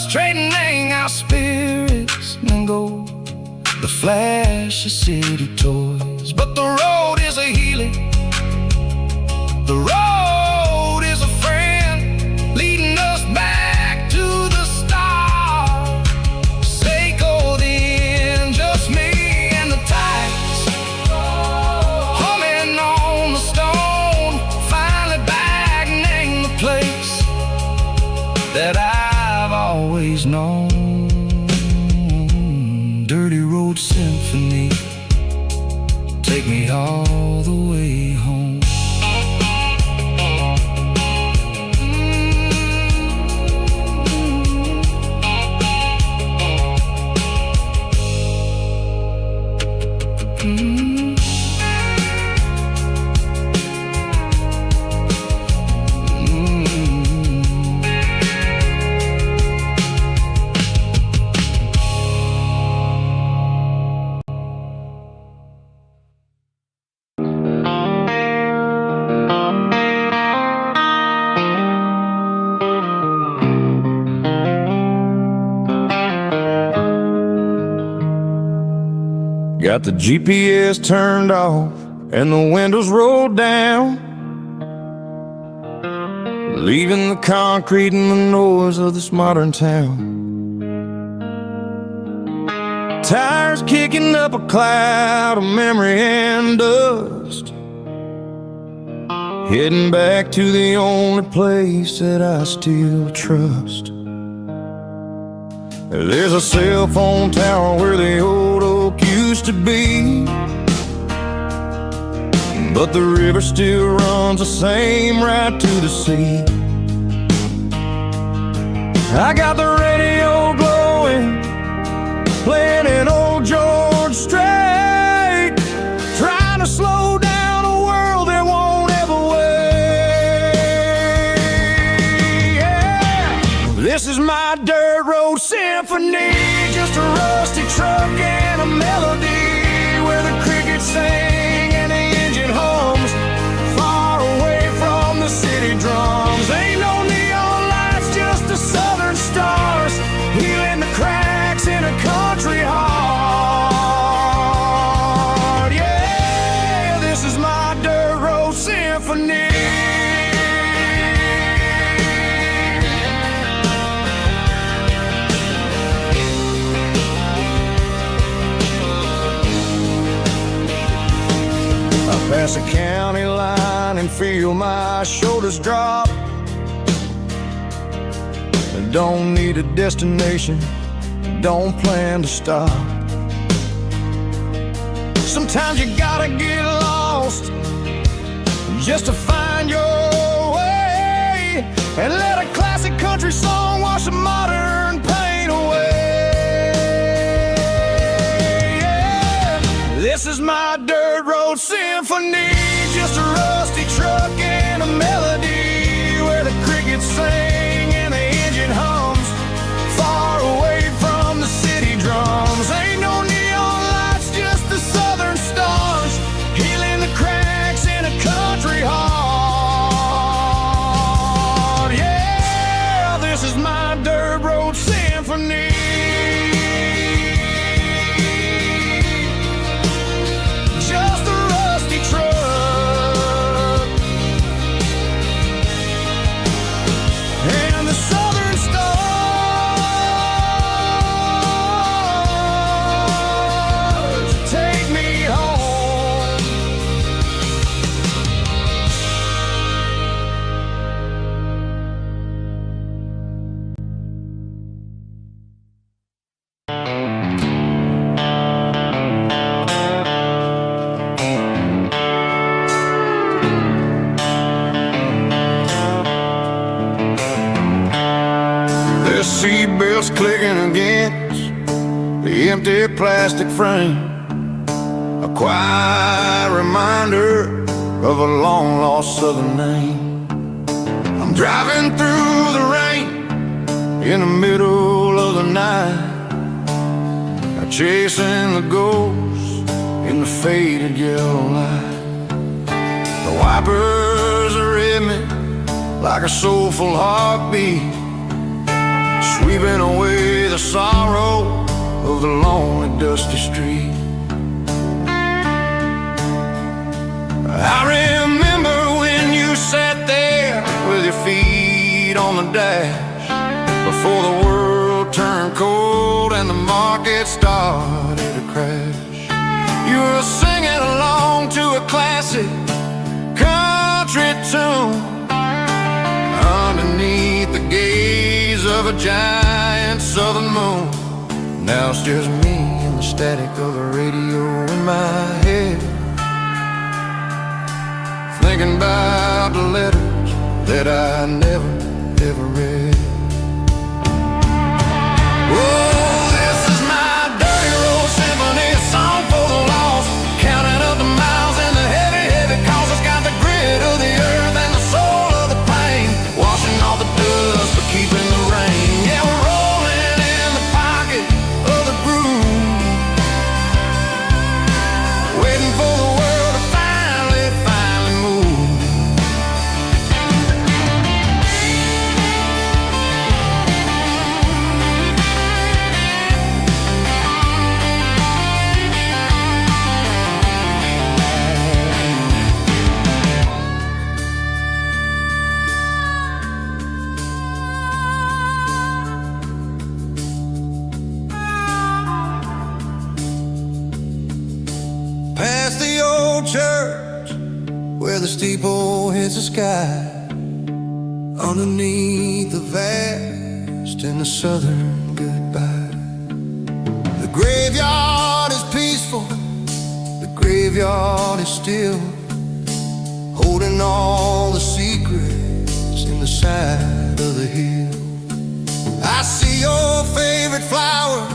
straightening our spirits and go the flash of city toys. But the road is a healing, the road is a friend, leading us back to the start. Seiko then, just me and the tides, humming on the stone, finally bagning the place that I've always known. Dirty Road Symphony, take me all the way home. Got the GPS turned off and the windows rolled down, leaving the concrete and the noise of this modern town. Tires kicking up a cloud of memory and dust, heading back to the only place that I still trust. There's a cell phone tower where the old oak used to be, but the river still runs the same right to the sea. I got the radio glowing, playing an old George Strait, trying to slow down a world that won't ever wait. Yeah. This is my dirt road symphony, just a rusty truck and a melody where the crickets sing and the engine hums, far away from the city drums. Ain't no neon lights, just the southern stars, healing the cracks in a country heart. Yeah, this is my dirt road symphony. Pass a county line and feel my shoulders drop. I don't need a destination, don't plan to stop. Sometimes you gotta get lost just to find your way, and let a classic country song wash the modern pain away. Yeah. This is my dirt road symphony, just a rusty truck and a melody where the crickets sing and the engine hums, far away from the city drums. Ain't no neon lights, just the southern stars, healing the cracks in a country heart. Yeah, this is my dirt road symphony. Seatbelts clicking against the empty plastic frame, a quiet reminder of a long-lost southern name. I'm driving through the rain in the middle of the night, chasing the ghosts in the faded yellow light. The wipers are in me like a soulful heartbeat, sweet sweeping away the sorrow of the lonely, dusty street. I remember when you sat there with your feet on the dash, before the world turned cold and the market started to crash. You were singing along to a classic country tune underneath the gaze of a giant southern moon. Now it's just me and the static of the radio in my head, thinking about the letters that I never, ever read. Oh, this is my dirty road symphony, a song for the lost, counting up the miles and the heavy, heavy calls. It's got the grit of the earth and the soul of the pain, washing off the dust but keeping the rain. Yeah, we're rolling in the pocket of the groove, waiting for the world to finally move. Past the old church where the steeple hits the sky, underneath the vast and the southern goodbye. The graveyard is peaceful, the graveyard is still, holding all the secrets in the side of the hill. I see your favorite flower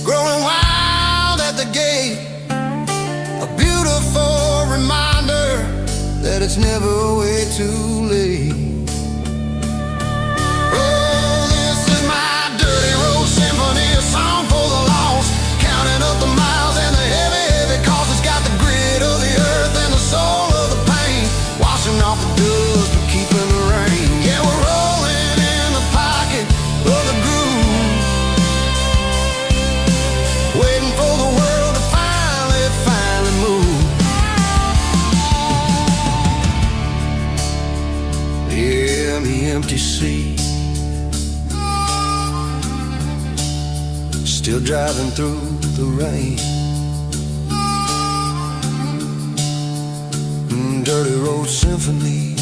growing wild at the gate, a beautiful reminder that it's never way too late. Oh, this is my dirty road symphony, a song for the lost, counting up the miles and the heavy, heavy calls. It's got the grit of the earth and the soul of the pain, washing off the dust but keeping the rain. Yeah, we're rolling in the pocket of the groove, waiting for the world to finally move. Yeah, the empty sea, still driving through the rain. Dirty road symphony.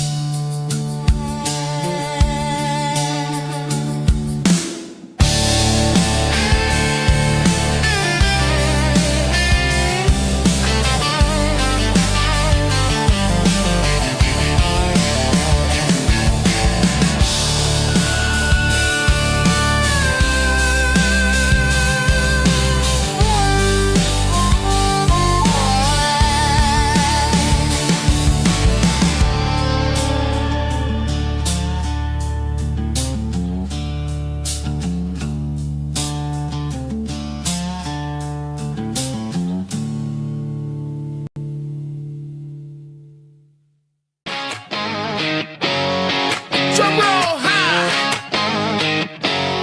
Drum roll high.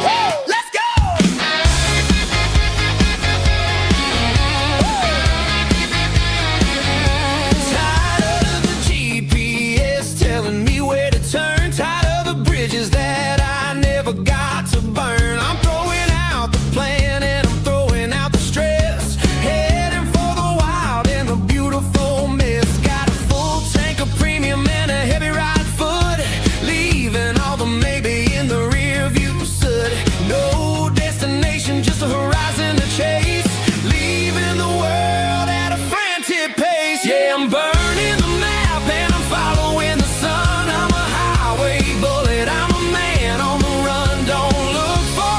Woo, let's go. Tired of the GPS telling me where to turn, tired of the bridges that I never got to burn. I'm throwing out the plan and I'm throwing out the stress, heading for the wild and the beautiful mess. Got a full tank of premium and a heavy right foot, leaving all the maybe in the rear view soot. No destination, just a horizon to chase, leaving the world at a frantic pace. Yeah, I'm burning the map and I'm following the sun. I'm a highway bullet, I'm a man on the run. Don't look for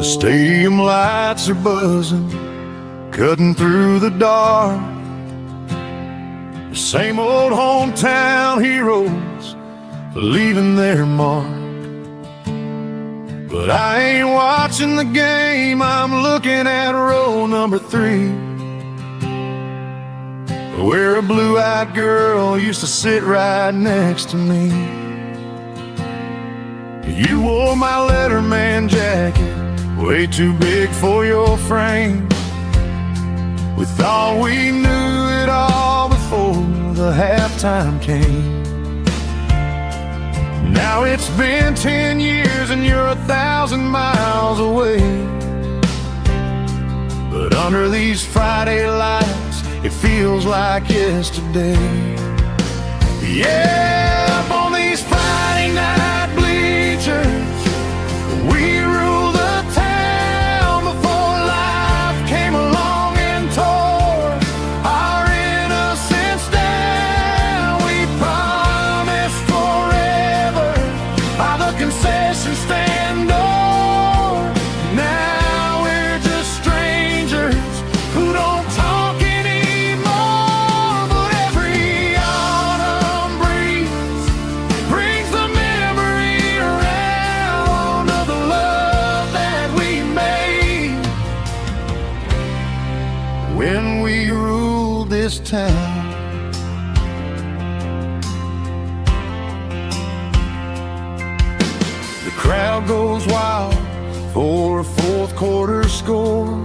The stadium lights are buzzing, cutting through the dark. The same old hometown heroes leaving their mark. But I ain't watching the game, I'm looking at row number 3, where a blue-eyed girl used to sit right next to me. You wore my Letterman jacket, way too big for your frame. We thought we knew it all before the halftime came. Now it's been 10 years and you're 1,000 miles away. But under these Friday lights, it feels like yesterday. Yeah, up on these Friday night bleachers, we rule the town before life came along and tore our innocence down. We promised forever by the concession stand door. Now we're just strangers who don't talk anymore. But every autumn breeze brings the memory around of the love that we made when we ruled this town. The crowd goes wild for a fourth quarter score,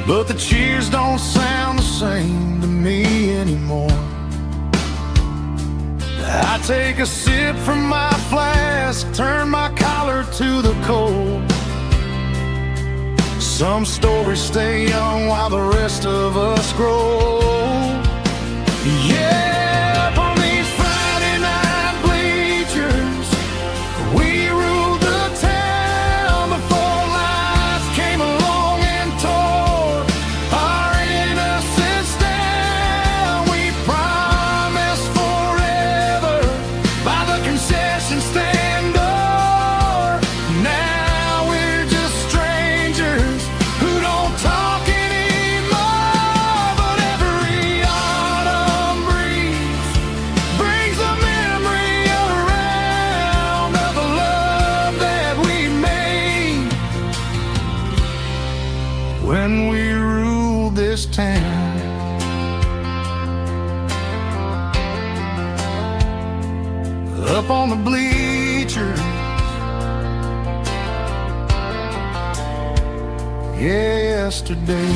but the cheers don't sound the same to me anymore. I take a sip from my flask, turn my collar to the cold. Some stories stay young while the rest of us grow. Yeah, up on these Friday night bleachers, we ruled the town before life came along and tore our innocence down. We promised forever by the concession stand door. Now we're just strangers who don't talk anymore. But every autumn breeze brings a memory around of the love that we made when we ruled this town. Up on the bleachers, yesterday.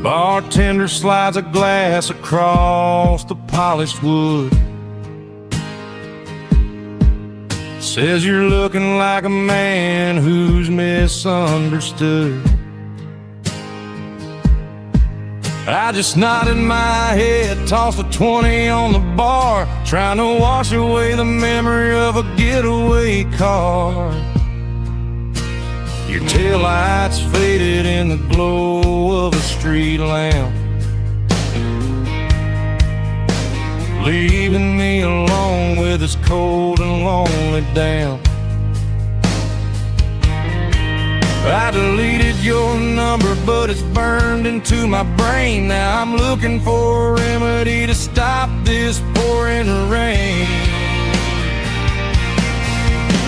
Bartender slides a glass across the polished wood. Says you're looking like a man who's misunderstood. I just nodded my head, tossed a 20 on the bar, trying to wash away the memory of a getaway car. Your taillights faded in the glow of a street lamp, leaving me alone with this cold and lonely damp. I deleted your number, but it's burned into my brain. Now I'm looking for a remedy to stop this pouring rain.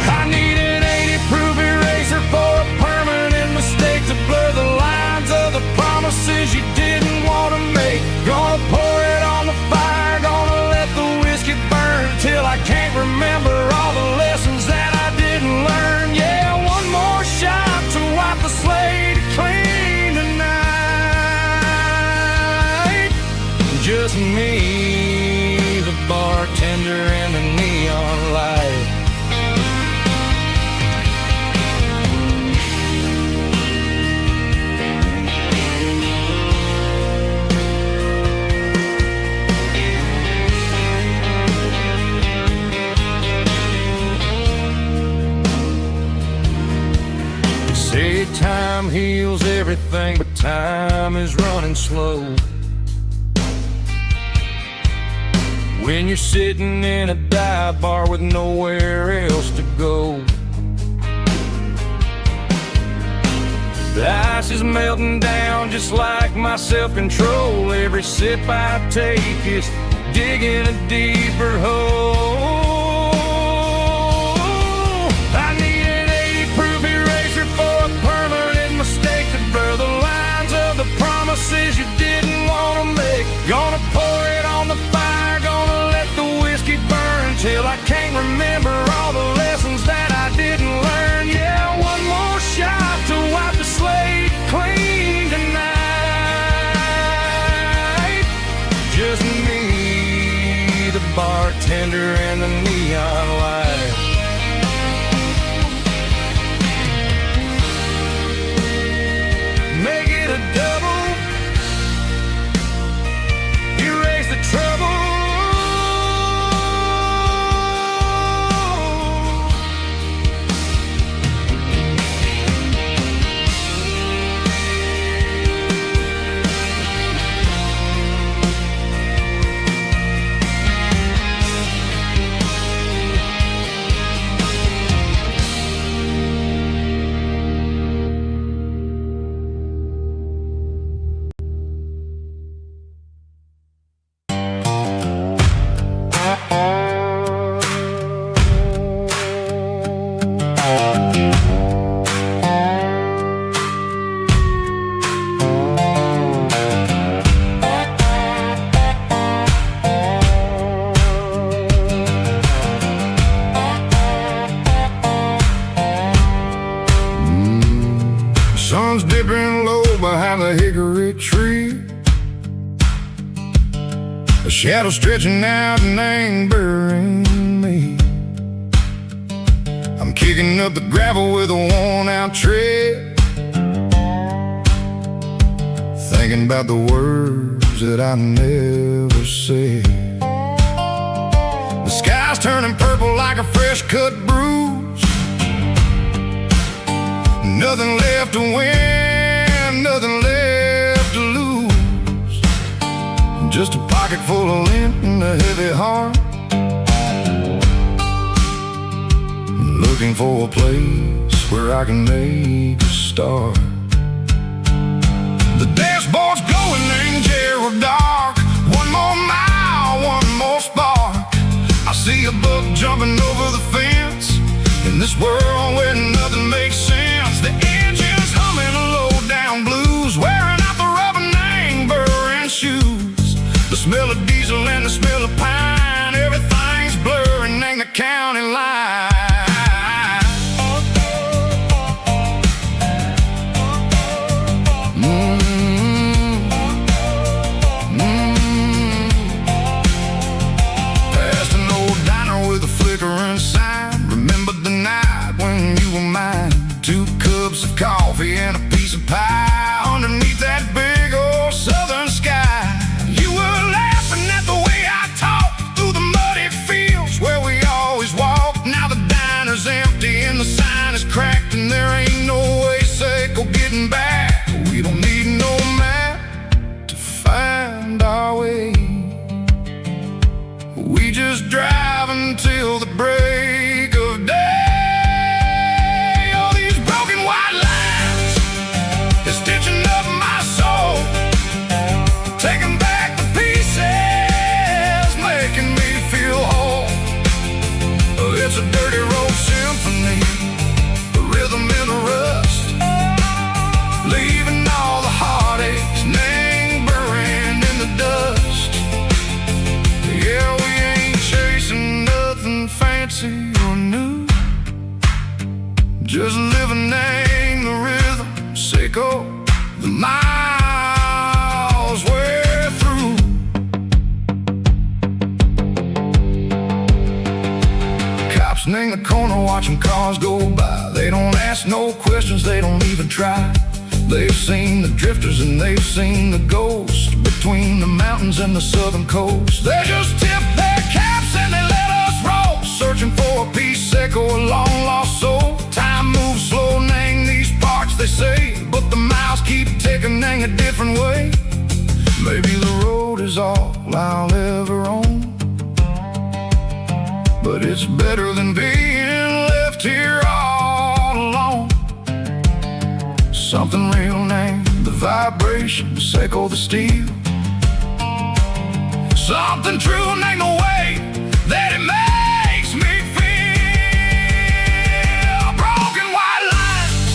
I need an 80-proof eraser for a permanent mistake to blur the lines of the promises you didn't want to make. Gonna pour it on the fire, gonna let the whiskey burn till I can't remember all the lessons that I didn't learn. Yeah, one more shot to wipe the slate clean tonight. Just me, the bartender, and the neon light. Time heals everything, but time is running slow. When you're sitting in a dive bar with nowhere else to go. The ice is melting down just like my self-control. Every sip I take is digging a deeper hole. I need an 80-proof eraser for a permanent mistake to blur the lines of the promises you didn't want to make. Gonna pour it on the fire, gonna let the whiskey burn till I can't remember all the lessons that I didn't learn. Yeah, one more shot to wipe the slate clean tonight. Just me, the bartender, and the neon light. Make it a double, erase the trouble. Sun's dipping low behind the hickory tree. A shadow stretching out and angering me. I'm kicking up the gravel with a worn-out tread, thinking about the words that I never said. The sky's turning purple like a fresh-cut bruise. Nothing left to win, nothing left to lose. Just a pocket full of lint and a heavy heart, looking for a place where I can make a start. The dashboard's glowing in Gerald dark. One more mile, one more spark. I see a buck jumping over the fence in this world where nothing makes sense. The engine's humming a low-down blues, wearing out the rubber name, burring shoes. The smell of diesel and the smell of pine, everything's blurring, ain't the county line. Past an old diner with a flickering sign. Remember the night when you were mine. 2 cups of coffee and a piece of pie underneath that big old southern sky. You were laughing at the way I talked through the muddy fields where we always walked. Now the diner's empty and the sign is cracked, and there ain't no way safe of getting back. We don't need no map to find our way. We just drive until the break of day. Stitching up my soul, taking back the pieces, making me feel whole. It's a dirty road symphony, a rhythm in the rust, leaving all the heartaches lingering in the dust. Yeah, we ain't chasing nothing fancy or new, just living in the rhythm, sicko. The miles we're through. Cops in the corner watching cars go by. They don't ask no questions, they don't even try. They've seen the drifters and they've seen the ghosts between the mountains and the southern coast. They just tip their caps and they let us roll, searching for a piece, echo, a long lost soul. Time moves slow, name these parts, they say, but sickening a different way. Maybe the road is all I'll ever own, but it's better than being left here all alone. Something real named the vibrations echo the steel. Something true named the way that it makes me feel. Broken white lines,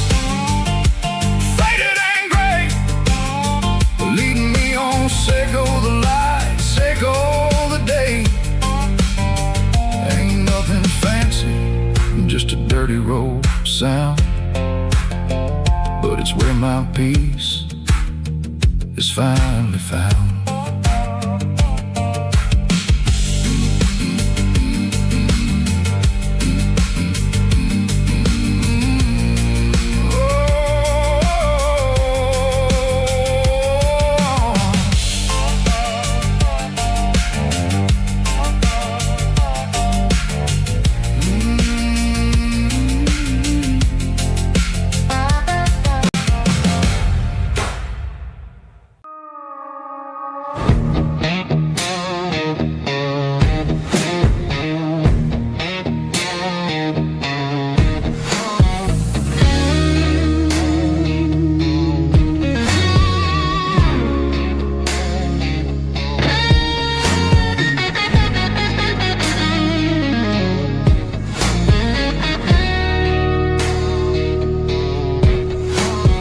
faded and gray, leading me on, echo the lights, echo the day. Ain't nothing fancy, just a dirty road sound, but it's where my peace is finally found.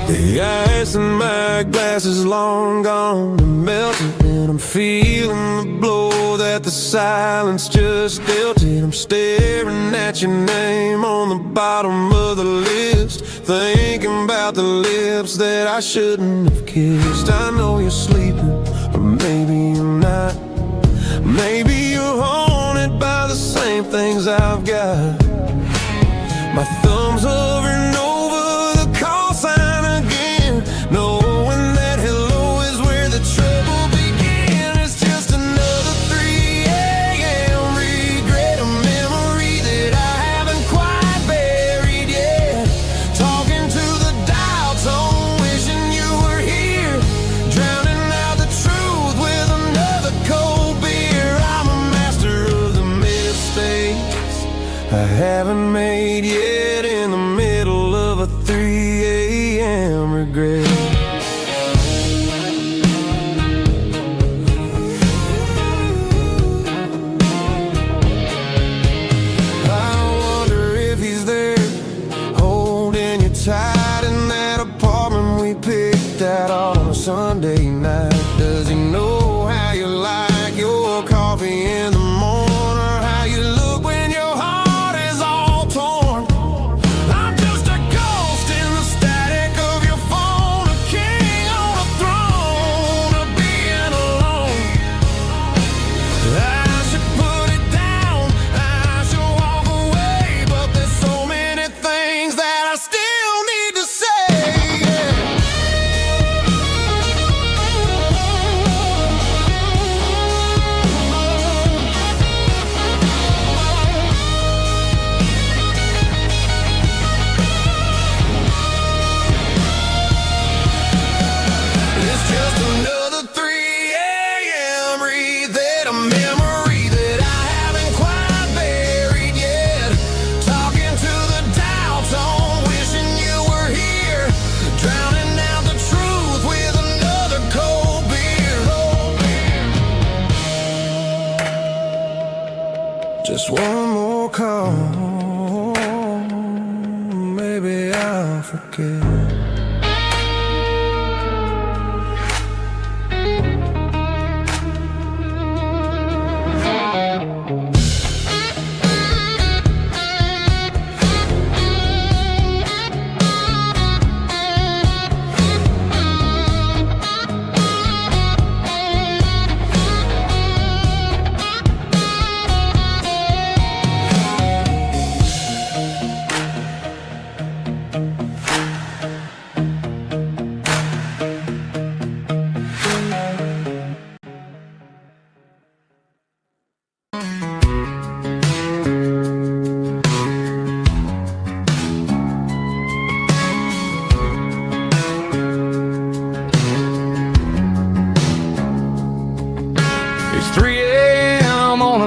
The ice in my glass is long gone and melted, and I'm feeling the blow that the silence just dealt it. I'm staring at your name on the bottom of the list, thinking about the lips that I shouldn't have kissed. I know you're sleeping, or maybe you're not. Maybe you're haunted by the same things I've got. My thumb's hovering over the call sign again, knowing that hello is where the trouble began. It's just another 3 a.m. regret, a memory that I haven't quite buried yet. Talking to the dial tone, wishing you were here, drowning out the truth with another cold beer. I'm a master of the mistakes I haven't made yet, in the middle of a 3 a.m. regret. I wonder if he's there, holding you tight in that apartment we picked out on a Sunday night. Does he know how you like your coffee in the morning, or how you look when your heart is all torn? I'm just a ghost in the static of your phone, a king on a throne of being alone. I should put it down, I should walk away, but there's so many things that I still need to say. It's just another 3 a.m. read, a memory that I haven't quite buried yet. Talking to the dial tone, wishing you were here, drowning out the truth with another cold beer. Just one more call, maybe I'll forget.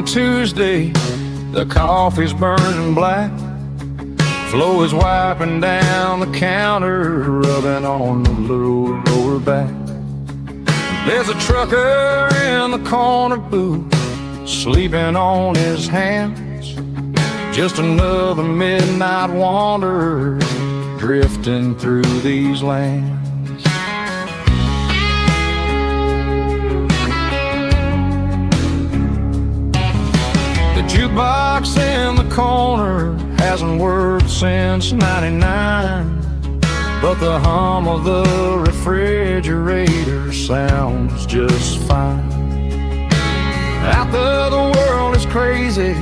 Tuesday, the coffee's burning black. Flo is wiping down the counter, rubbing on the little lower back. There's a trucker in the corner booth, sleeping on his hands. Just another midnight wanderer, drifting through these lands. The jukebox in the corner hasn't worked since '99, but the hum of the refrigerator sounds just fine. Out there the world is crazy,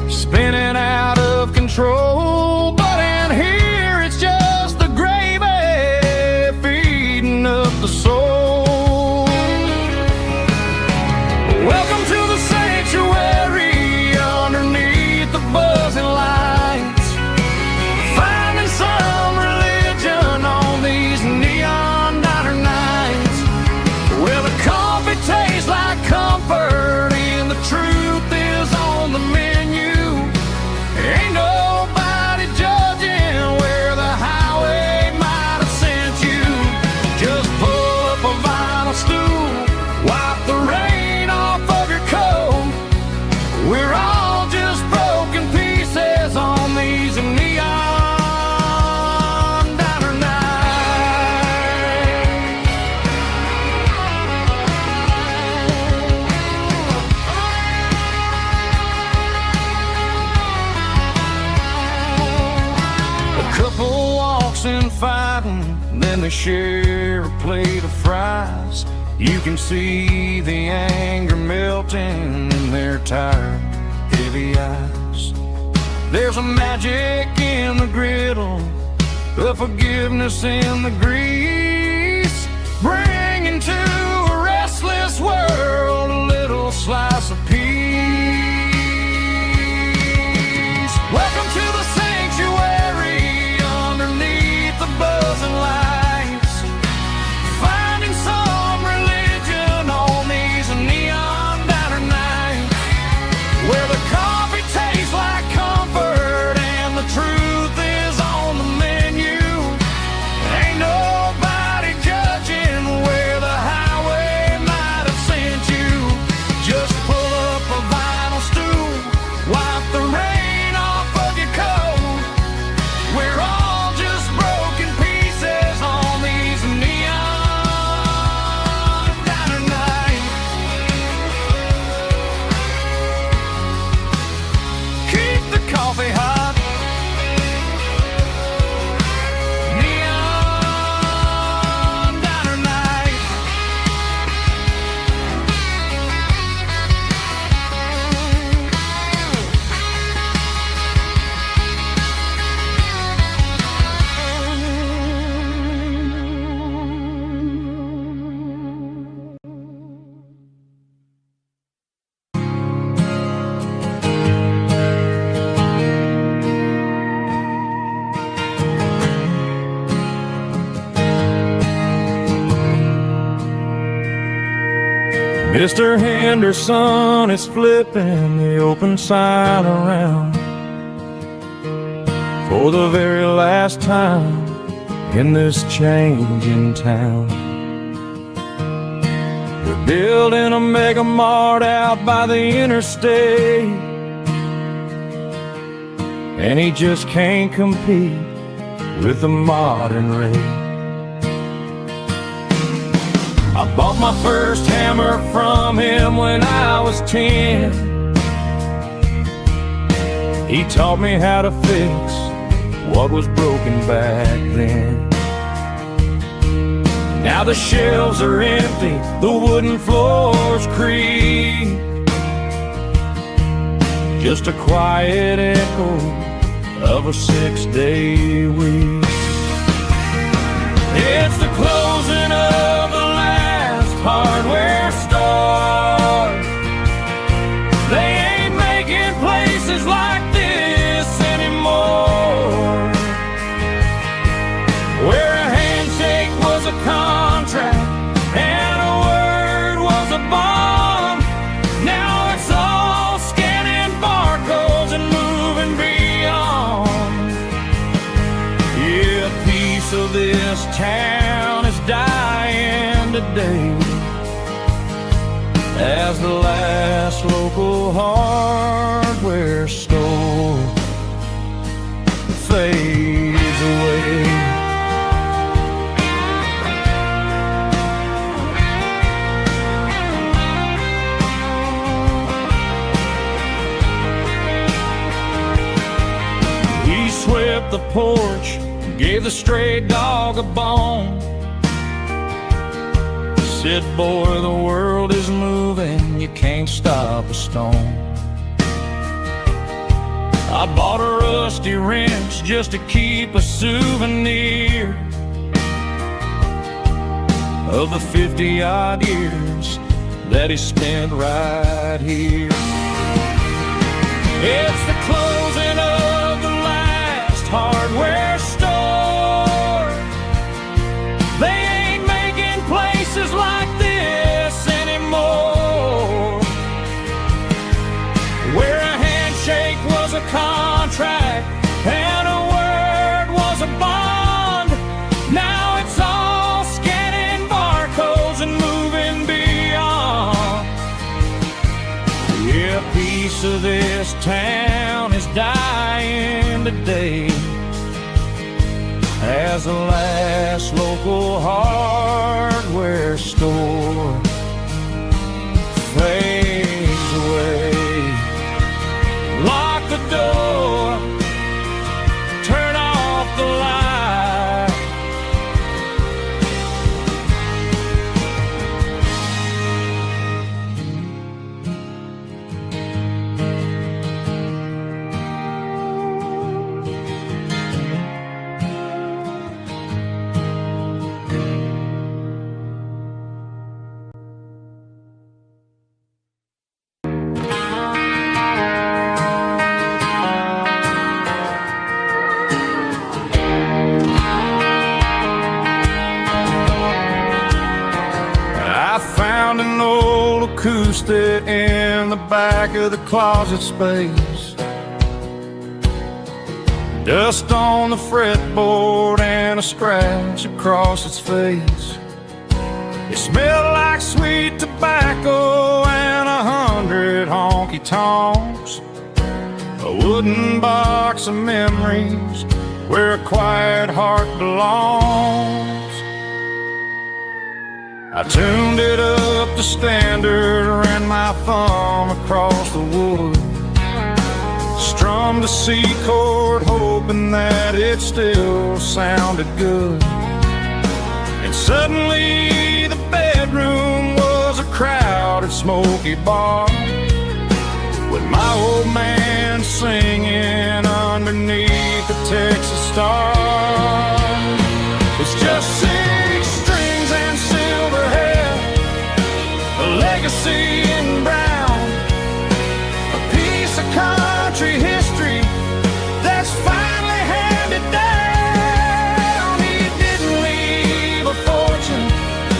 spinning out of control, but in here it's just the gravy feeding up the soul. Welcome to the sanctuary underneath the buzzing lights, finding some religion on these neon diner nights, where the coffee tastes like comfort and the truth is on the menu. Ain't nobody judging where the highway might have sent you. Just pull up a vinyl stool, wipe the rain off of your coat. We're all just broken pieces on these neon diner nights. A couple walks in fighting, then they share a plate of fries. You can see the anger melting in their tired, heavy eyes. There's a magic in the griddle, a forgiveness in the grease, bringing to a restless world a little slice of peace. Welcome to the sanctuary underneath the buzzing lights, finding some religion on these neon diner nights, where the coffee tastes like comfort and the truth is on the menu. Ain't nobody judging where the highway might have sent you. Just pull up a vinyl stool, wipe the rain off of your coat. We're all just broken pieces on these neon diner nights. Keep the coffee hot. Neon diner nights. Mr. Henderson is flipping the open sign around for the very last time in this changing town. They're building a mega mart out by the interstate, and he just can't compete with the modern rate. I bought my first hammer from him when I was 10. He taught me how to fix what was broken back then. Now the shelves are empty, the wooden floors creak, just a quiet echo of a 6-day week. It's the closing of the last hardware store. They ain't making places like this anymore, where a handshake was a contract and a word was a bond. Now it's all day as the last local hardware store fades away. He swept the porch, gave the stray dog a bone. Said, boy, the world is moving, you can't stop a stone. I bought a rusty wrench just to keep a souvenir of the 50-odd years that he spent right here. It's the closing of the last hardware store. They ain't making places like this anymore, where a handshake was a contract and a word was a bond. Now it's all scanning barcodes and moving beyond. Yeah, a piece of this town is dying today as the last local hardware store fades away. Lock the door, turn off the light. An old acoustic in the back of the closet space, dust on the fretboard and a scratch across its face. It smelled like sweet tobacco and 100 honky-tonks, a wooden box of memories where a quiet heart belongs. I tuned it up to standard, ran my thumb across the wood, strummed a C chord hoping that it still sounded good. And suddenly the bedroom was a crowded smoky bar, with my old man singing underneath the Texas star. It's just 6 strings and silver hair, a legacy in brown, a piece of country history that's finally handed down. He didn't leave a fortune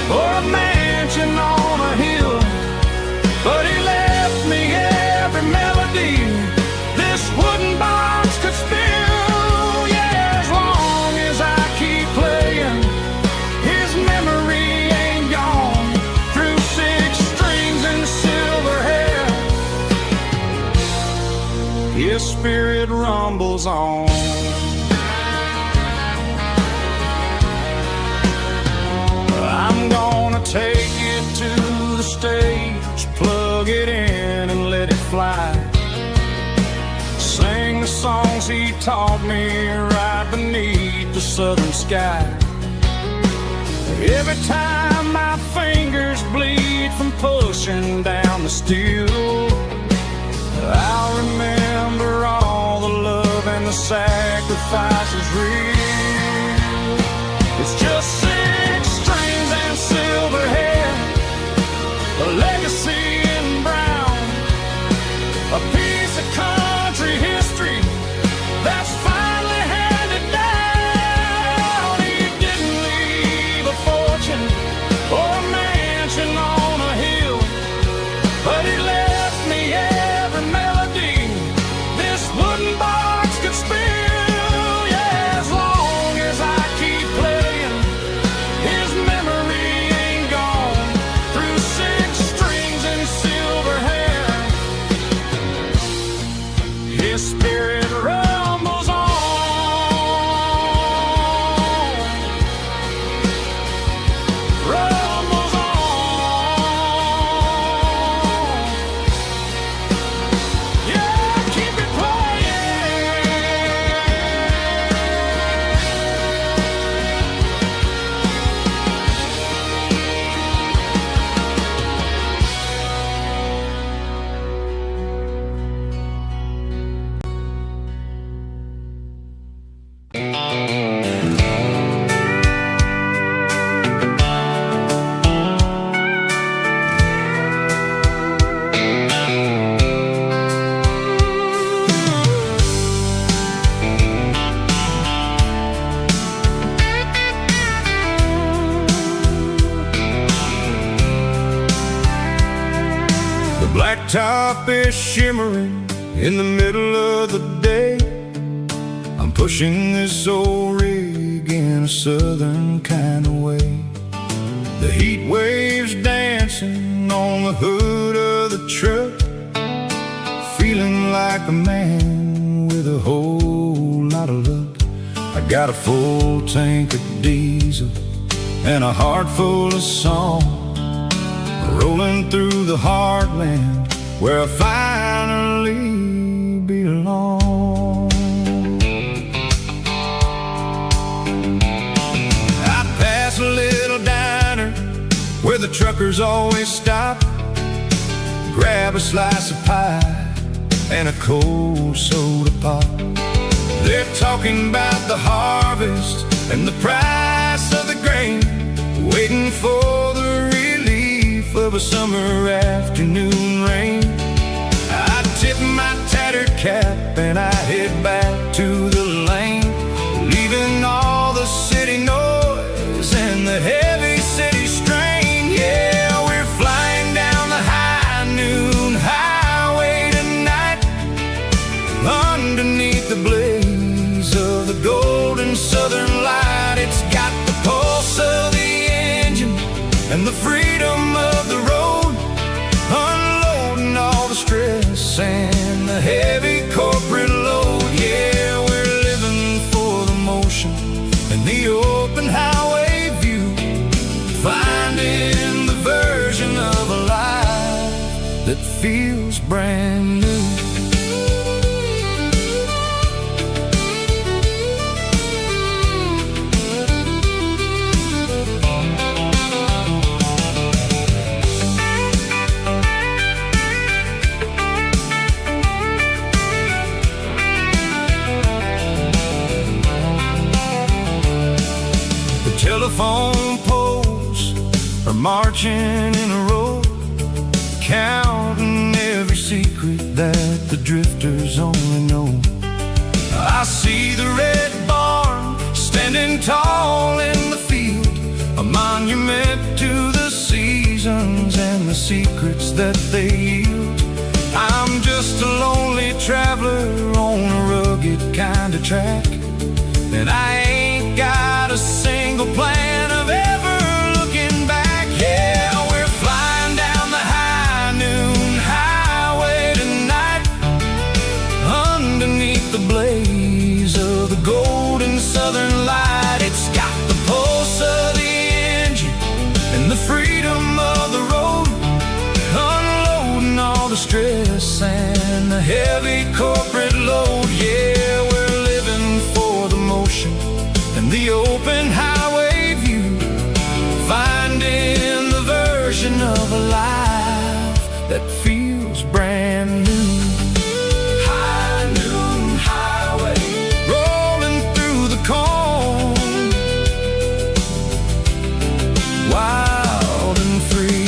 or a mansion on a hill, but he left me every melody this wooden box could spill. Yeah, as long as I keep playing, his memory ain't gone. Through 6 strings and silver hair, his spirit rumbles on. I'm gonna take it to the stage, plug it in and let it fly, sing the songs he taught me right beneath the southern sky. Every time my fingers bleed from pushing down the steel, I'll remember all the love and the sacrifices real. It's just 6 strings and silver hair, a legacy in brown, a piece of country history that's finally handed down. He didn't leave a fortune or a mansion on a hill, but he left me every melody this wooden box could spill. Yeah, as long blacktop is shimmering in the middle of the day. I'm pushing this old rig in a southern kind of way. The heat waves dancing on the hood of the truck, feeling like a man with a whole lot of luck. I got a full tank of diesel and a heart full of song, rolling through the heartland where I finally belong. I pass a little diner where the truckers always stop, grab a slice of pie and a cold soda pop. They're talking about the harvest and the price of the grain, waiting for the relief of a summer afternoon rain. I tip my tattered cap and I head back to the lane, leaving all the city noise and the heavy city strain. Yeah, we're flying down the high noon highway tonight, underneath the blaze of the golden southern light. It's got the pulse of the engine and the freedom of the road, unloading all the stress and the heavy corporate load. Yeah, we're living for the motion and the open highway view, finding the version of a life that feels brand new. Telephone poles are marching in a row, counting every secret that the drifters only know. I see the red barn standing tall in the field, a monument to the seasons and the secrets that they yield. I'm just a lonely traveler on a rugged kind of track, and I ain't got a single plan of ever looking back. Yeah, we're flying down the high noon highway tonight, underneath the blaze of the golden southern light. It's got the pulse of the engine and the freedom of the road, unloading all the stress and the heavy corporate load. Yeah, we're living for the motion and the open highway view, finding the version of a life that feels brand new. High noon highway, rolling through the corn, wild and free.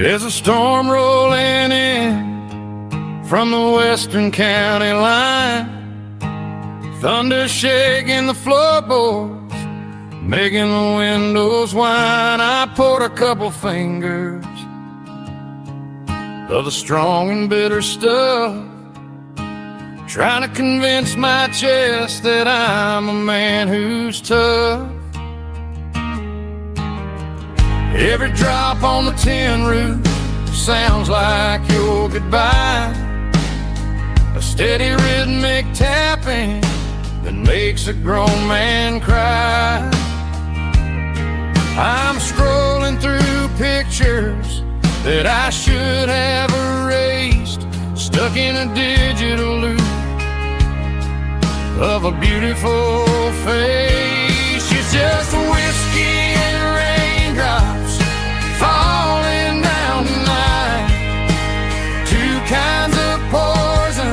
There's a storm rolling in from the western county line, thunder shaking the floorboards, making the windows whine. I poured a couple fingers of the strong and bitter stuff, trying to convince my chest that I'm a man who's tough. Every drop on the tin roof sounds like your goodbye, a steady rhythmic tapping that makes a grown man cry. I'm scrolling through pictures that I should have erased, stuck in a digital loop of a beautiful face. It's just whiskey and raindrops falling down tonight. Two kinds of poison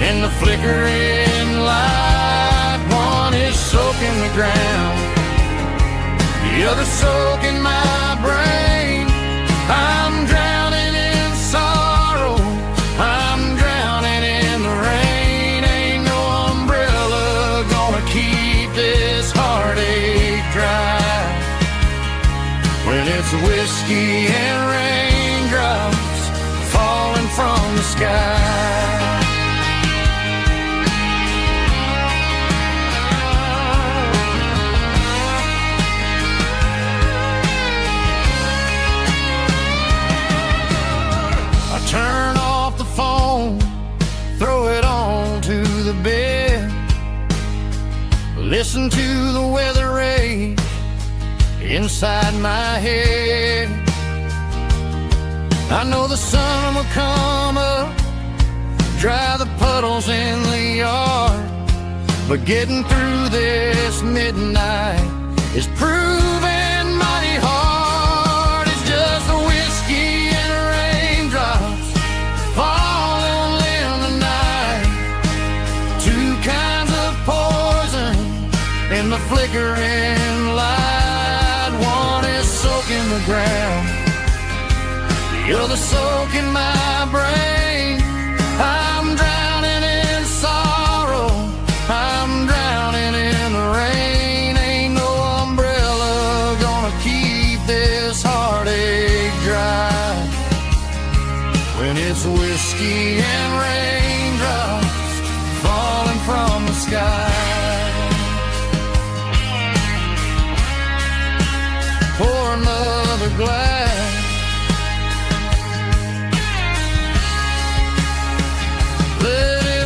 in the flickering light. One is soaking the ground, the other soaking my brain. I'm drowning in sorrow, I'm drowning in the rain. Ain't no umbrella gonna keep this heartache dry when it's whiskey and raindrops falling from the sky. Turn off the phone, throw it on to the bed, listen to the weather rage inside my head. I know the sun will come up, dry the puddles in the yard, but getting through this midnight is proving mighty hard. It's just a whiskey and raindrops falling in the night. Two kinds of poison in the flickering light. One is soaking the ground, the other soaking my brain. I'm drowning in sorrow, I'm drowning in the rain. Ain't no umbrella gonna keep this heartache dry when it's whiskey and raindrops falling from the sky. Pour another glass, let it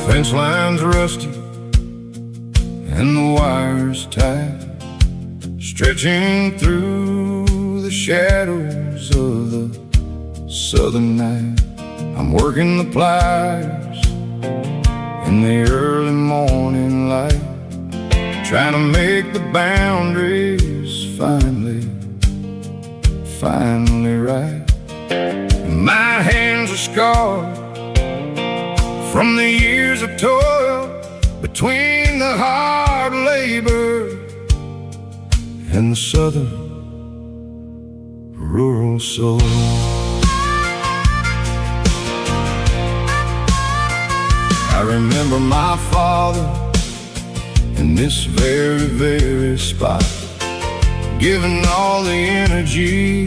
fence line's rusty and the wires tight, stretching through the shadows of the southern night. I'm working the pliers in the early morning light, trying to make the boundaries finally right. My hands are scarred from the years of toil, between the hard labor and the southern rural soul. I remember my father in this very spot, giving all the energy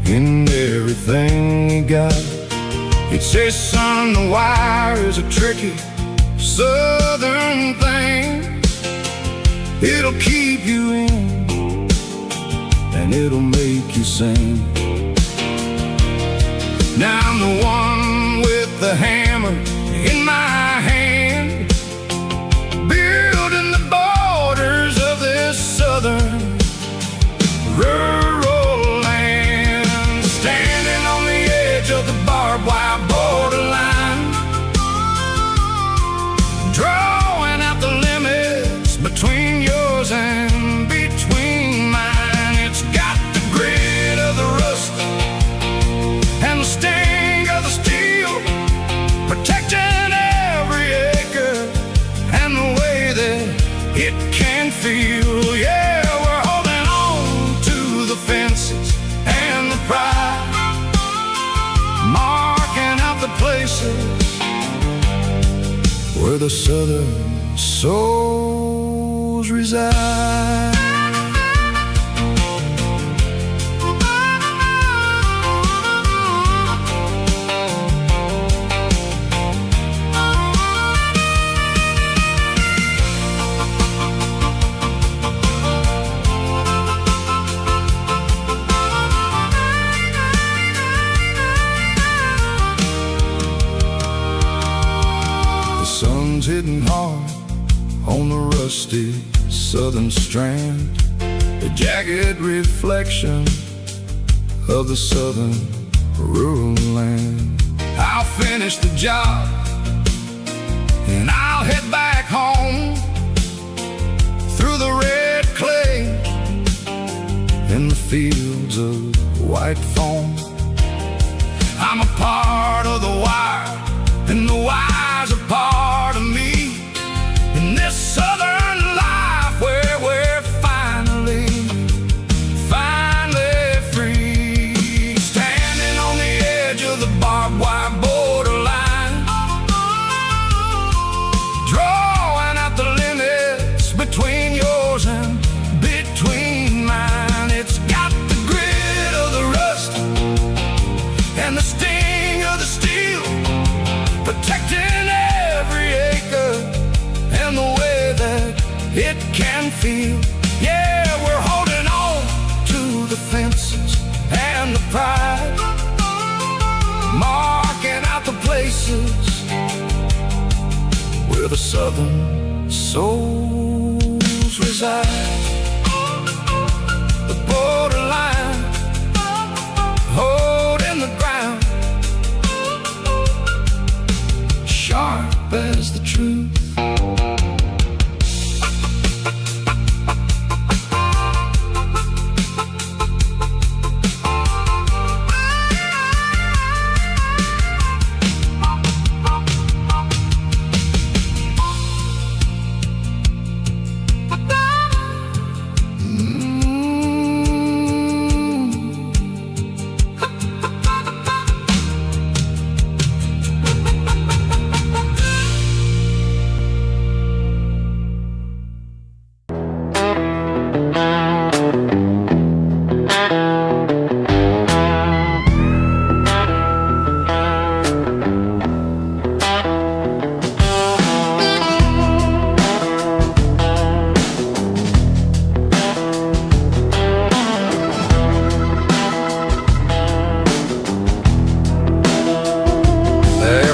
in everything he got. He'd say, son, the wire is a tricky southern thing. It'll keep you in and it'll make you sing. Now I'm the one with the hammer in my hand, building the borders of this southern rural land. where the southern souls reside. Sun's hitting hard on the rusty southern strand, a jagged reflection of the southern rural land. I'll finish the job and I'll head back home through the red clay in the fields of white foam. I'm a part of the wire, and the wire's a part of me in this southern life where we're finally free. Standing on the edge of the barbed wire borderline, drawing out the limits between yours and between mine. It's got the grit of the rust and the sting of the steel, protecting every acre and the way that it can feel. Yeah, we're holding on to the fences and the pride, marking out the places where the southern souls reside. The borderline, holding the ground, sharp as the truth.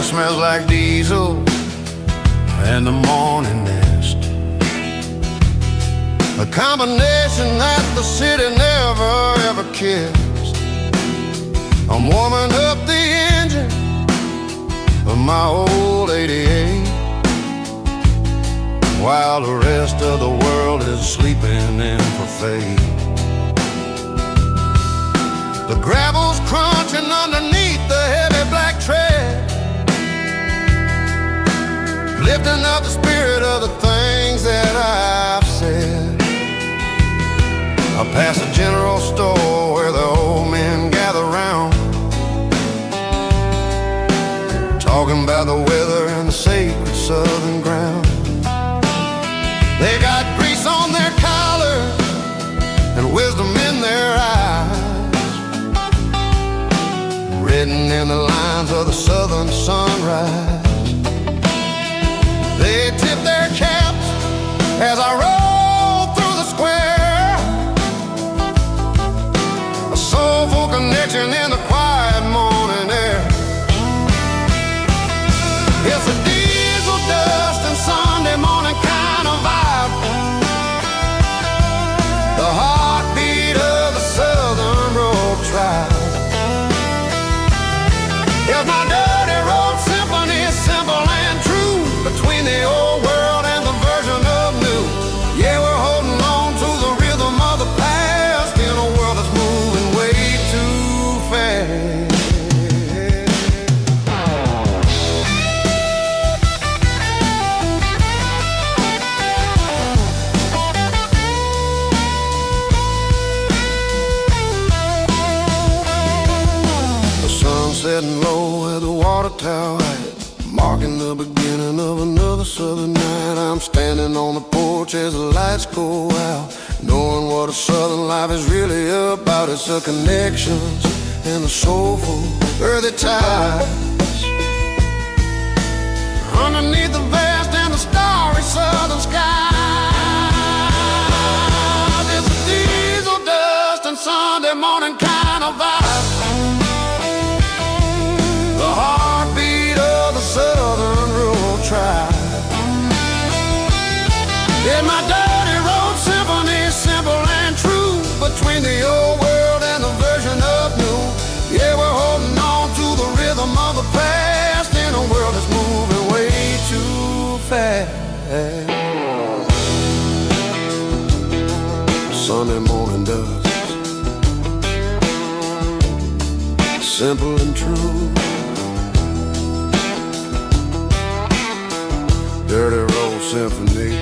Smells like diesel and the morning mist, a combination that the city never ever kissed. I'm warming up the engine of my old 88 while the rest of the world is sleeping in for fate. The gravel's crunching underneath the heavy black tread, lifting up the spirit of the things that I've said. I pass a general store where the old men gather round, talking about the weather and the sacred southern ground. They got grease on their collars and wisdom in their eyes, written in the lines of the southern sunrise. They tip their caps as I roll through the square, a soulful connection in the quiet morning air. It's a diesel dust and Sunday morning kind of vibe, the heartbeat of the southern road tribe. It's my dirty road symphony, simple and true, between the old world and the version of new. Yeah, we're holding on to the rhythm of the past in a world that's moving way too fast. The sun setting low where the water tower at, Marking the beginning of another southern night. I'm standing on the porch as the lights go out, knowing what a southern life is really about. It's the connections and the soulful earthy ties. Underneath the vast and the starry southern sky, there's a diesel dust and Sunday morning kind of vibe. The heartbeat of the southern rural tribe. Yeah, my dirty road symphony, simple and true, between the old world and the version of new. Yeah, we're holding on to the rhythm of the past in a world that's moving way too fast. Sunday morning dust, simple and true. Dirty road symphony.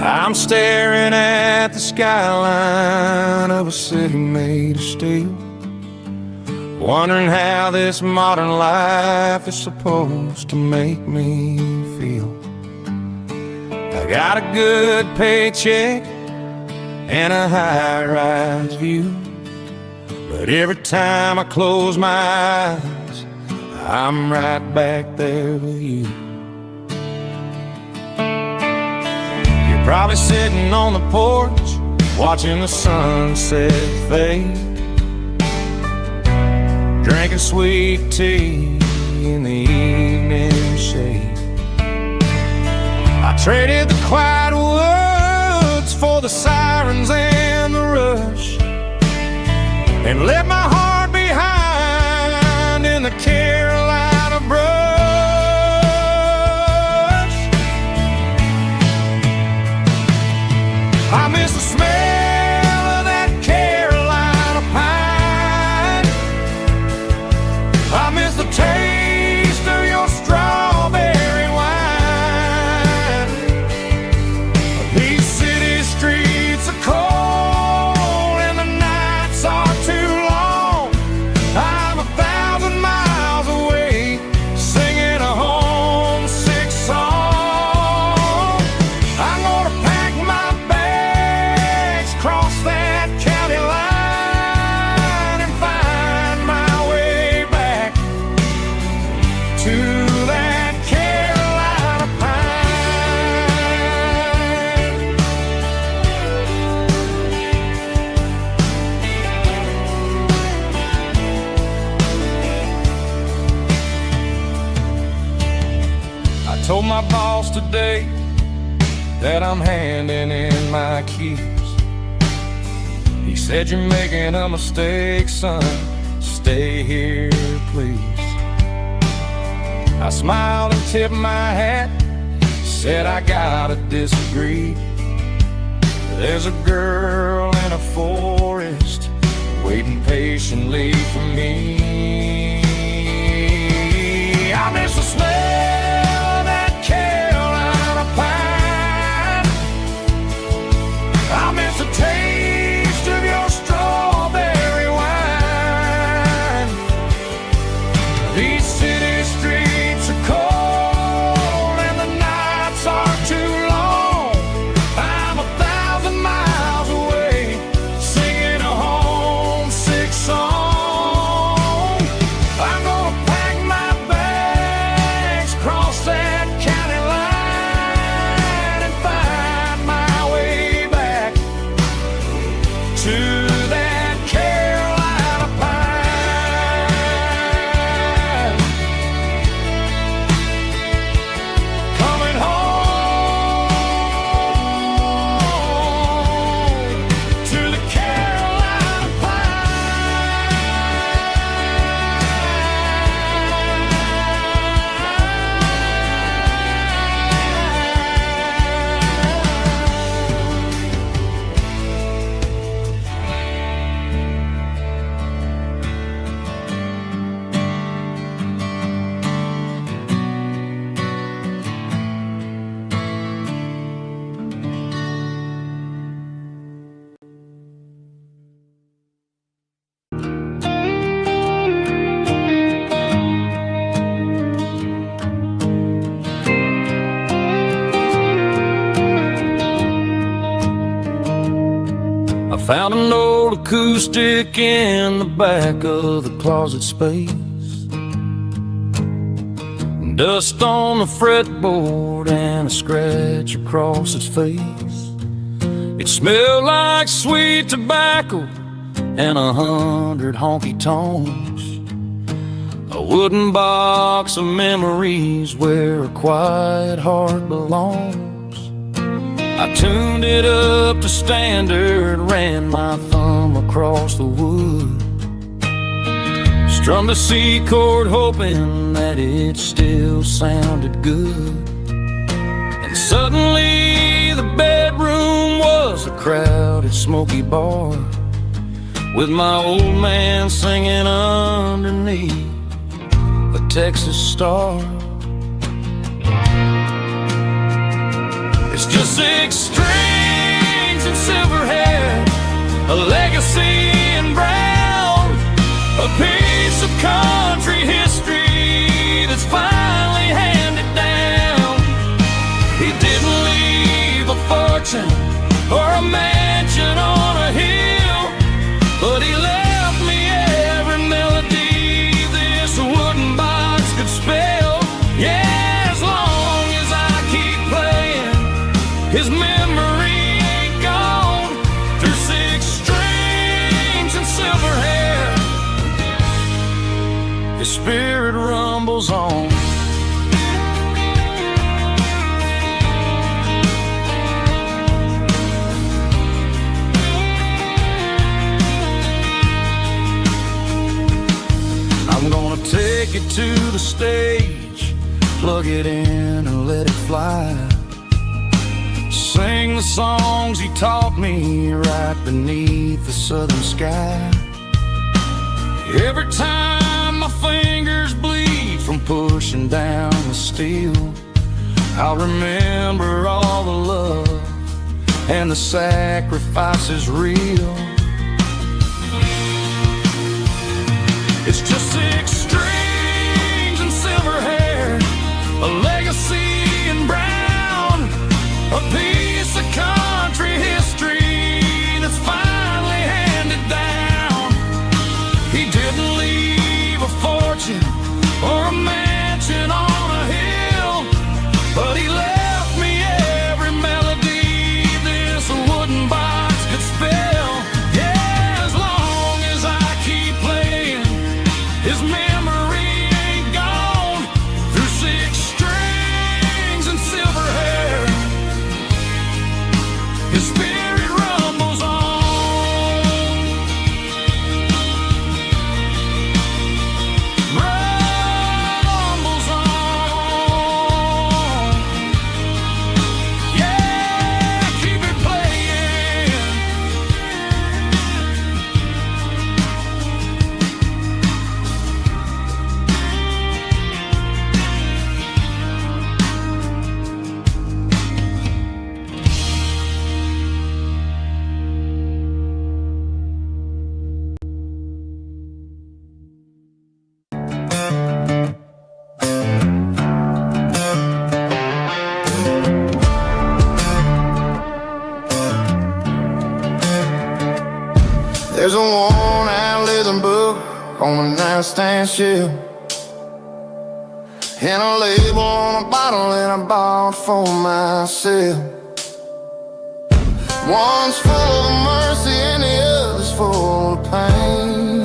I'm staring at the skyline of a city made of steel, wondering how this modern life is supposed to make me feel. I got a good paycheck and a high-rise view, but every time I close my eyes, I'm right back there with you. Probably sitting on the porch, watching the sunset fade, drinking sweet tea in the evening shade. I traded the quiet woods for the sirens and the rush, and left my heart behind in the Carolina brush. I miss the smell of that Carolina pine. I miss the taste of your strawberry wine. These city streets are cold and the nights are too long. I'm 1,000 miles away, singing a homesick song. I'm gonna pack my cross that county line and find my way back to that Carolina pine. I told my boss today that I'm handing in my keys. He said, "You're making a mistake, son. Stay here, please." I smiled and tipped my hat, said, "I gotta disagree. There's a girl in a forest waiting patiently for me. I miss the smell of that Carolina pine. I miss the taste of your strawberry wine. These city streets are cold and the nights are too long. I'm 1,000 miles away, singing a homesick song. I'm gonna pack my bags, Found an old acoustic in the back of the closet space. Dust on the fretboard and a scratch across its face. It smelled like sweet tobacco and 100 honky-tonks. A wooden box of memories where a quiet heart belongs. I tuned it up to standard, ran my thumb across the wood. Strummed a C chord hoping that it still sounded good. And suddenly the bedroom was a crowded smoky bar, with my old man singing underneath a Texas star. It's just 6 strings and silver hair, a legacy in brown, a piece of country history that's finally handed down. He didn't leave a fortune or a mansion on a hill, but he left me every melody this wooden box could spell. Yeah, as long as I keep playing, his memory ain't gone. Through 6 strings and silver hair, his spirit rumbles on. I'm gonna take it to the stage, plug it in and let it fly. Sing the songs he taught me right beneath the southern sky. Every time my fingers bleed from pushing down the steel, I'll remember all the love and the sacrifices real. It's just 6 strings and silver hair, a legacy in brown, a piece of country history that's finally handed down. He didn't leave a fortune or a mansion on a hill, but he left me every melody this wooden box could spell. Yeah, as long as I keep playing, his memory ain't gone. Through 6 strings and silver hair, his spirit rumbles on. Rumbles on. Yeah, keep it playing. There's a worn-out leather book on the nightstand shelf, and a label on a bottle that I bought for myself. One's full of mercy and the other's full of pain.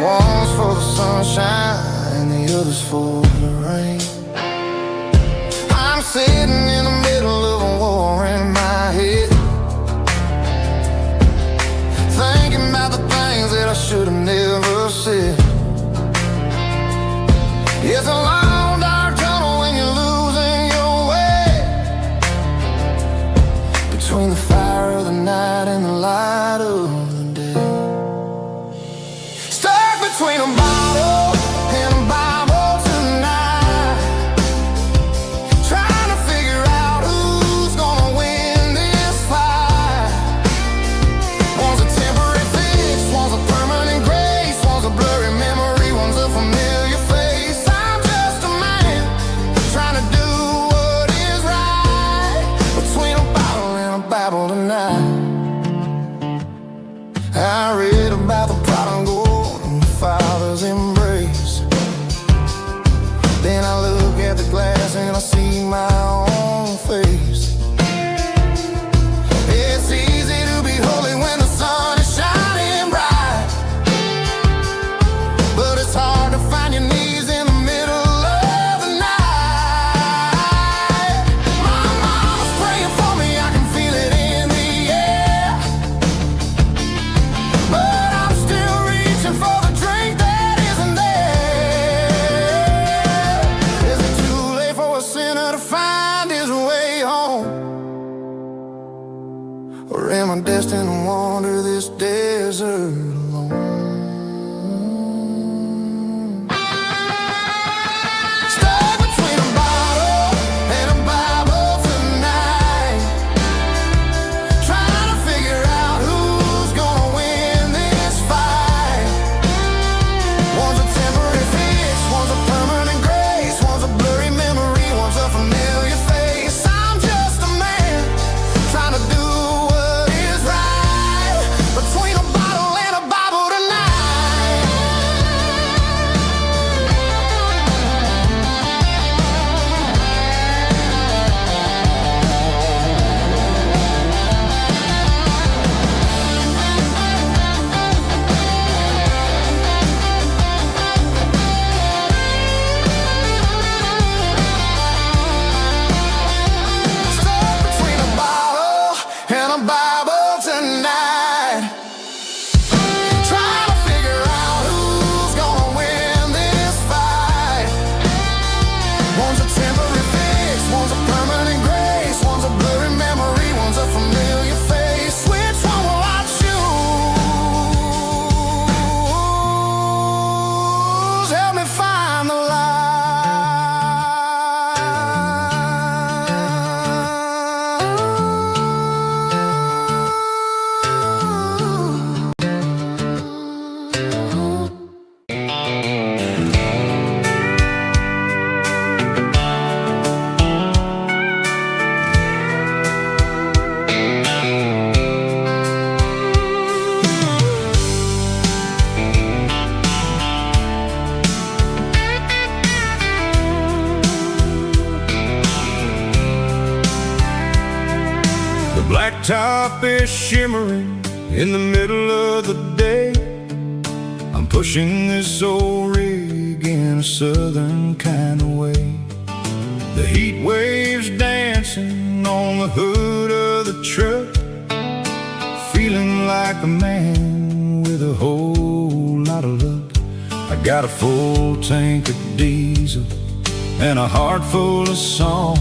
One's for the sunshine and the other's for the rain. I'm sitting in the middle of a war in my head, thinking about the things that I should have never said. It's a long dark tunnel when you're losing your way, between the fire of the night and the light of the day. Stuck between a bottle and a Bible tonight. I see my own face. It's easy to be holy when the sun is shining bright, but it's hard to find your knees in the middle of the night. My mama's praying for me, I can feel it in the air, but I'm still reaching for the drink that isn't there. Is it too late for a sinner to find his way home? Or am I destined to wander this desert alone? Stuck between a bottle and a Bible tonight, trying to figure out who's gonna win this fight. One's a temporary fix, one's a permanent grace, one's a blurry memory, one's a familiar face. I'm just a man trying to do what is right, between a bottle and a Bible tonight. Stuck between a bottle and a Bible tonight, trying to figure out who's gonna win this fight. One's a temporary fix, one's a permanent grace, one's a blurry memory, one's a familiar face. Which one will I choose? Help me find the light. The blacktop is shimmering in the middle of the day. I'm pushing this old rig in a southern kind of way. The heat waves dancing on the hood of the truck, feeling like a man with a whole lot of luck. I got a full tank of diesel and a heart full of song,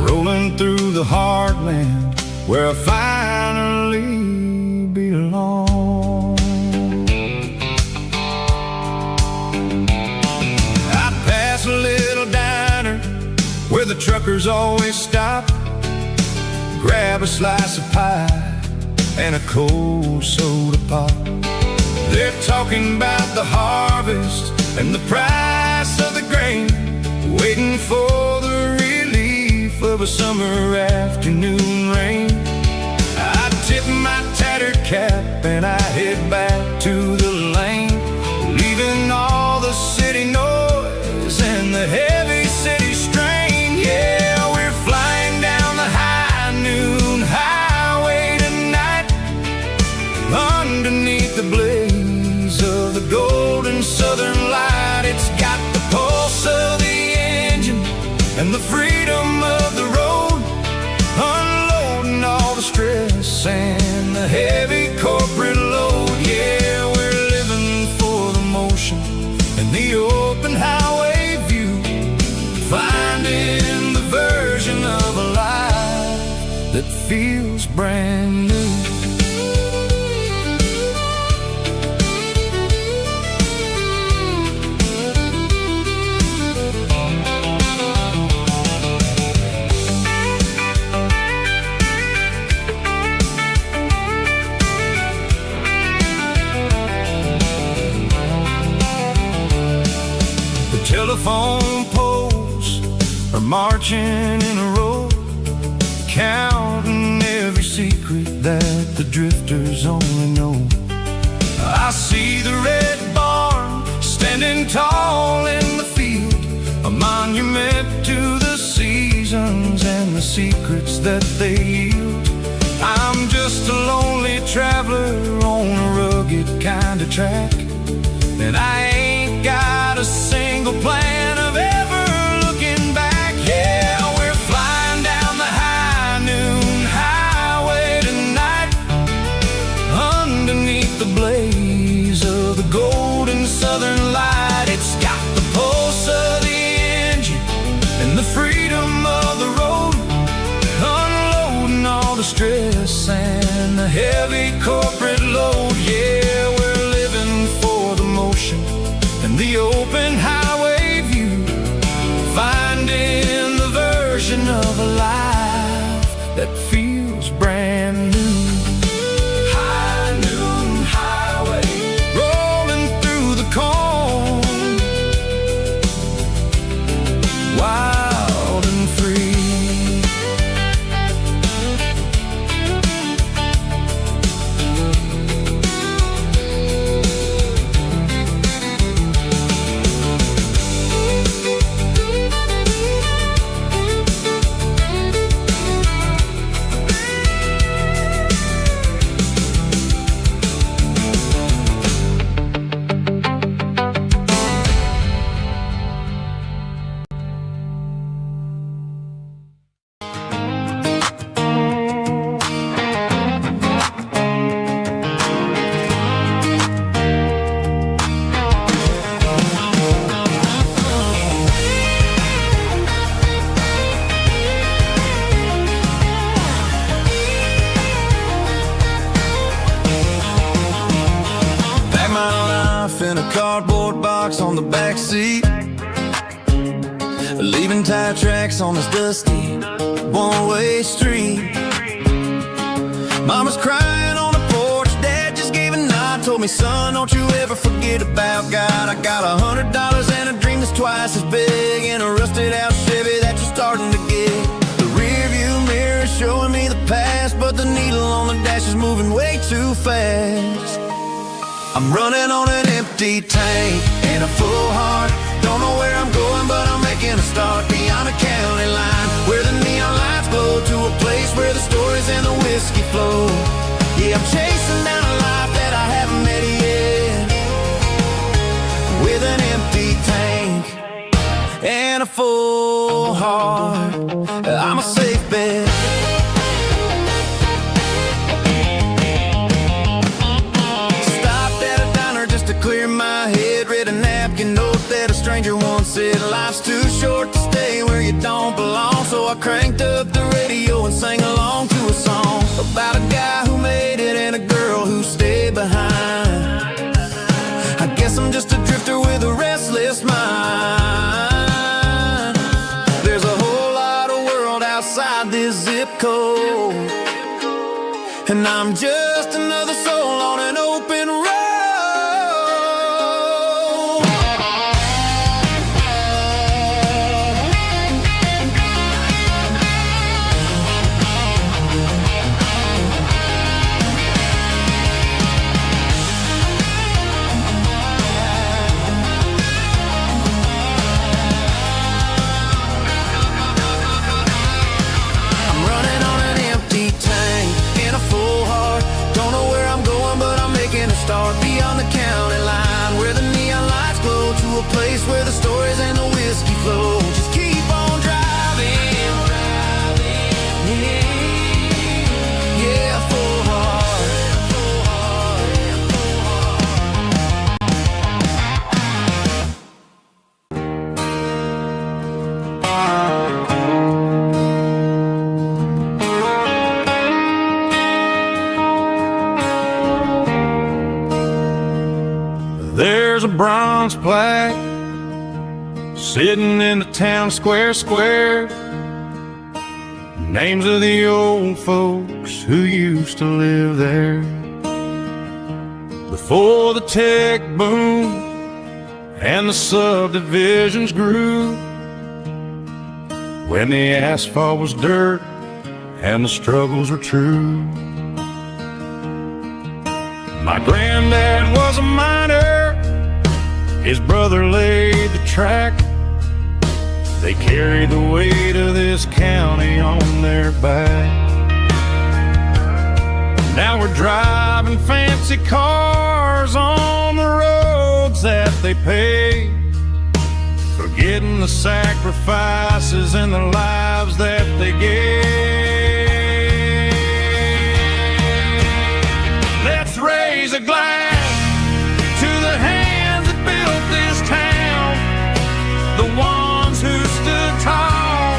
rolling through the heartland where I finally belong. I pass a little diner where the truckers always stop, grab a slice of pie and a cold soda pop. They're talking about the harvest and the price of the grain, waiting for the relief of a summer afternoon rain. I tip my tattered cap and I head back to the lane, leaving all the city noise and the heavy city strain. Yeah, we're flying down the high noon highway tonight, underneath the blaze of the golden southern light. It's got the pulse of the engine and the freedom of the road, unloading all the stress and the heavy corporate load. Yeah, we're living for the motion and the open highway view, finding the version of a life that feels brand new. Telephone poles are marching in a row, counting every secret that the drifters only know. I see the red barn standing tall in the field, a mile monument to the seasons and the secrets that they yield. I'm just a lonely traveler on a rugged kind of track, and I ain't got a single plan of ever looking back. Yeah, we're flying down the high noon highway tonight, underneath the blaze of the golden southern light. It's got the pulse of the engine and the freedom of the road, unloading all the stress and the heavy corporate load. Yeah, we're living for the motion and the open highway view, finding the version of a life that feels brand new. High noon highway, rolling through the corn, wild and free. In a cardboard box on the back seat, leaving tire tracks on this dusty one-way street. Mama's crying on the porch, Dad just gave a nod, told me, son, don't you ever forget about God. I got $100 and a dream that's twice as big, and a rusted out Chevy that you're starting to get. The rear view mirror is showing me the past, but the needle on the dash is moving way too fast. I'm running on an empty tank and a full heart. Don't know where I'm going, but I'm making a start beyond a county line, where the neon lights glow, to a place where the stories and the whiskey flow. Yeah, I'm chasing down a life that I haven't met yet, with an empty tank and a full heart. I'm a safe bet. Clear my head, read a napkin note that a stranger once said, life's too short to stay where you don't belong. So I cranked up the radio and sang along to a song about a guy who made it and a girl who stayed behind. I guess I'm just a drifter with a restless mind. There's a whole lot of world outside this zip code, and I'm just another soul on an open road. Beyond the county line, where the neon lights glow, to a place where the stories and the whiskey flow. Just keep on driving, yeah, full heart. There's a bronze plaque sitting in the town square. Names of the old folks who used to live there before the tech boom and the subdivisions grew, when the asphalt was dirt and the struggles were true. My granddad was a miner, his brother laid the track. They carry the weight of this county on their back. Now we're driving fancy cars on the roads that they paved, forgetting the sacrifices and the lives that they gave. Let's raise a glass to the hands that built this town, the ones who stood tall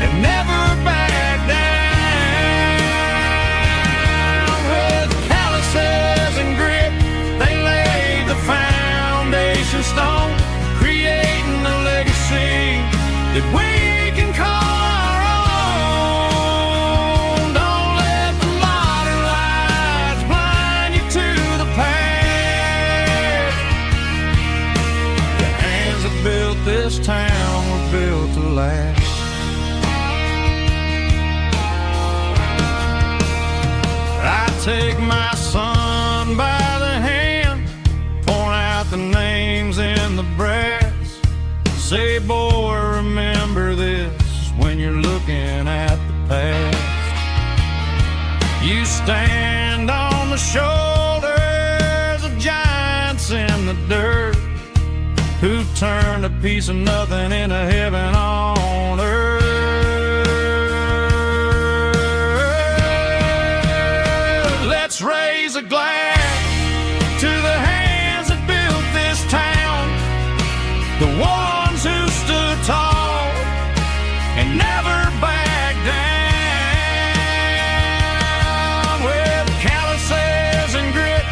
and never backed down. With calluses and grit, they laid the foundation stone, creating a legacy that we can call our own. Don't let the modern lights blind you to the past. The hands that built this town were built to last. I take my son by the hand, point out the names in the brass. Say, boy, remember this when you're looking at the past. You stand on the shoulders of giants in the dirt, who turned a piece of nothing into heaven on earth. Let's raise a glass to the hands that built this town, the ones who stood tall and never backed down. With calluses and grit,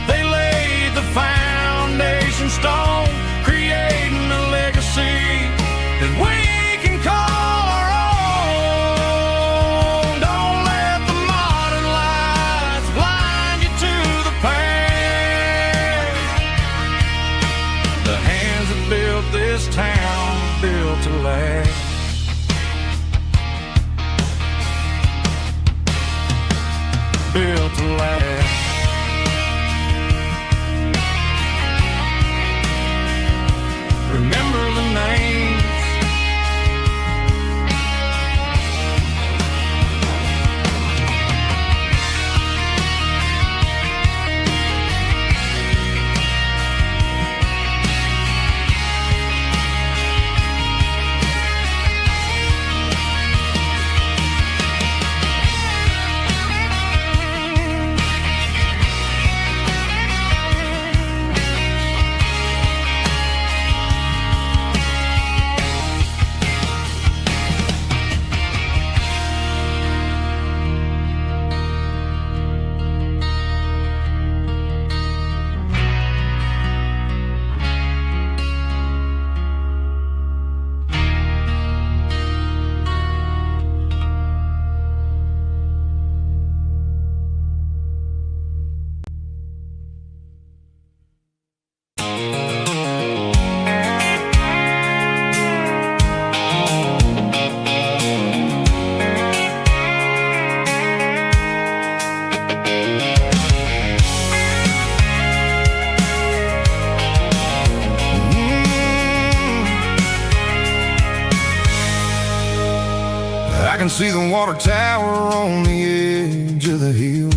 they laid the foundation stone, creating a legacy that we can call our own. Don't let the modern lights blind you to the past. The hands that built this town built to last. Built to last. Remember the names. I can see the water tower on the edge of the hill.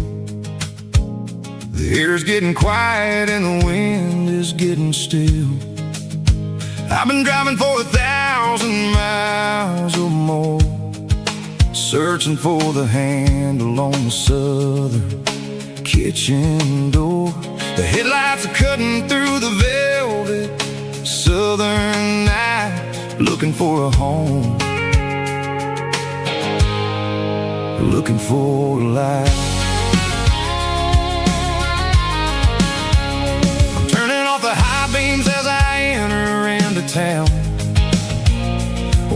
The air's getting quiet and the wind is getting still. I've been driving for 1,000 miles or more, searching for the handle on the southern kitchen door. The headlights are cutting through the velvet southern night, looking for a home, looking for a light. I'm turning off the high beams as I enter into town,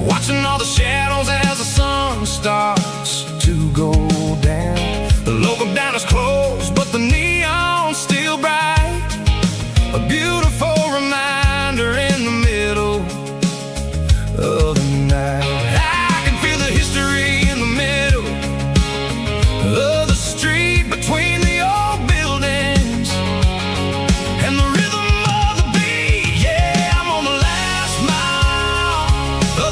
watching all the shadows as the sun starts to go down. The local diner's closed, but the neon's still bright, a beautiful reminder in the middle of the night. I can feel the history in the middle of the street, between the old buildings and the rhythm of the beat. Yeah, I'm on the last mile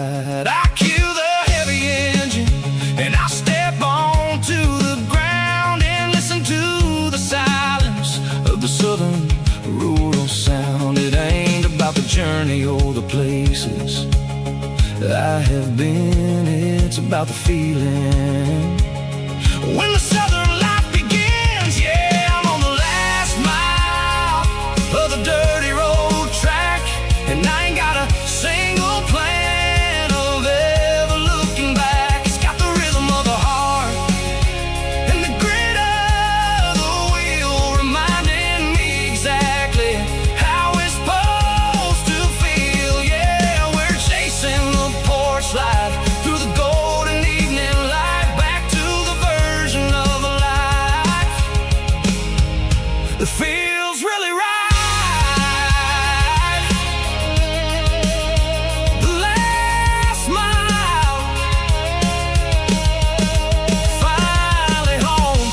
ride. I cue the heavy engine and I step onto the ground and listen to the silence of the southern rural sound. It ain't about the journey or the places I have been, it's about the feeling. When the southern life begins, yeah, I'm on the last mile of the dirty road track, and I ain't got a single plan of ever looking back. It's got the rhythm of the heart and the grit of the wheel, reminding me exactly how it's supposed to feel. Yeah, we're chasing the porch light through the golden evening light, back to the version of a life that feels really right. The last mile, finally home.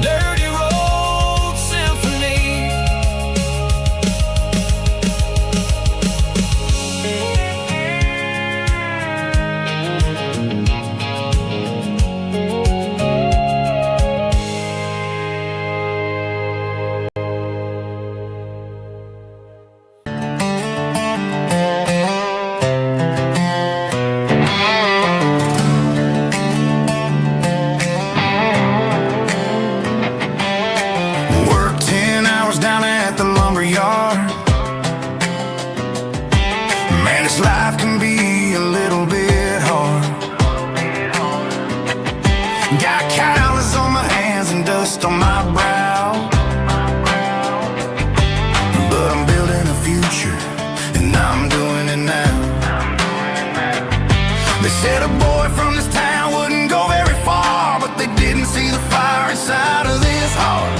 Dirty Road Symphony. Work 10 hours down at the lumber yard. Man, this life can be a little bit hard. Got calluses on my hands and dust on my brow, but I'm building a future, and I'm doing it now. They said a boy from this town wouldn't go very far, but they didn't see the fire inside of this heart.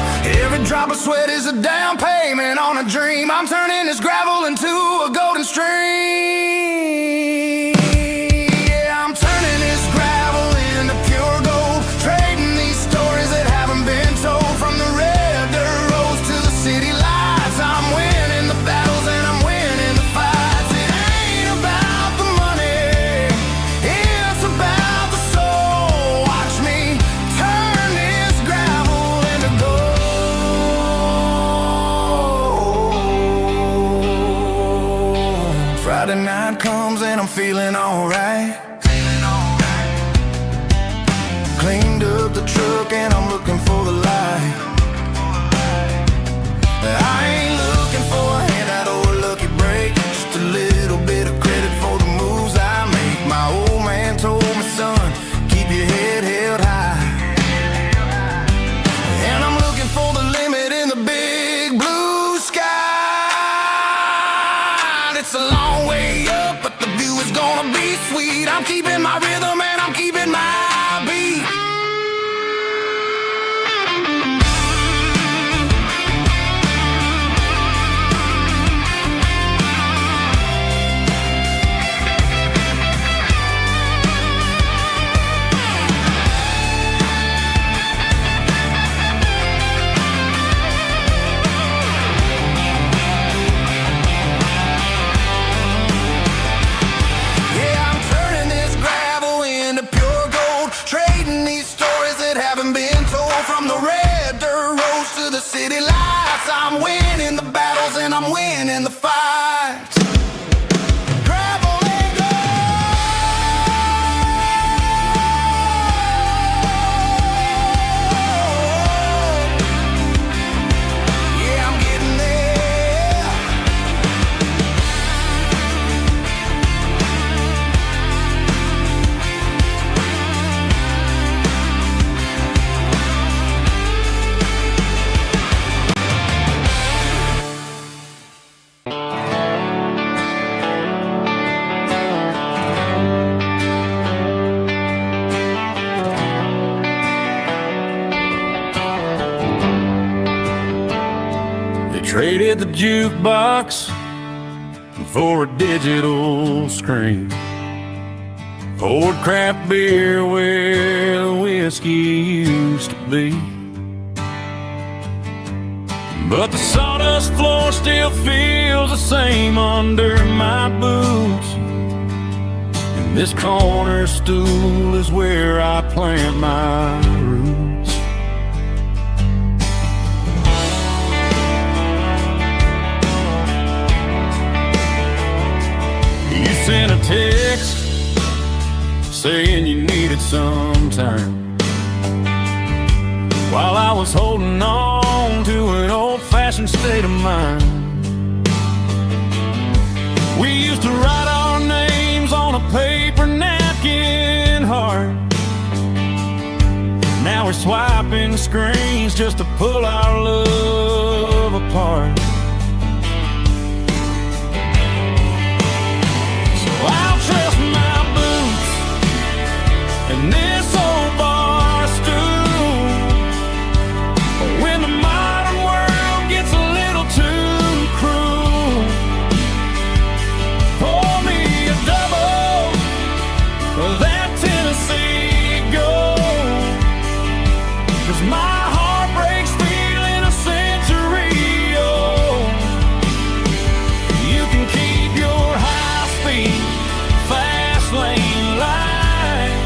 Every drop of sweat is a down payment on a dream. I'm turning this gravel into a golden stream. Yeah, I'm turning this gravel into pure gold, trading these stories that haven't been told. From the red dirt roads to the city lights, I'm winning the battles and I'm winning the fights. It ain't about the money, it's about the soul. Watch me turn this gravel into gold. Friday night comes and I'm feeling alright. Cleaned up the truck and I'm looking for the light. I ain't looking for a handout or a lucky break, just a little bit of credit for the moves I make. My old man told me, son, keep your head held high. And I'm looking for the limit in the big blue sky. It's a long way up, but the view is gonna be sweet. I'm keeping my rhythm and I'm keeping my beat. Yeah, I'm turning this gravel into pure gold, trading these stories that haven't been told. From the red dirt roads to the city lights, I'm winning the battles and I'm winning the fights. Gravel and gold. Yeah, I'm getting there. Traded the jukebox for a digital screen, poured craft beer where the whiskey used to be. but the sawdust floor still feels the same under my boots. And this corner stool is where I plant my roots. You sent a text saying you needed some time, while I was holding on to an old-fashioned state of mind. We used to write our names on a paper napkin heart. Now we're swiping screens just to pull our love apart. So I'll trust my boots and this old bar stool. When the modern world gets a little too cruel, pour me a double of that Tennessee Gold, 'cause my heart breaks feeling a century old. You can keep your high-speed, fast lane light.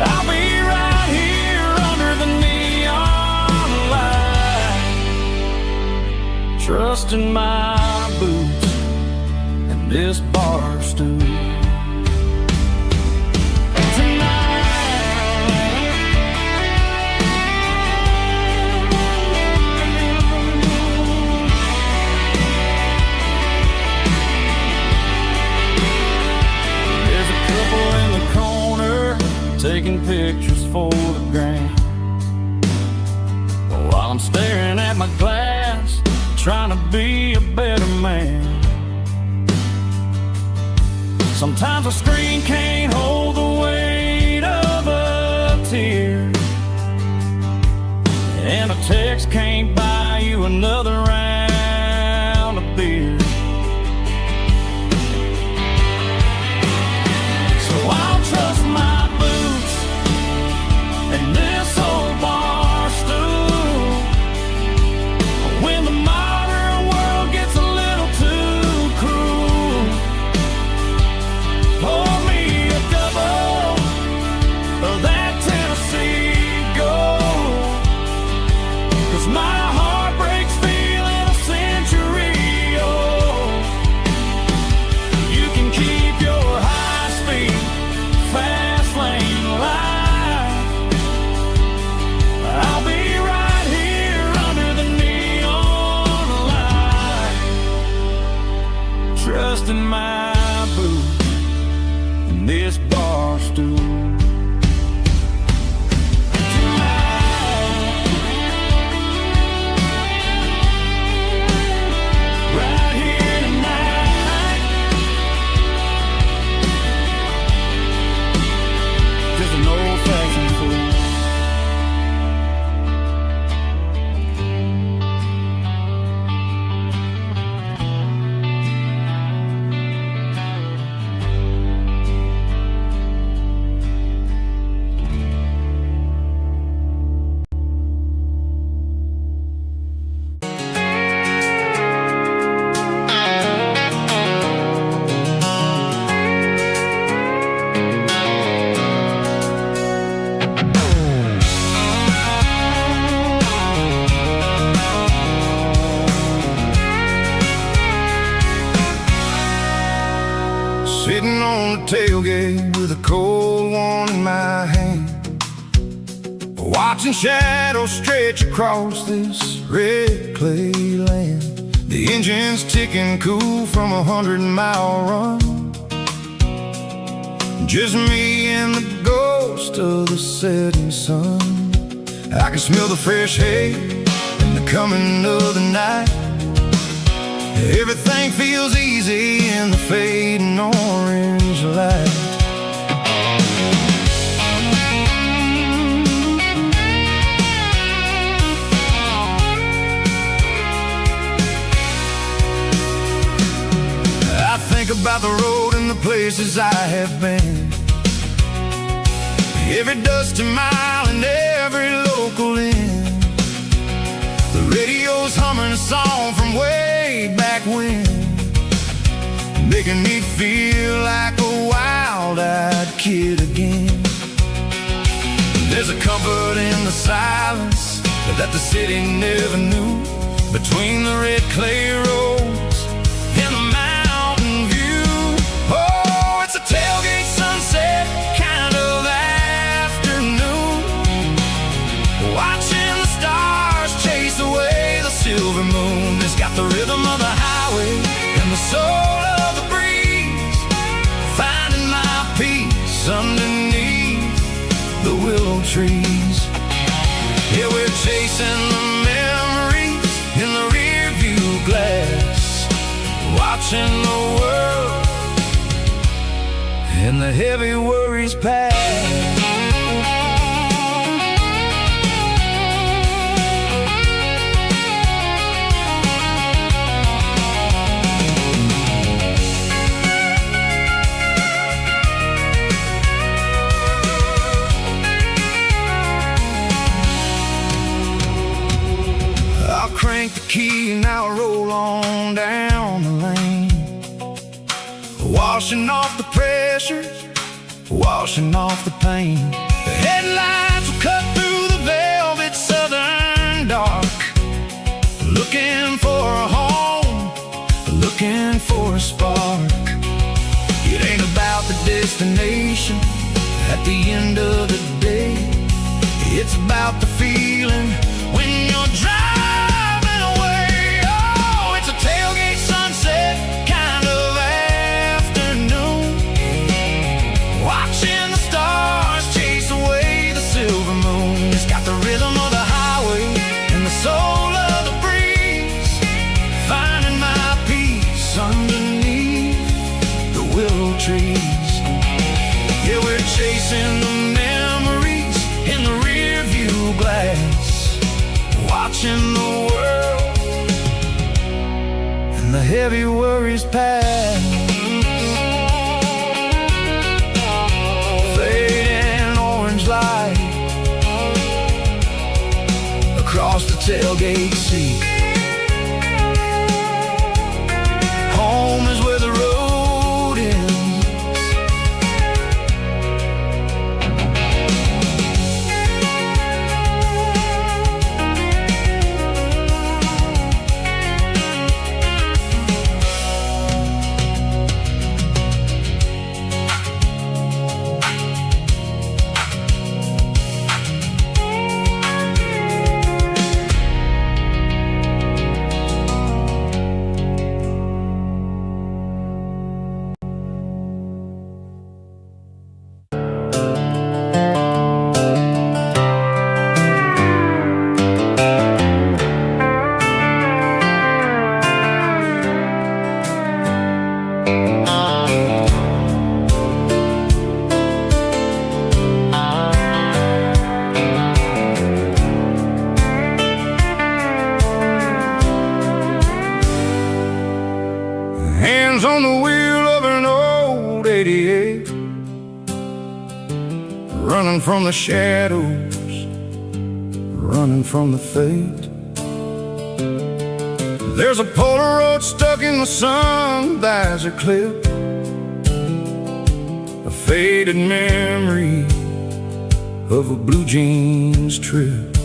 I'll be right here under the neon light, trusting my boots and this bar stool. Taking pictures for the gram, while I'm staring at my glass, trying to be a better man. Sometimes a screen can't hold the weight of a tear, and a text can't buy you another round of beer. So I'll trust my and this old bar stool. When the modern world gets a little too cruel, pour me a double of that Tennessee Gold, 'cause my heart breaks feeling a century old. You can keep your high-speed, fast lane light. I'll be right here under the neon light, trusting my boots and this bar stool. Right here tonight, just an old-fashioned fool. Sitting on the tailgate with a cold one in my hand, watching shadows stretch across this red clay land. The engine's ticking cool from a 100-mile run. Just me and the ghost of the setting sun. I can smell the fresh hay and the coming of the night. Everything feels easy in the fading orange light. I think about the road and the places I have been, every dusty mile and every local inn, the Radio's humming a song from way back when, making me feel like a wild-eyed kid again. There's a comfort in the silence that the city never knew, between the red clay roads and the mountain view. Oh, it's a tailgate sunset kind of afternoon, watching the stars chase away the silver moon. It's got the rhythm of the highway and the soul of the breeze, finding my peace underneath the willow trees. Yeah, we're chasing the memories in the rear view glass, watching the world and the heavy worries pass. Crank the key and I'll roll on down the lane, washing off the pressure, washing off the pain. The headlights will cut through the velvet southern dark, looking for a home, looking for a spark. It ain't about the destination at the end of the day, it's about the feeling when you're driving. Tailgate sunset kind of afternoon, watching the stars chase away the silver moon. It's got the rhythm of the highway and the soul of the breeze, finding my peace underneath the willow trees. Yeah, we're chasing the memories in the rear view glass, watching the world the heavy worries pass. Fading orange light across the tailgate seat. Home is where the road ends. On the wheel of an old 88, running from the shadows, running from the fate. There's a Polaroid stuck in the sun, there's a clip, a faded memory of a blue jeans trip.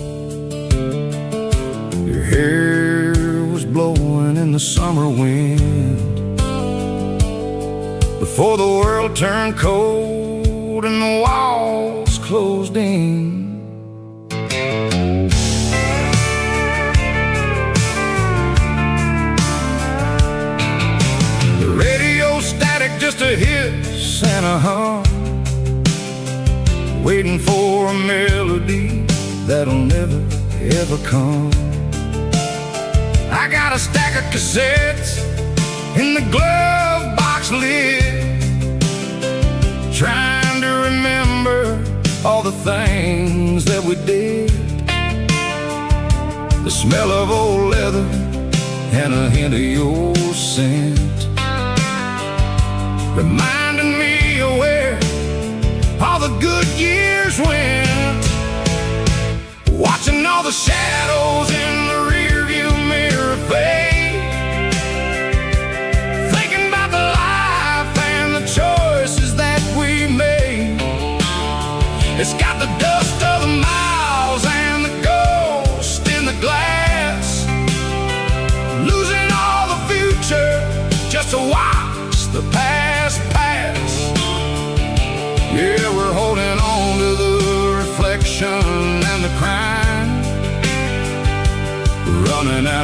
Your hair was blowing in the summer wind before the world turned cold and the walls closed in. The radio static, just a hiss and a hum, waiting for a melody that'll never ever come. I got a stack of cassettes in the glove box lid, trying to remember all the things that we did. The smell of old leather and a hint of your scent, reminding me of where all the good years went. Watching all the shadows in the rear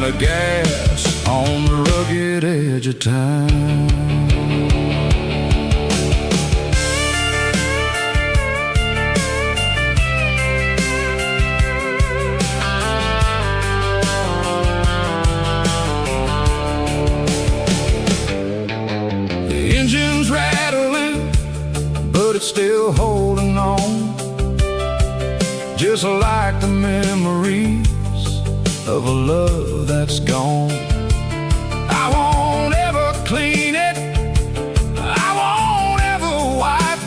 out of gas on the rugged edge of time. The engine's rattling, but it's still holding on, just like the memories of a love that's gone. I won't ever clean it, I won't ever wipe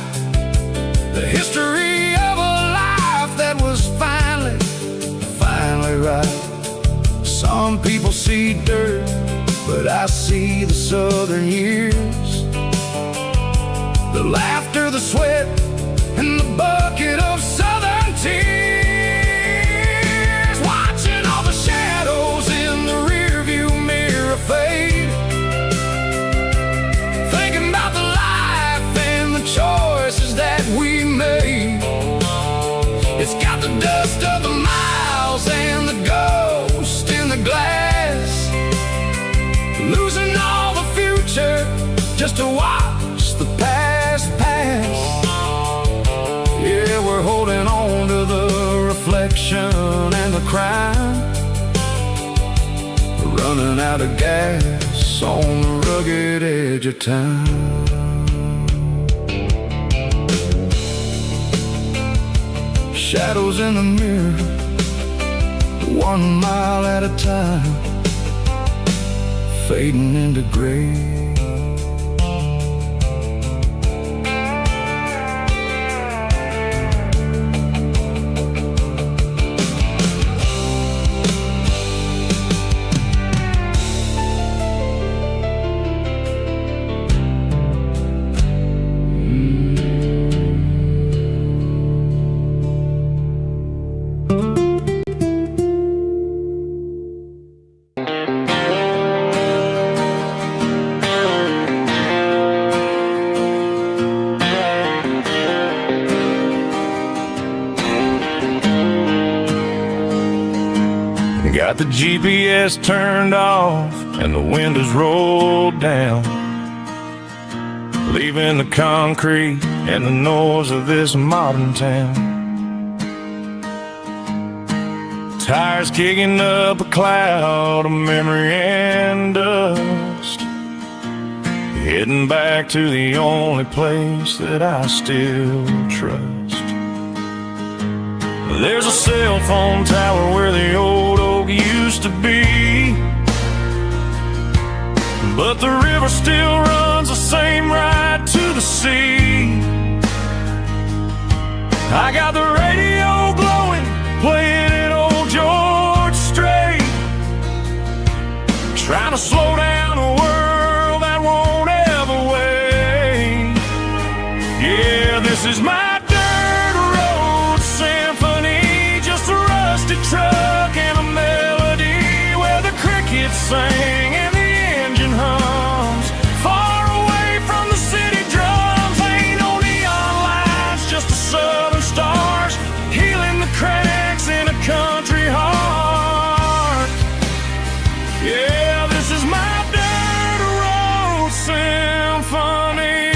the history of a life that was finally right. Some people see dirt, but I see the southern years, the laughter, the sweat, and the bucket of southern tears. Fade, thinking about the life and the choices that we made. It's got the dust of the miles and the ghost in the glass, losing all the future just to watch the past pass. Yeah, we're holding on to the reflection and the crime, running out of gas on the rugged edge of time. Shadows in the mirror, 1 mile at a time, fading into gray. Got the GPS turned off and the windows rolled down, leaving the concrete and the noise of this modern town. Tires kicking up a cloud of memory and dust, heading back to the only place that I still trust. There's a cell phone tower where the old oak used to be, but the river still runs the same right to the sea. I got the radio glowing, playing an old George Strait, trying to slow down a world that won't ever wait. Yeah, this is my dirt road symphony, just a rusty truck and a melody where the crickets sing and the engine hums. Far away from the city drums, ain't no neon lights, just the southern stars healing the cracks in a country heart. Yeah, this is my dirt road symphony.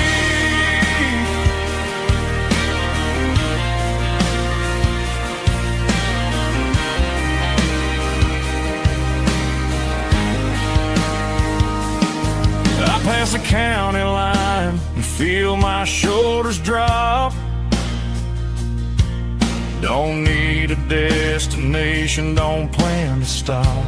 I pass the county line and feel my shoulders drop. Don't need a destination, don't plan to stop.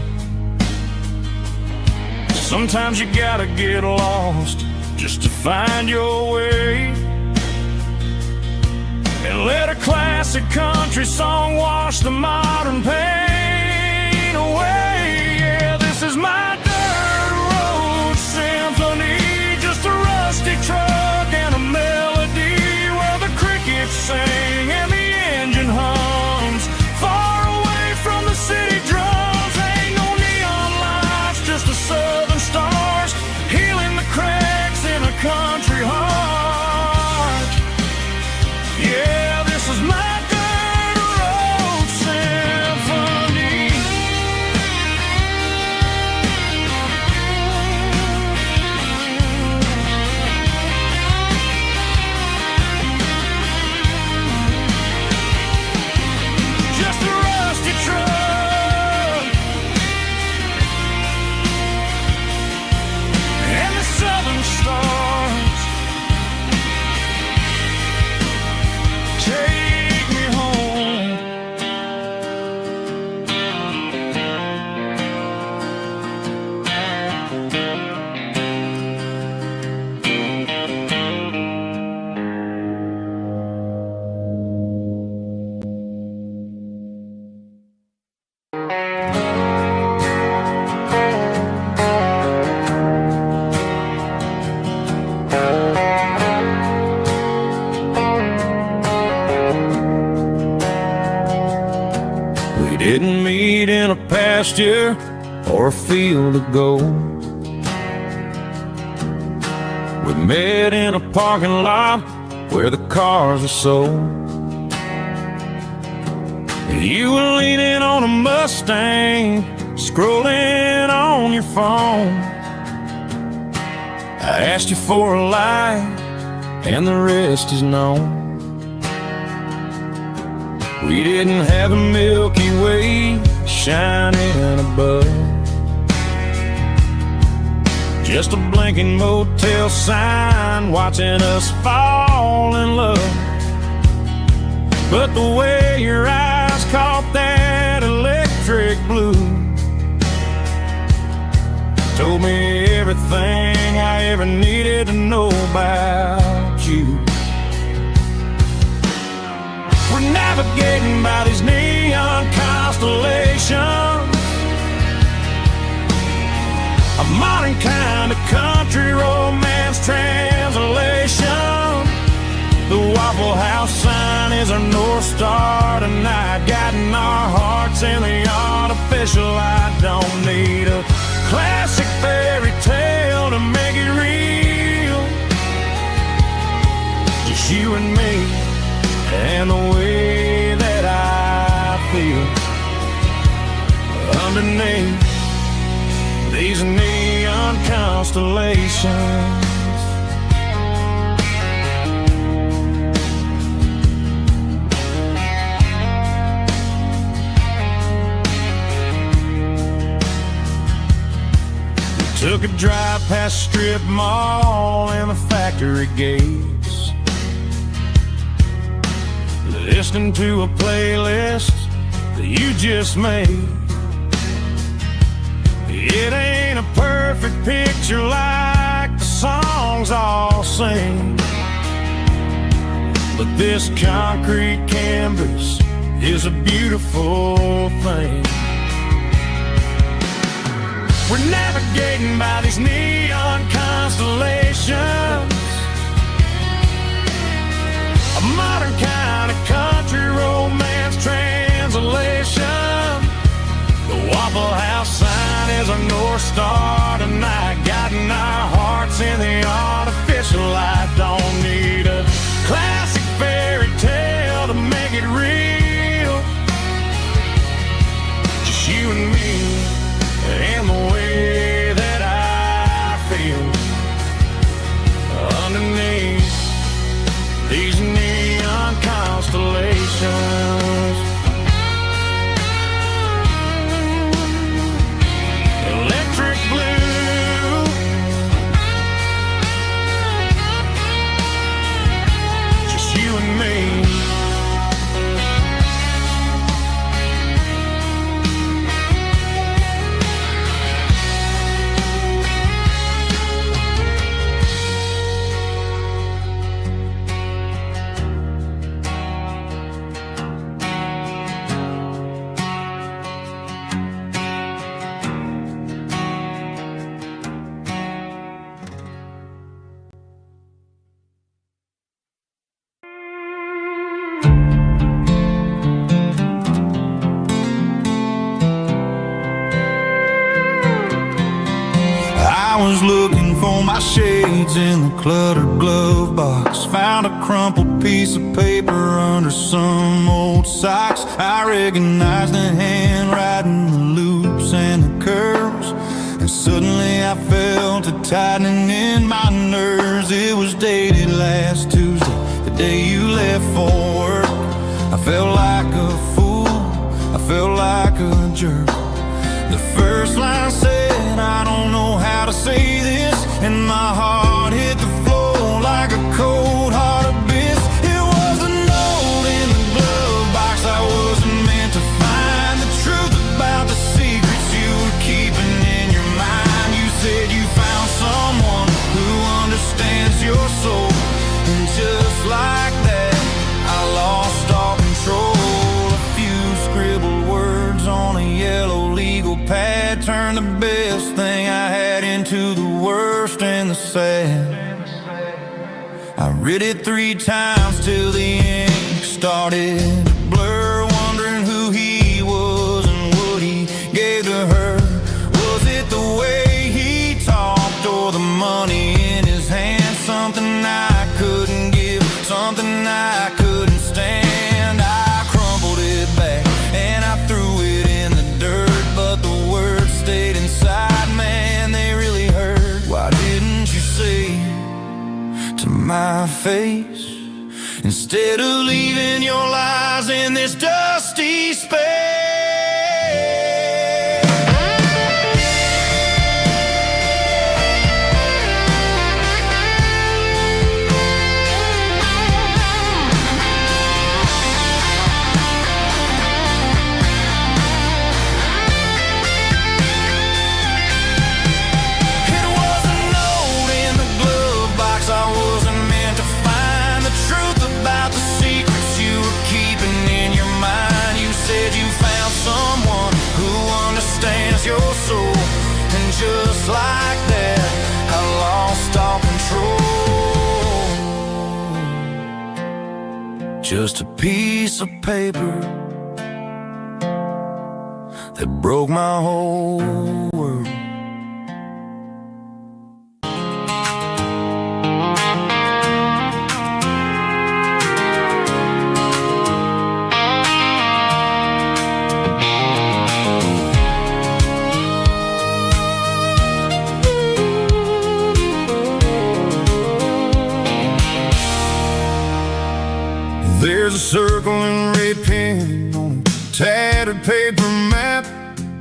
Sometimes you gotta get lost just to find your way, and let a classic country song wash the modern pain away. Yeah, this is my dirt road symphony, just a rusty truck and a melody where the crickets sing and the engine hums. Far away from the city drums, ain't no neon lights, just the southern stars healing the cracks in a country heart. Yeah, this is my dirt road symphony. pasture or a field of gold. We met in a parking lot where the cars are sold. You were leaning on a Mustang, scrolling on your phone. I asked you for a light, and the rest is known. We didn't have a Milky Way shining above, just a blinking motel sign watching us fall in love. But the way your eyes caught that electric blue told me everything I ever needed to know about you. We're navigating by these neon constellations, a modern kind of country romance translation. The Waffle House sign is our North Star tonight, guiding our hearts in the artificial light. Don't need a classic fairy tale to make it real, just you and me and the way that I feel underneath these neon constellations. We took a drive past strip mall and the factory gates, listening to a playlist that you just made. It ain't a perfect picture like the songs all sing, but this concrete canvas is a beautiful thing. We're navigating by these neon constellations, a modern kind of country romance translation. The Waffle House sign is our North Star tonight, guiding our hearts in the artificial light. Don't need a classic fairy tale to make it real, just you and me and the way that I feel underneath these neon constellations. Electric blue, just you and me. I was looking for my shades in the cluttered glove box, found a crumpled piece of paper under some old socks. I recognized the handwriting, the loops and the curves, and suddenly I felt a tightening in my nerves. It was dated last Tuesday, the day you left for work. I felt like a fool, I felt like a jerk. The first line said, I don't know how to say this, and my heart hit the floor like a cold heart abyss. It was a note in the glove box I wasn't meant to find, the truth about the secrets you were keeping in your mind. You said you found someone who understands your soul, and just like that I lost all control. A few scribbled words on a yellow legal pad turned the best thing I had into the worst and the sad. I read it 3 times till the ink started to blur, wondering who he was and what he gave to money in his hand, something I couldn't give, something I couldn't stand. I crumpled it back and I threw it in the dirt, but the words stayed inside, man, they really hurt. Why didn't you say to my face, instead of leaving your lies in this dusty space? Your soul, and just like that, I lost all control. Just a piece of paper that broke my whole world. There's a circle and red pen on a tattered paper map,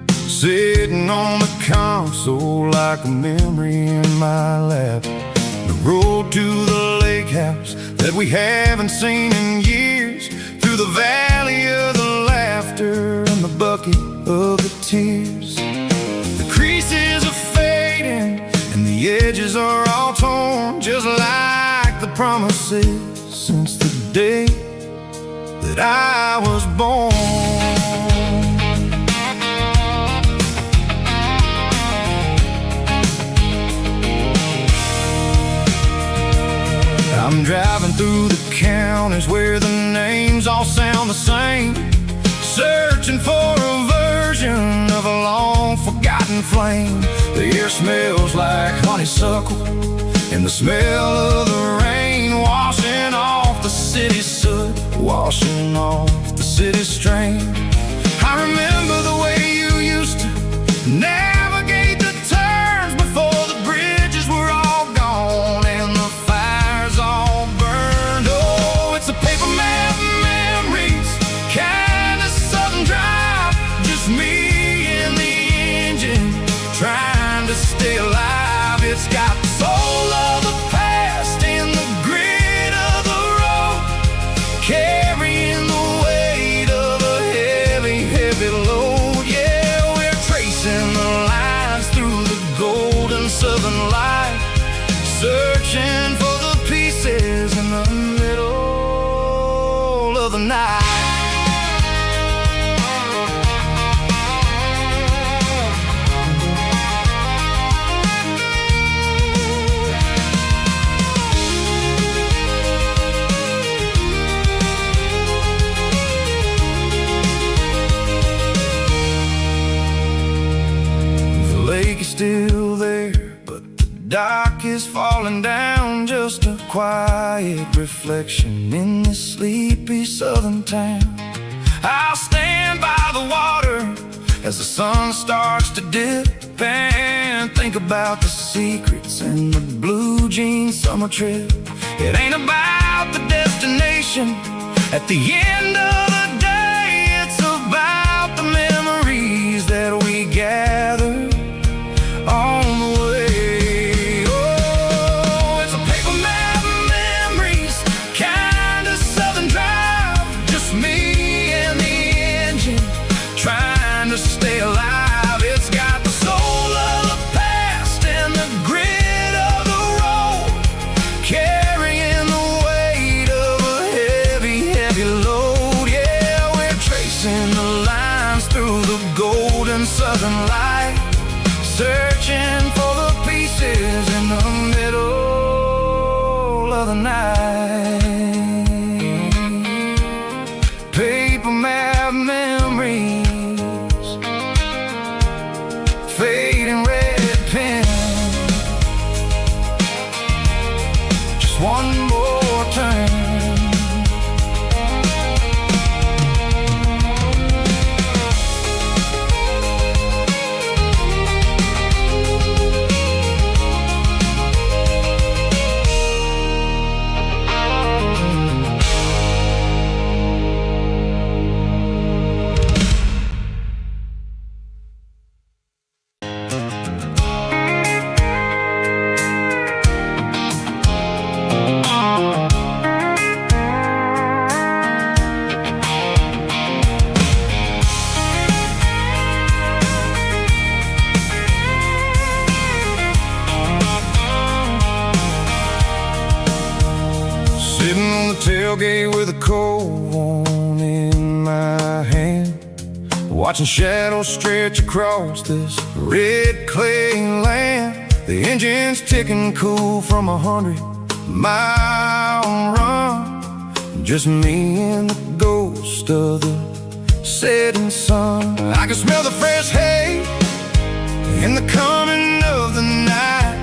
sitting on the console like a memory in my lap. The road to the lake house that we haven't seen in years, through the valley of the laughter and the bucket of the tears. The creases are fading and the edges are all torn, just like the promises since the day that I was born. I'm driving through the counties where the names all sound the same, searching for a version of a long forgotten flame. The air smells like honeysuckle, and the smell of the rain washing off the city's soot, washing off the city's strain. I remember the way you used to navigate the turns before the bridges were all gone and the fires all burned. Oh, it's a paper map memories, kind of southern drive, just me and the engine trying to stay alive. It's got the soul of the past in the grit of the road, carrying the weight of a heavy, heavy load. Yeah, we're tracing the lines through the golden southern light, searching for the pieces in the middle of the night. Still there, but the dock is falling down, just a quiet reflection in this sleepy southern town. I'll stand by the water as the sun starts to dip and think about the secrets in the blue jean summer trip. It ain't about the destination at the end of the day, it's about the memories that we gather on the way. Oh, it's a paper map memories, kind of southern drive, just me and the engine trying to stay alive. It's got the soul of the past and the grit of the road, carrying the weight of a heavy, heavy load. Yeah, we're tracing the lines through the golden southern light, searching for the pieces in the middle of the night. Paper map memories, fading red pen, one more time. Sitting on the tailgate with a cold one in my hand, watching shadows stretch across this red clay land. The engine's ticking cool from 100-mile run. Just me and the ghost of the setting sun. I can smell the fresh hay in the coming of the night.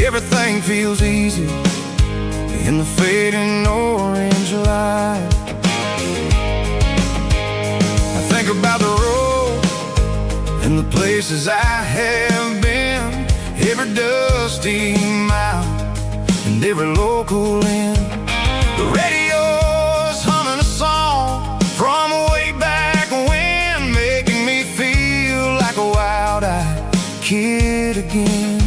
Everything feels easy in the fading orange light. I think about the road and the places I have been, every dusty mile and every local inn. The radio's humming a song from way back when, making me feel like a wild-eyed kid again.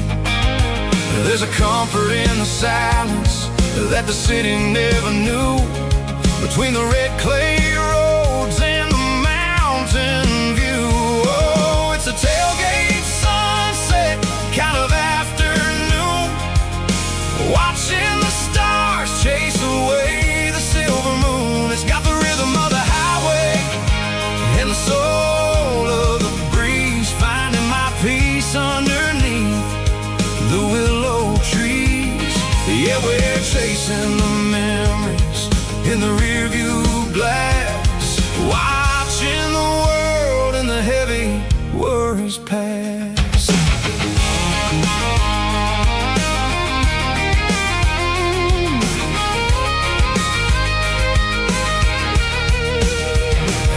There's a comfort in the silence that the city never knew, between the red clay roads and the mountain view. Oh, it's a tailgate sunset kind of afternoon, watching the stars chase away the silver moon. It's got the rhythm of the highway and the soul of the breeze, finding my peace underneath the willow trees. Yeah, we're chasing the memories in the rearview glass, watching the world and the heavy worries pass.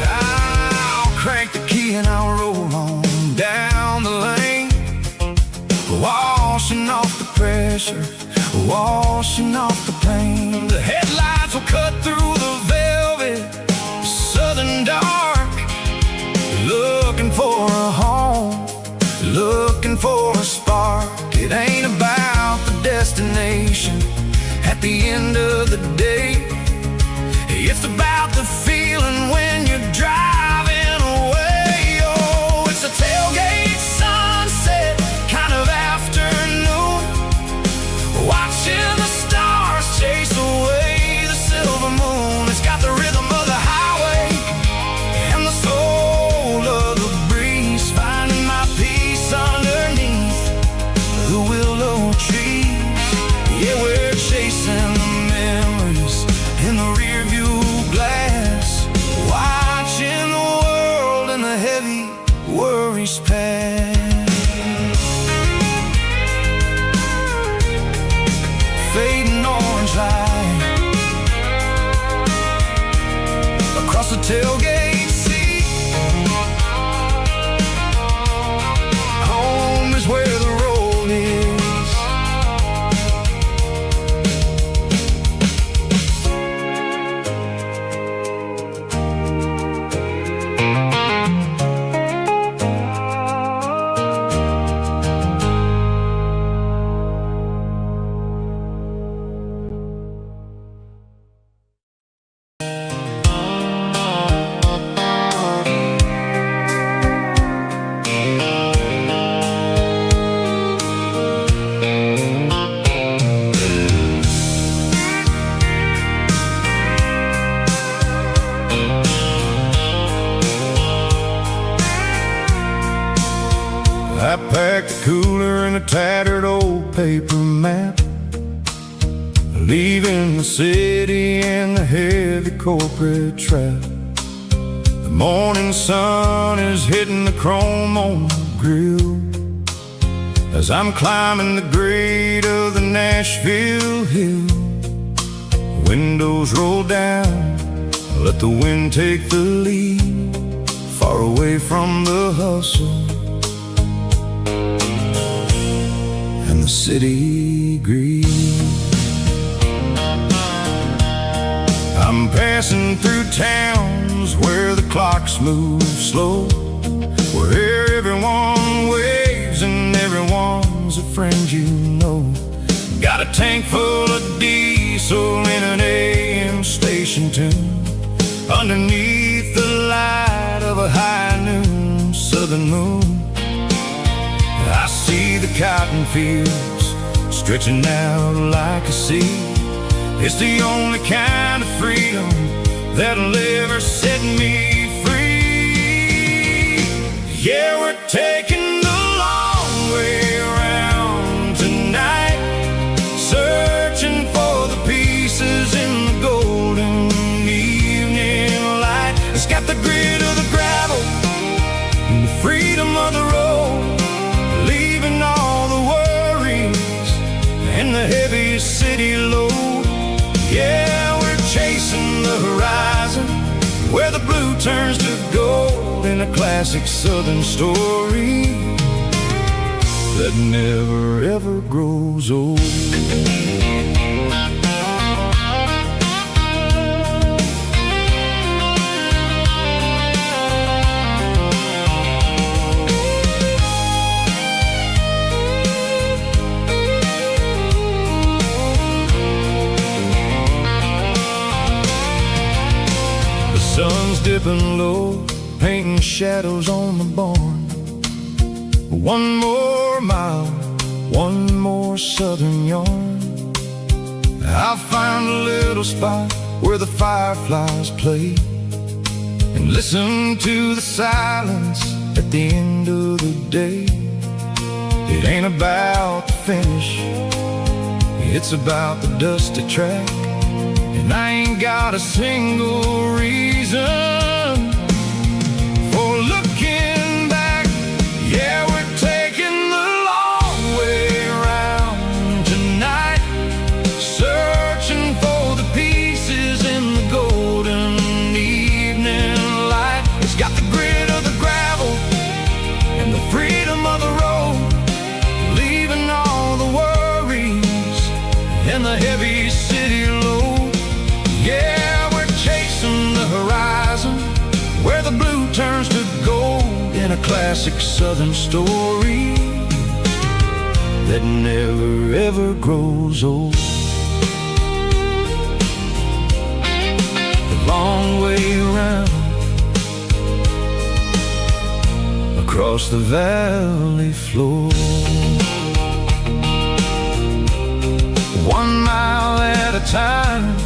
I'll crank the key and I'll roll on down the lane, washing off the pressure, washing off the pain. The headlights will cut through the velvet southern dark, looking for a home, looking for a spark. It ain't about the destination at the end of the day, it's about the feeling when you're driving away. Oh, it's a tailgate sunset kind of afternoon, watching the stars chase away the silver moon. It's got the rhythm of the highway and the soul of the breeze, finding my peace underneath the willow trees. Yeah, we're chasing the memories in the rearview glass, watching the world and the heavy worries pass. Fading orange light across the tailgate seat. Home is where the road is. I packed the cooler in a tattered old paper map, leaving the city and the heavy corporate trap. The morning sun is hitting the chrome on the grill as I'm climbing the grade of the Nashville hill. Windows roll down, let the wind take the lead, far away from the hustle and the city greed. I'm passing through towns where the clocks move slow, where everyone waves and everyone's a friend you know. Got a tank full of diesel in an AM station tune, underneath the light of a high noon southern moon. I see the cotton fields stretching out like a sea. It's the only kind of freedom that'll ever set me free. Yeah, we're taking the long way around tonight, searching for the pieces in the golden evening light. It's got the grit of the gravel and the freedom of the road, leaving all the worries and the heavy city load. Yeah, we're chasing the horizon, where the blue turns to gold, in a classic southern story that never ever grows old. Sun's dipping low, painting shadows on the barn. One more mile, one more southern yarn. I'll find a little spot where the fireflies play, and listen to the silence at the end of the day. It ain't about the finish, it's about the dusty track. And I ain't got a single reason for looking back. Yeah, we're taking the long way around tonight, searching for the pieces in the golden evening light. It's got the grit of the gravel and the freedom of the road, leaving all the worries and the heavy city load. Yeah, we're chasing the horizon, where the blue turns to gold, in a classic southern story that never ever grows old. The long way around, across the valley floor, 1 mile at a time.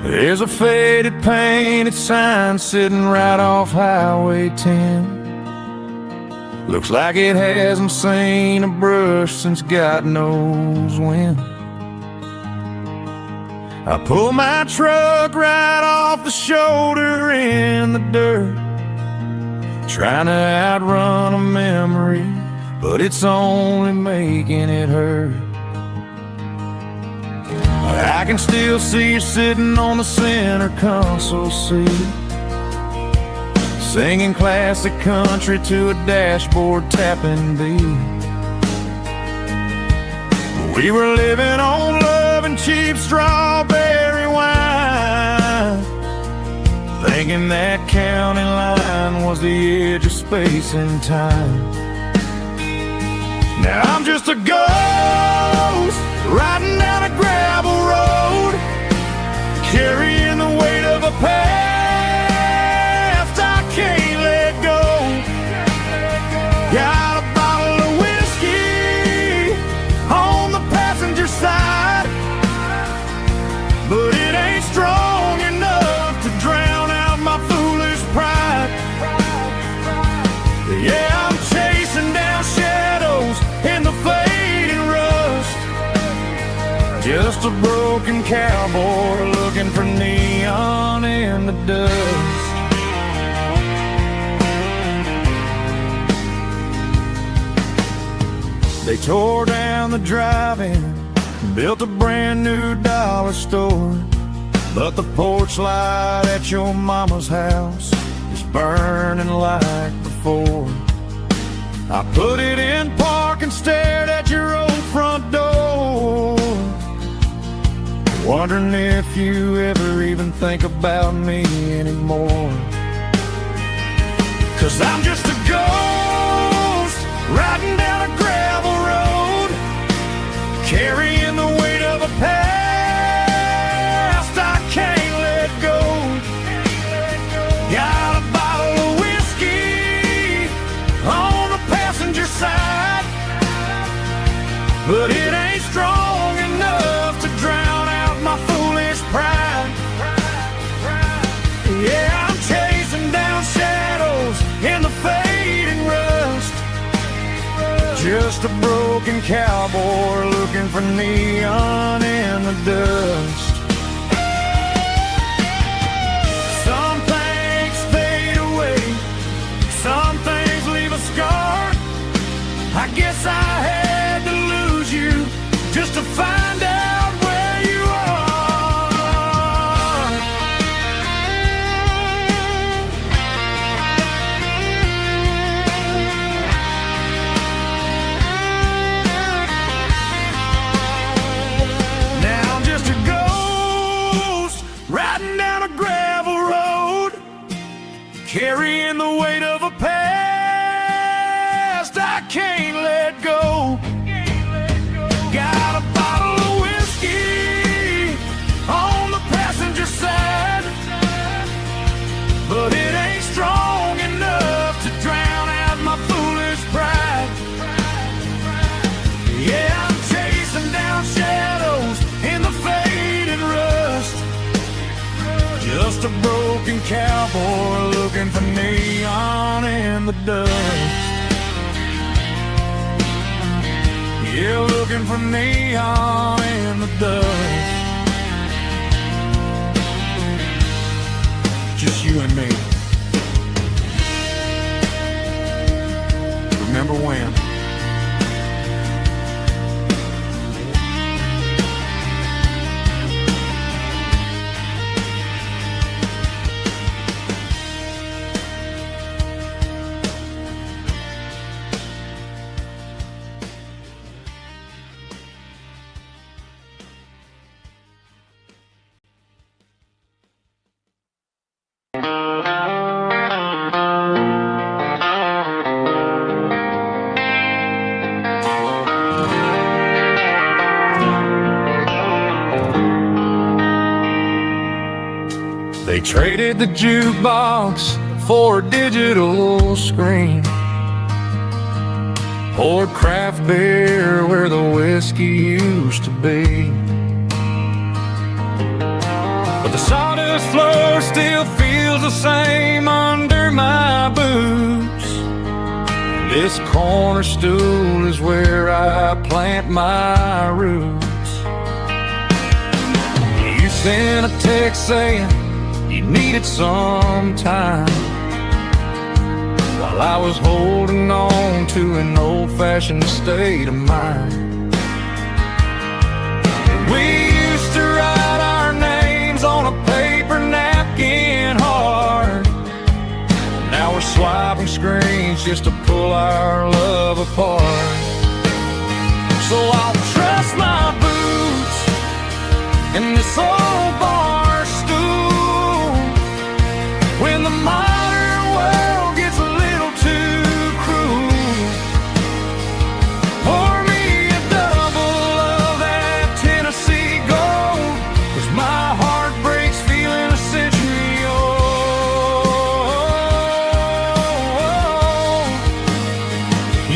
There's a faded painted sign sitting right off Highway 10. Looks like it hasn't seen a brush since God knows when. I pull my truck right off the shoulder in the dirt, trying to outrun a memory, but it's only making it hurt. I can still see you sitting on the center console seat, singing classic country to a dashboard tapping beat. We were living on love and cheap strawberry wine, thinking that county line was the edge of space and time. Now I'm just a ghost riding down a gravel road, carrying the weight of a past I can't let go. Got a bottle of Willie Just a broken cowboy looking for neon in the dust. They tore down the drive-in, built a brand new dollar store, but the porch light at your mama's house is burning like before. I put it in park and stared at your old front door, wondering if you ever even think about me anymore. 'Cause I'm just a ghost riding down a gravel road, carrying the weight of a past I can't let go. Got a bottle of whiskey on the passenger side, but it ain't strong enough to drown out my foolish pride. Yeah, I'm chasing down shadows in the fading rust, just a broken cowboy looking for neon in the dust. Some things fade away, some things leave a scar. I guess I had to lose you just to find out where you are. Now I'm just a ghost riding down a gravel road, carrying the weight of a past I can't let go. Got a bottle of whiskey on the passenger side, but it ain't strong enough to drown out my foolish pride. Yeah, I'm chasing down shadows in the faded rust, just a broken cowboy looking for neon in the dust. Yeah, looking for neon in the dust. Just you and me. Remember when? They traded the jukebox for a digital screen, poured craft beer where the whiskey used to be, but the sawdust floor still feels the same under my boots. This corner stool is where I plant my roots. You sent a text saying you needed some time, while I was holding on to an old-fashioned state of mind. We used to write our names on a paper napkin hard. Now we're swiping screens just to pull our love apart. So I'll trust my boots and this old bar stool when the modern world gets a little too cruel. Pour me a double of that Tennessee Gold, 'cause my heart breaks feeling a century old.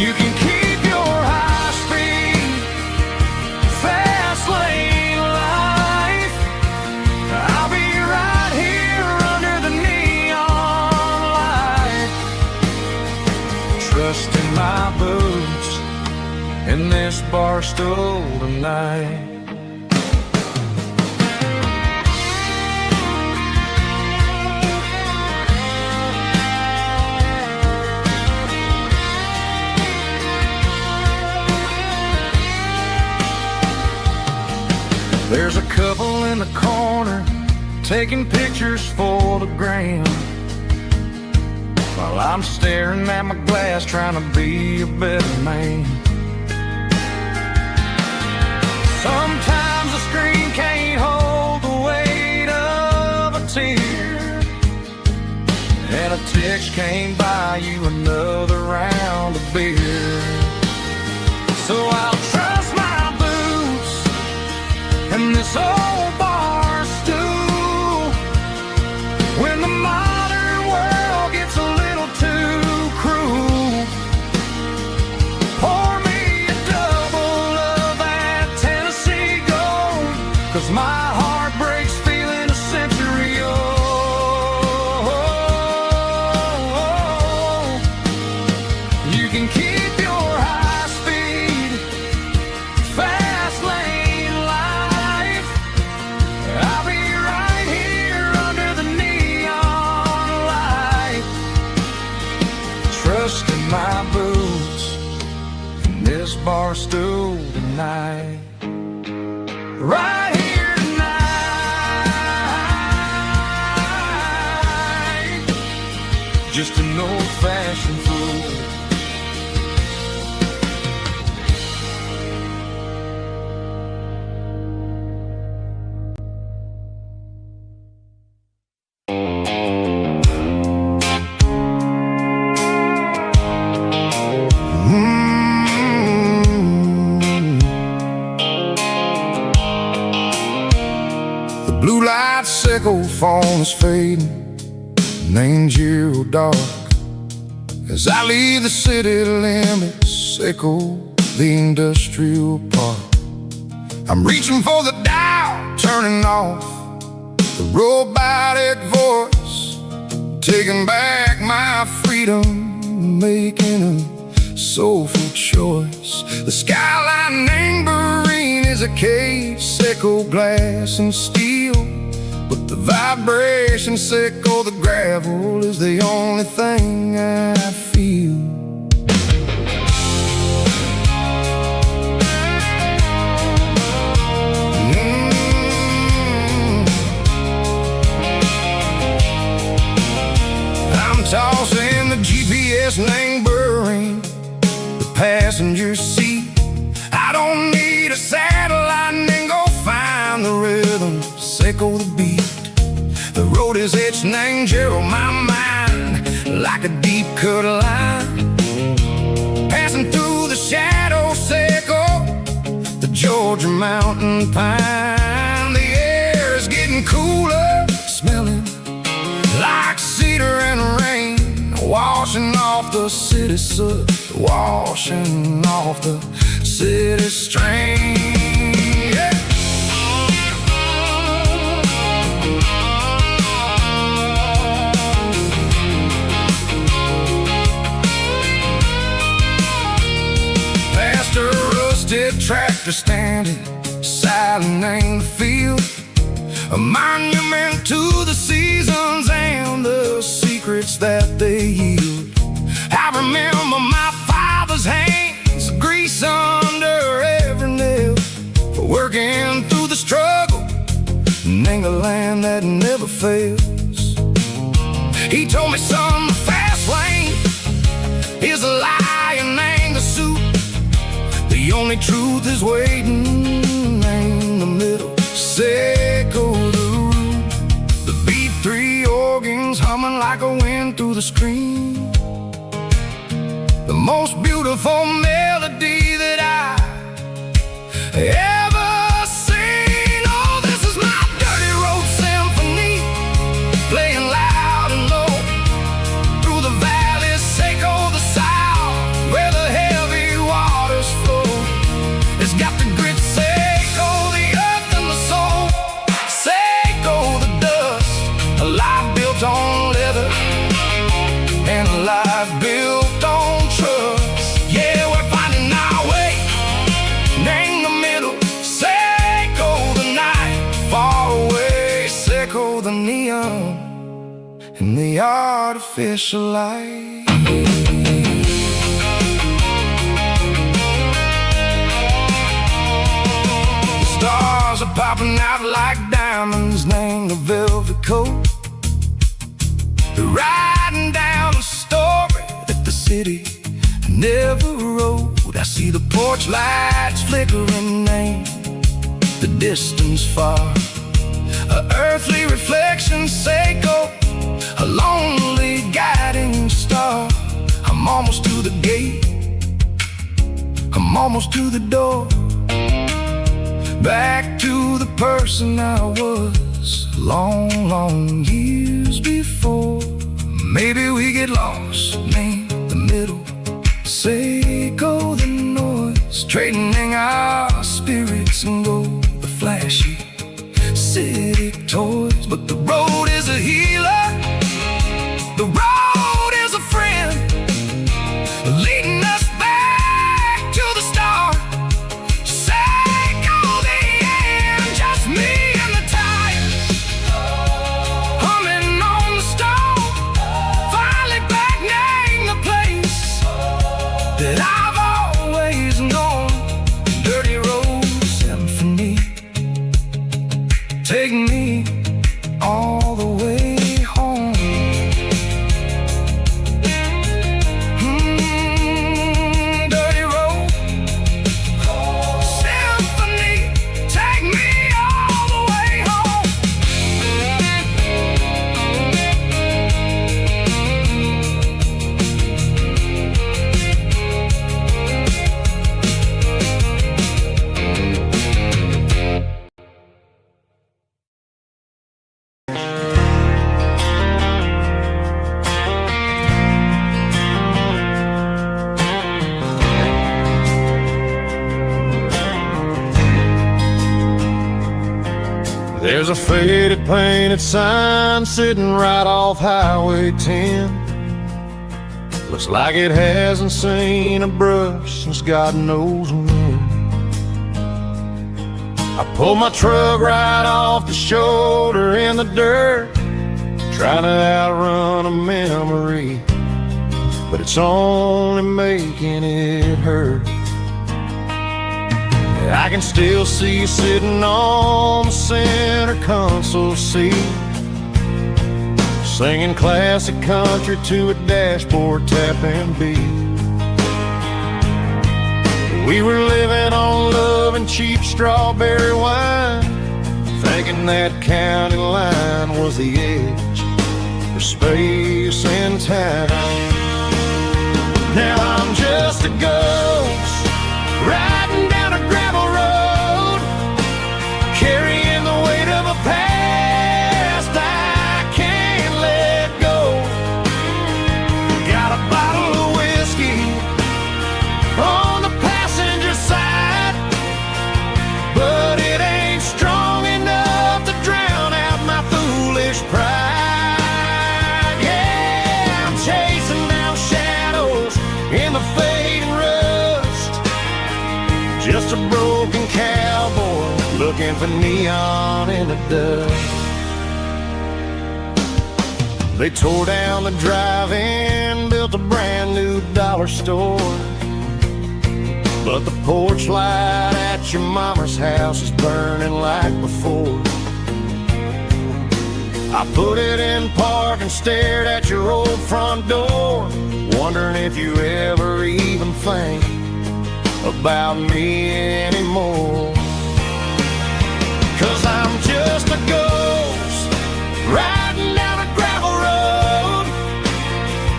You can keep your high speed, fast lane life. I'll be right here under the neon light, trusting my boots in this bar stool tonight. in the corner, taking pictures for the gram, while I'm staring at my glass, trying to be a better man. Sometimes the screen can't hold the weight of a tear, and a text can't buy you another round of beer. So I'll trust my boots and this old bar stool when the modern world gets a little too cruel. Pour me a double of that Tennessee Gold, 'cause my heart breaks feeling a century old. You can keep your high-speed, fast lane life. I'll be right here under the neon light, trusting my boots in this bar stool tonight. Right here tonight, just an old-fashioned fool. The blue light sickle phone is fading, named Giro dark. As I leave the city limits, sickle the industrial park. I'm reaching for the dial, turning off the robotic voice, taking back my freedom, making a soulful choice. The skyline neighboring is a cave, sickle glass and steel, but the vibration sickle the gravel is the only thing I feel. I'm tossing the GPS neighboring the passenger seat. I don't need a satellite and go find the rhythm, sickle the beat. The road is etched named Gerald my mind, like a deep cut line. Passing through the shadow sickle, the Georgia mountain pine. The air is getting cooler, smelling like cedar and rain, washing off the city soot, washing off the city strain. Yeah. Past a rusted tractor standing silent in the field, a monument to the seasons and the secrets that they yield. I remember my father's hands, grease under every nail, for working through the struggle in the land that never fails. He told me, son, the fast lane is a lie and ain't the suit. The only truth is waiting in the middle, sickle the root. The B3 organs humming like a wind through the screen, the most beautiful melody that I ever seen. Oh, this is my dirty road symphony, playing loud and low through the valleys, sickle the south, where the heavy waters flow. It's got the grit, sickle the earth and the soul, sickle the dust, a life built on leather and a life built on trust. Yeah, we're finding our way in the middle, sickle the night, far away, sickle the neon and the artificial light. The stars are popping out like diamonds, named the velvet coat. They're riding down the story that the city never wrote. I see the porch lights flickering in the distance far. An earthly reflection, Seiko, a lonely guiding star. I'm almost to the gate, I'm almost to the door. Back to the person I was long, long years before. Maybe we get lost in the middle, Seiko the noise, trading our spirits and go the flashy city toys. But the road is a healer, the road is a friend, leading us back to the start. Seiko the end, just me and the tires, humming on the stove, finally back name the place that I've always known. Dirty road symphony, take me all the way home. Dirty road symphony, take me all the way home. There's a faded painted sign sitting right off Highway 10. Looks like it hasn't seen a brush since God knows when. I pulled my truck right off the shoulder in the dirt, trying to outrun a memory, but it's only making it hurt. I can still see you sitting on the center console seat, singing classic country to a dashboard tapping beat. We were living on love and cheap strawberry wine, thinking that county line was the edge for space and time. Now I'm just a ghost riding down a gravel road, carrying the weight of a past I can't let go. Got a bottle of whiskey on the passenger side, but it ain't strong enough to drown out my foolish pride. Yeah, I'm chasing down shadows in the fading rust, just a broken cowboy looking for neon in the dust. They tore down the drive-in, built a brand new dollar store, but the porch light at your mama's house is burning like before. I put it in park and stared at your old front door, wondering if you ever even think about me anymore. 'Cause I'm just a ghost riding down a gravel road,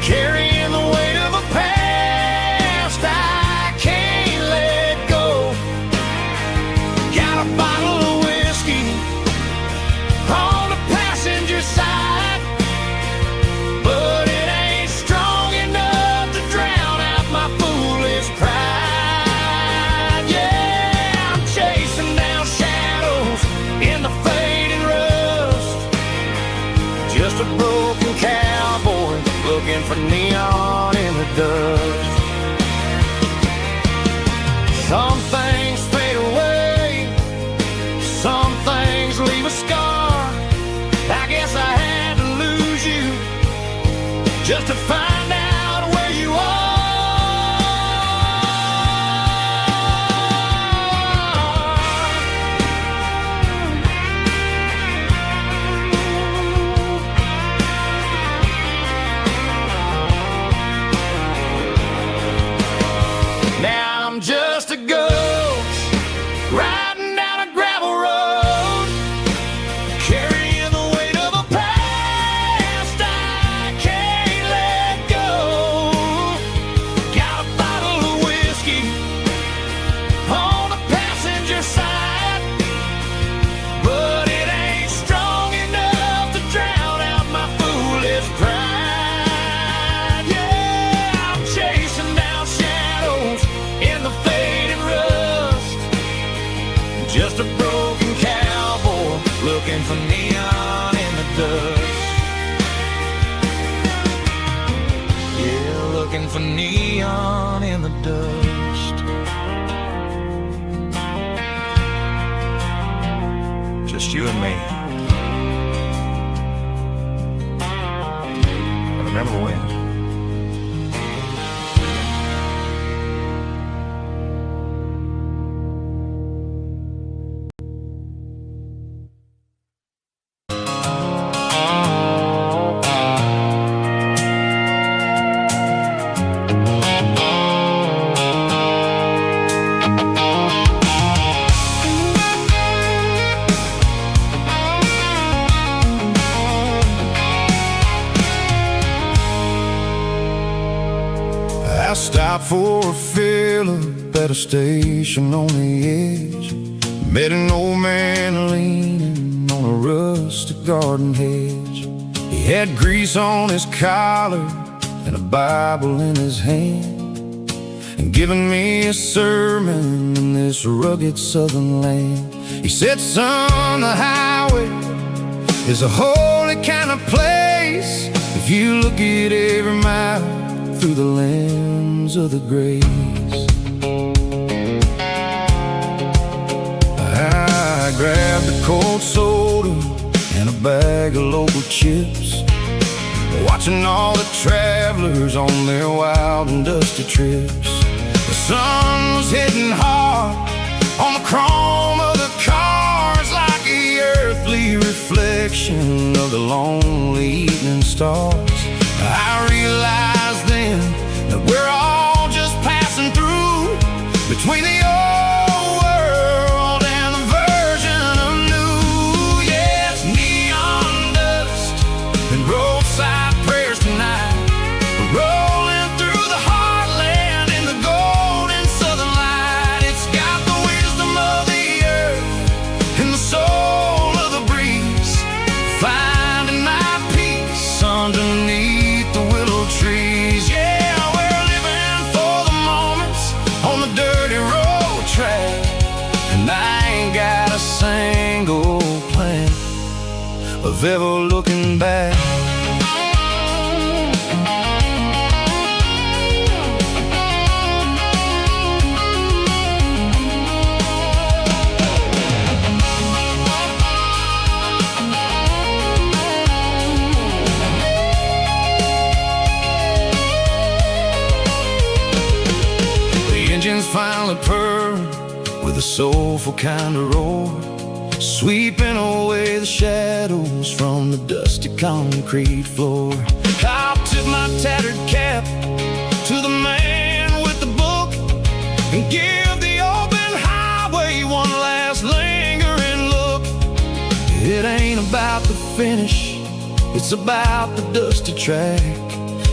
carrying the weight of a past I can't let go. Got a bottle of whiskey on the passenger side, but it ain't strong enough to drown out my foolish pride. Yeah, I'm chasing down shadows in the fading rust, just a broken cowboy looking for neon in the dust. Some things fade away, some things leave a scar. I guess I had to lose you just to find out where you are. just you and me. I remember when. I stopped for a fill-up at a station on the edge. Met an old man leaning on a rustic garden hedge. He had grease on his collar and a Bible in his hand, and giving me a sermon in this rugged southern land. He said, son, the highway is a holy kind of place if you look at every mile through the lens of the grace. I grabbed a cold soda and a bag of local chips, watching all the travelers on their wild and dusty trips. The sun was hitting hard on the chrome of the cars, like the earthly reflection of the lonely evening stars. I realized then that we're all just passing through between the old world and the version of new. Yes, neon dust and roadside prayers tonight. We're rolling through the heartland in the golden southern light. It's got the wisdom of the earth and the soul of the breeze, finding my peace underneath the willow trees. Yeah, we're living for the moments on the dirty road track, and I ain't got a single plan of ever looking back. Engines finally purr with a soulful kind of roar, sweeping away the shadows from the dusty concrete floor. I'll tip my tattered cap to the man with the book and give the open highway one last lingering look. It ain't about the finish, it's about the dusty track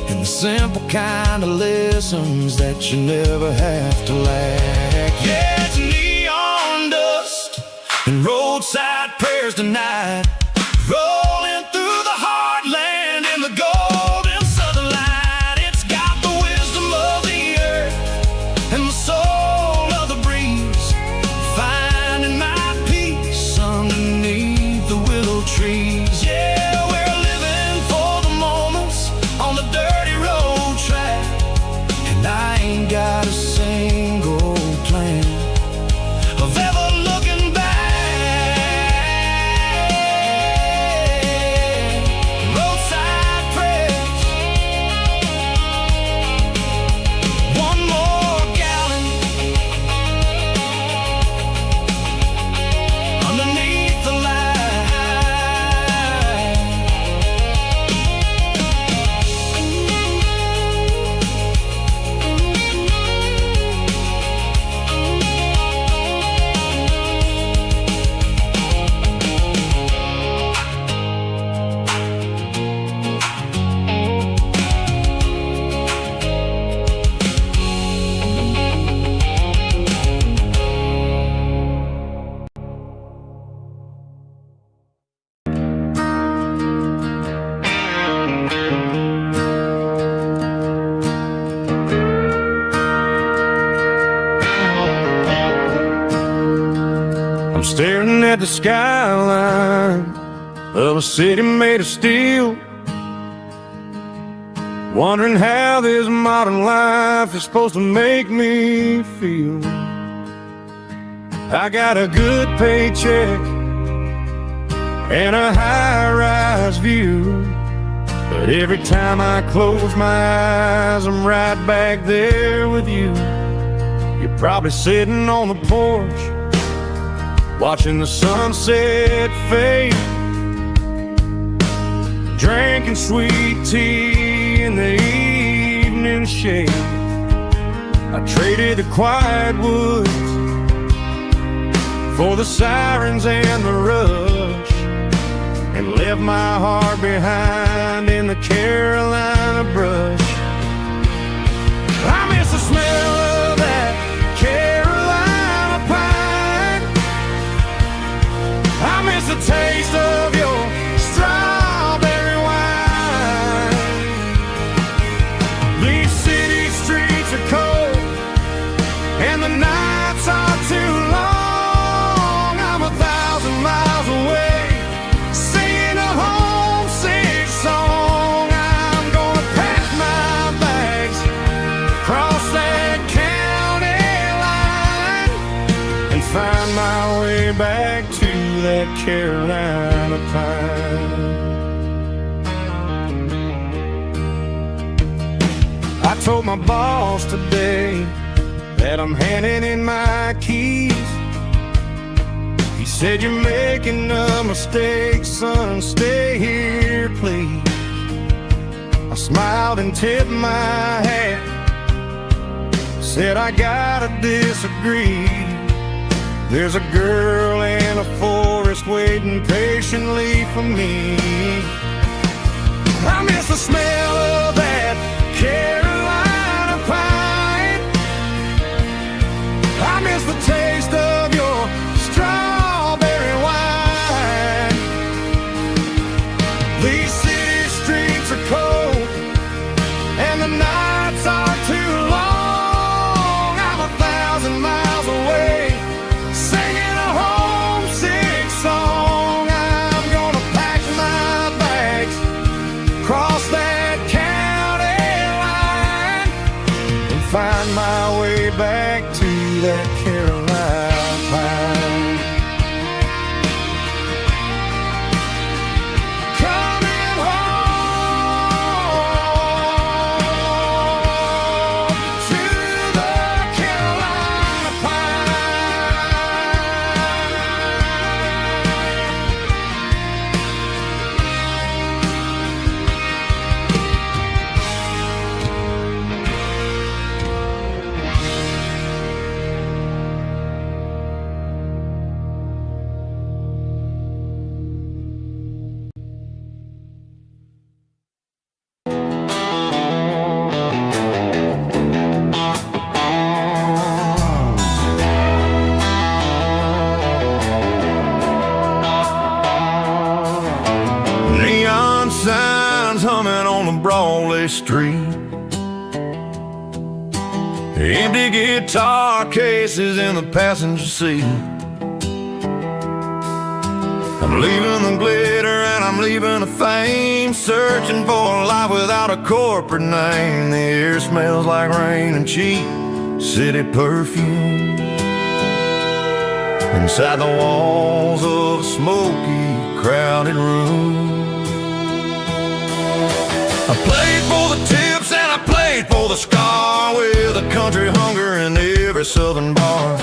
and the simple kind of lessons that you never have to lack. Yeah, it's neon dust and roadside prayers tonight, rolling through the heartland in the golden southern light. It's got the wisdom of the earth and the soul of the breeze, finding my peace underneath the willow trees. Yeah, we're living for the moments on the dirty road track, and I ain't got a single plan of ever looking back. Roadside prayers, one more gallon underneath the light. I'm staring at the skyline of a city made of steel, wondering how this modern life is supposed to make me feel. I got a good paycheck and a high-rise view. But every time I close my eyes, I'm right back there with you. You're probably sitting on the porch, watching the sunset fade, drinking sweet tea in the evening shade. I traded the quiet woods for the sirens and the rush, and left my heart behind in the Carolina brush. I miss the smell of that Carolina pine. I miss the taste of your strawberry wine. These city streets are cold and the nights are too long. I'm 1,000 miles away, singing a homesick song. I'm gonna pack my bags, cross that county line, and find my way back to that Carolina pine. I told my boss today that I'm handing in my keys. He said, "You're making a mistake, son, stay here, please." I smiled and tipped my hat, said, "I gotta disagree. There's a girl in a forest waiting patiently for me." I miss the smell of that Carolina pine. I miss the taste of your strawberry wine. These city streets are cold and the nights are too long. I'm 1,000 miles away, singing a homesick song. I'm gonna pack my bags, cross that county line, and find my way back to that Carolina pine. Coming home to the Carolina Neon signs humming on the Broadway street, empty guitar cases in the passenger seat. I'm leaving the glitter and I'm leaving the fame, searching for a life without a corporate name. The air smells like rain and cheap city perfume inside the walls of a smoky, crowded room. I played for the tips and I played for the scar, with a country hunger in every southern bar.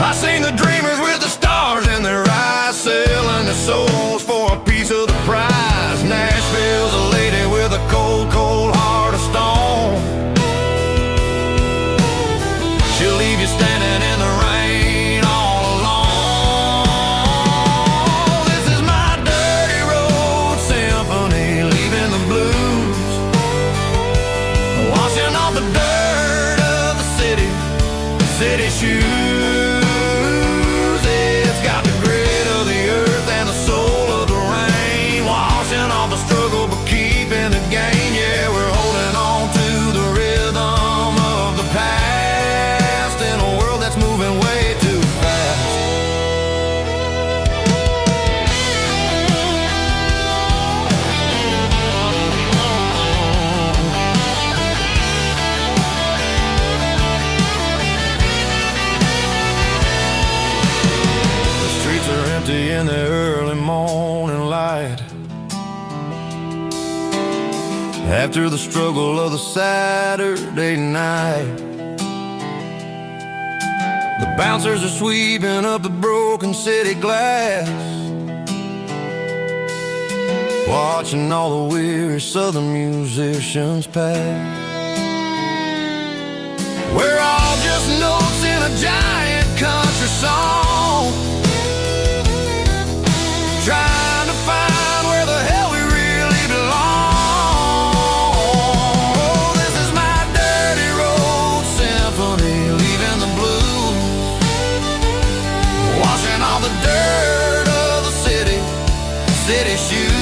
I seen the dreamers with the stars in their eyes, selling their souls for a piece of the prize. Nashville's a lady with a cold, cold heart of stone. She'll leave you standing in the rain all alone. This is my dirty road symphony, leaving the blues, washing off the dirt of the city shoes. It's got the grit of the earth and the soul of the rain, washing off the struggle but keeping the gain. Yeah, we're holding on to the rhythm of the past in a world that's moving way too fast. In the early morning after the struggle of the Saturday night. The bouncers are sweeping up the broken city glass, watching all the weary southern musicians pass. We're all just notes in a giant country song, trying to find where the hell we really belong. Oh, this is my dirty road symphony, leaving the blues, washing all the dirt of the city shoes.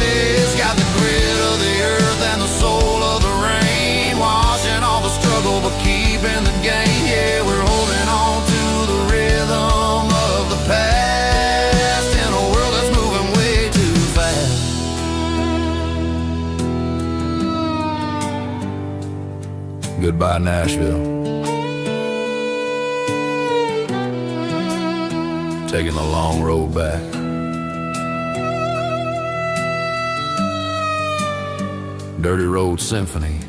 It's got the grit of the earth and the soul of the rain, washing all the struggle but keeping the game. Yeah, we're holding on to the rhythm of the past in a world that's moving way too fast. Goodbye, Nashville. Taking the long road back. Dirty Road Symphony.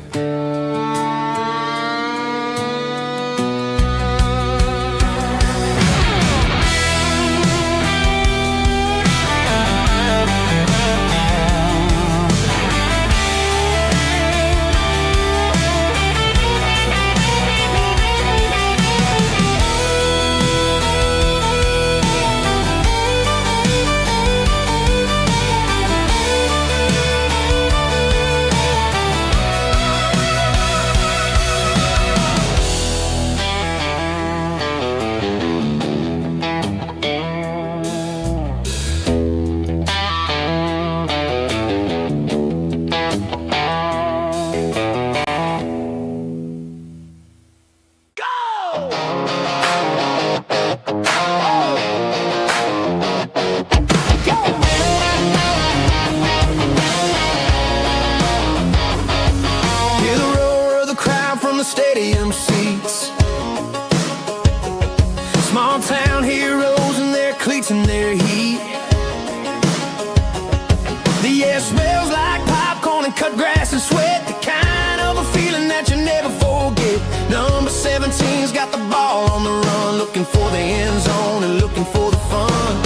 Stadium seats, small town heroes in their cleats and their heat. The air smells like popcorn and cut grass and sweat, the kind of a feeling that you never forget. Number 17's got the ball on the run, looking for the end zone and looking for the fun.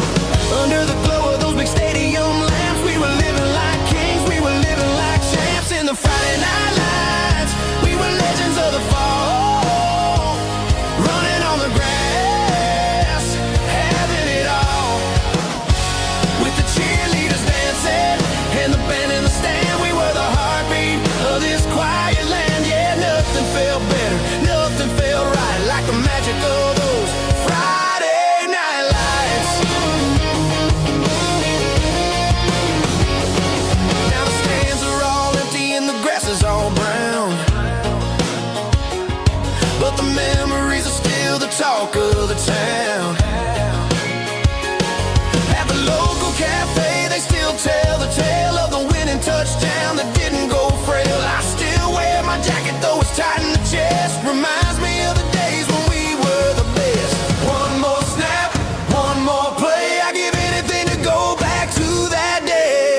Under the glow of those big stadium lamps, we were living like kings, we were living like champs in the Friday night lights. We were legends of the fall, running on the grass, having it all. With the cheerleaders dancing and the band in the stand, we were the heartbeat of this quiet land. Yeah, nothing felt better, nothing felt right like the magic of those Friday night lights. Now the stands are all empty and the grass is all brown, but the memories are still the talk of the town. At the local cafe, they still tell the tale of the winning touchdown that didn't go frail. I still wear my jacket though it's tight in the chest, reminds me of the days when we were the best. One more snap, one more play, I give anything to go back to that day.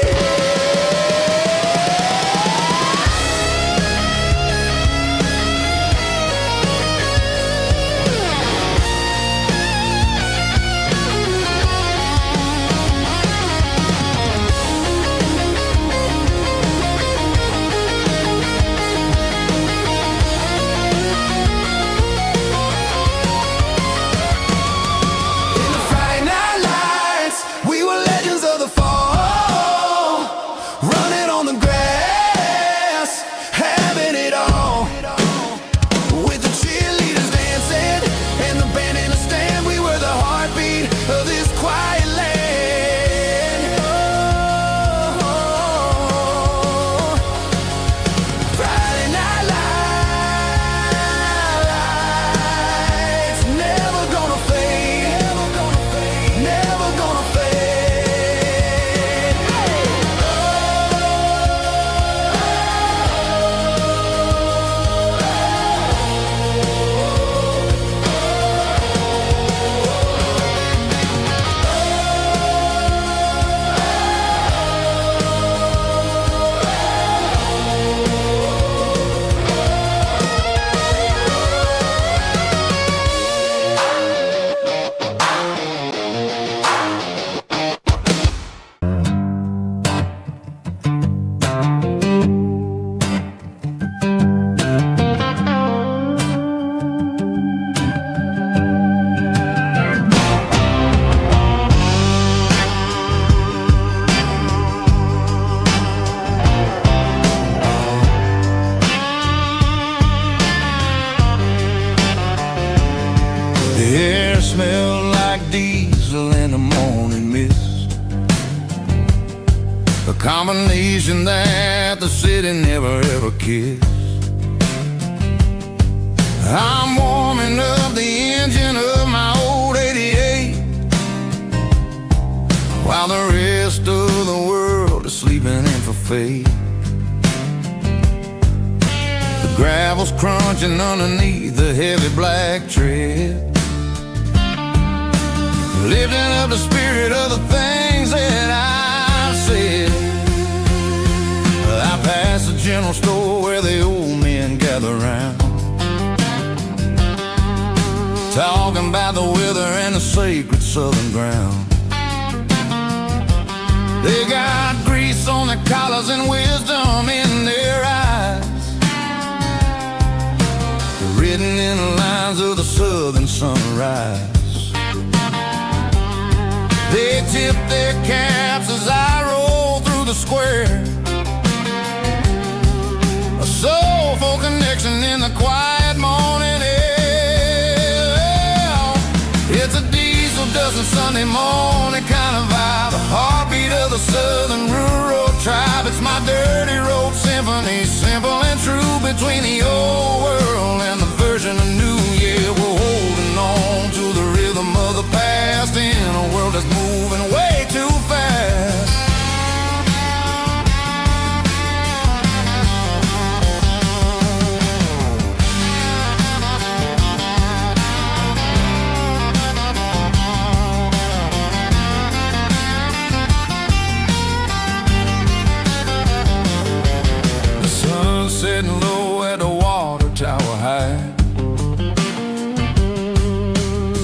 candle in the morning mist, a combination that the city never ever kissed. I'm warming up the engine of my old 88, while the rest of the world is sleeping in for fate. The gravel's crunching underneath the heavy black tread, lifting up the spirit of the things that I said. I passed the general store where the old men gather round, talking about the weather and the sacred southern ground. They got grease on their collars and wisdom in their eyes, written in the lines of the southern sunrise. They tip their caps as I roll through the square, a soulful connection in the quiet morning air. It's a diesel dozen Sunday morning kind of vibe, the heartbeat of the southern rural tribe. It's my dirty road symphony, simple and true, between the old world and the version of new. Yeah, we're holding on to the rhythm of the past in a world that's moving way too fast. The sun's setting low at the water tower high,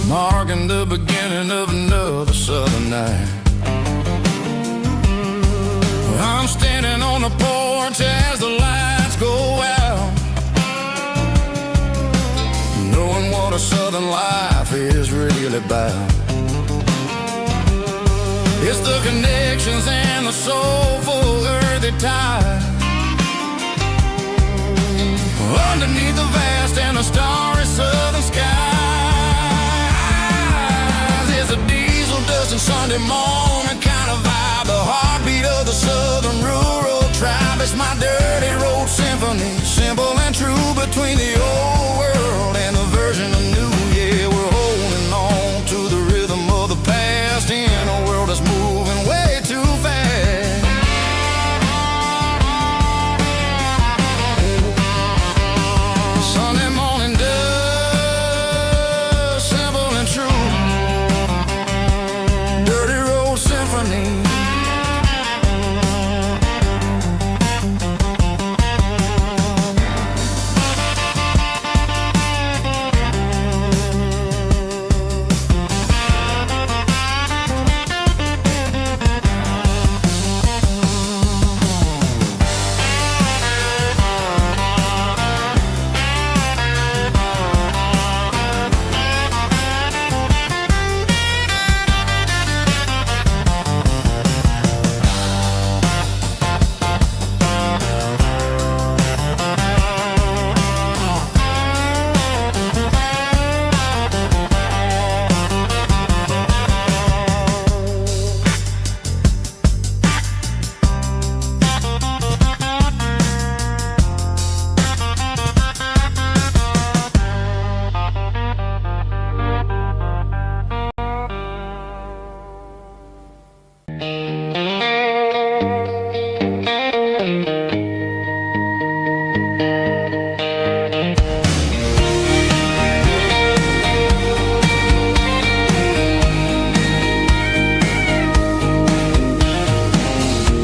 marking the beginning of another southern night. I'm standing on the porch as the lights go out, knowing what a southern life is really about. It's the connections and the soulful earthy tide, underneath the vast and the starry southern skies. It's a diesel dusting Sunday morning kind of vibe, the heartbeat of the southern rural tribe. It's my dirty road symphony, simple and true, between the old world and the version of new. Yeah, we're holding on to the rhythm of the past in a world that's moving way too fast. Sunday morning dust, simple and true, dirty road symphony.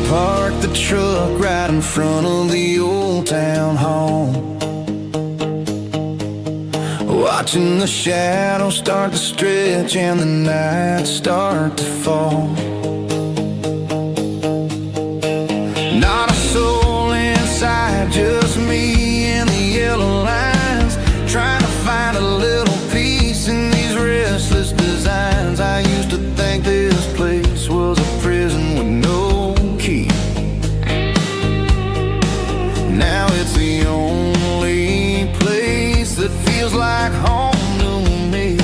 Park the truck right in front of the old town hall, watching the shadows start to stretch and the nights start to fall. Not a soul inside, just me and the yellow lines, trying to find a little peace in these restless designs. I used to think this place was a prison with no key. Now it's the only place that feels like home to me.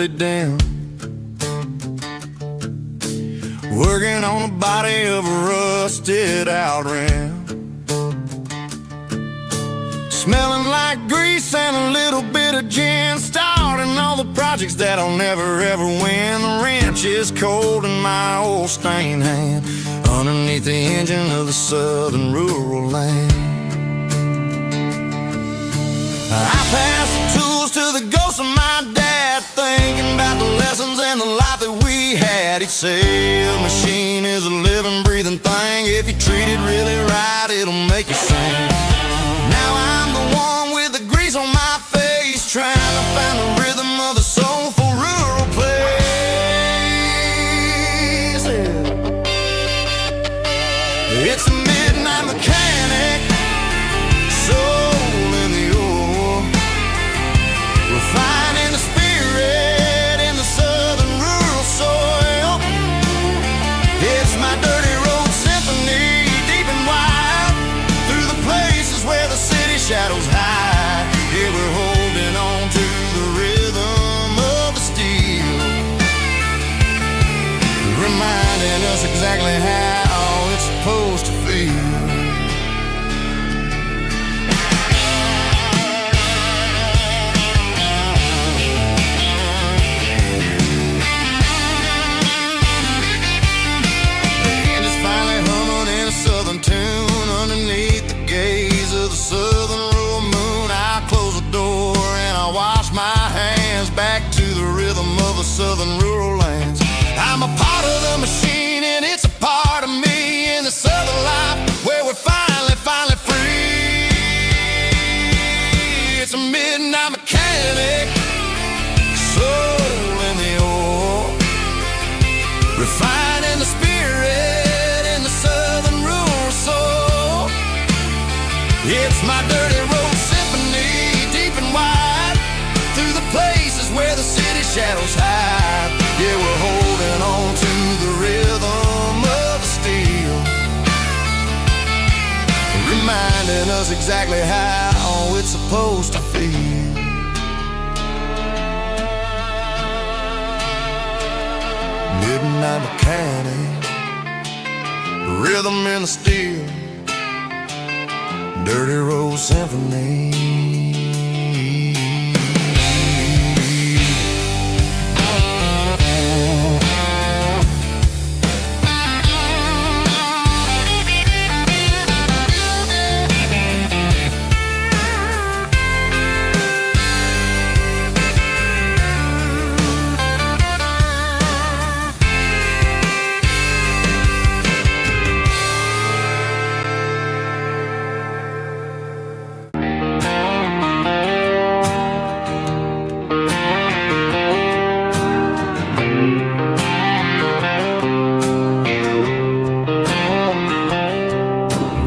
Willie down, working on the body of a rusted out ram. Smelling like grease and a little bit of gin, starting all the projects that I'll never ever win. The wrench is cold in my old stained hand, underneath the engine of the southern rural land. I pass the tools to the ghost of my dad, thinking about the lessons and the life that we had. He'd say a machine is a living, breathing thing. If you treat it really right, it'll make you sing. Now I'm the one with the grease on my face, trying to find the rhythm of the soulful rural place. It's a midnight mechanic, soul in the ore, refining the spirit in the southern rural soil. It's my dirty road symphony, deep and wide, through the places where the city shadows hide. Yeah, we're holding on to the rhythm of the steel, reminding us exactly how it's supposed to feel. Southern tune underneath the gaze of the southern rural moon. I close the door and I wash my hands, back to the rhythm of the southern rural lands. I'm a part of the machine and it's a part of me in the southern life where we're finally free. It's a midnight mechanic, soul in the ore, refining the spirit in the southern rural soul. It's my dirty road symphony, deep and wide, through the places where the city shadows hide. Yeah, we're holding on to the rhythm of the steel, reminding us exactly how it's supposed to feel. Midnight mechanic, rhythm in the steel, dirty road symphony.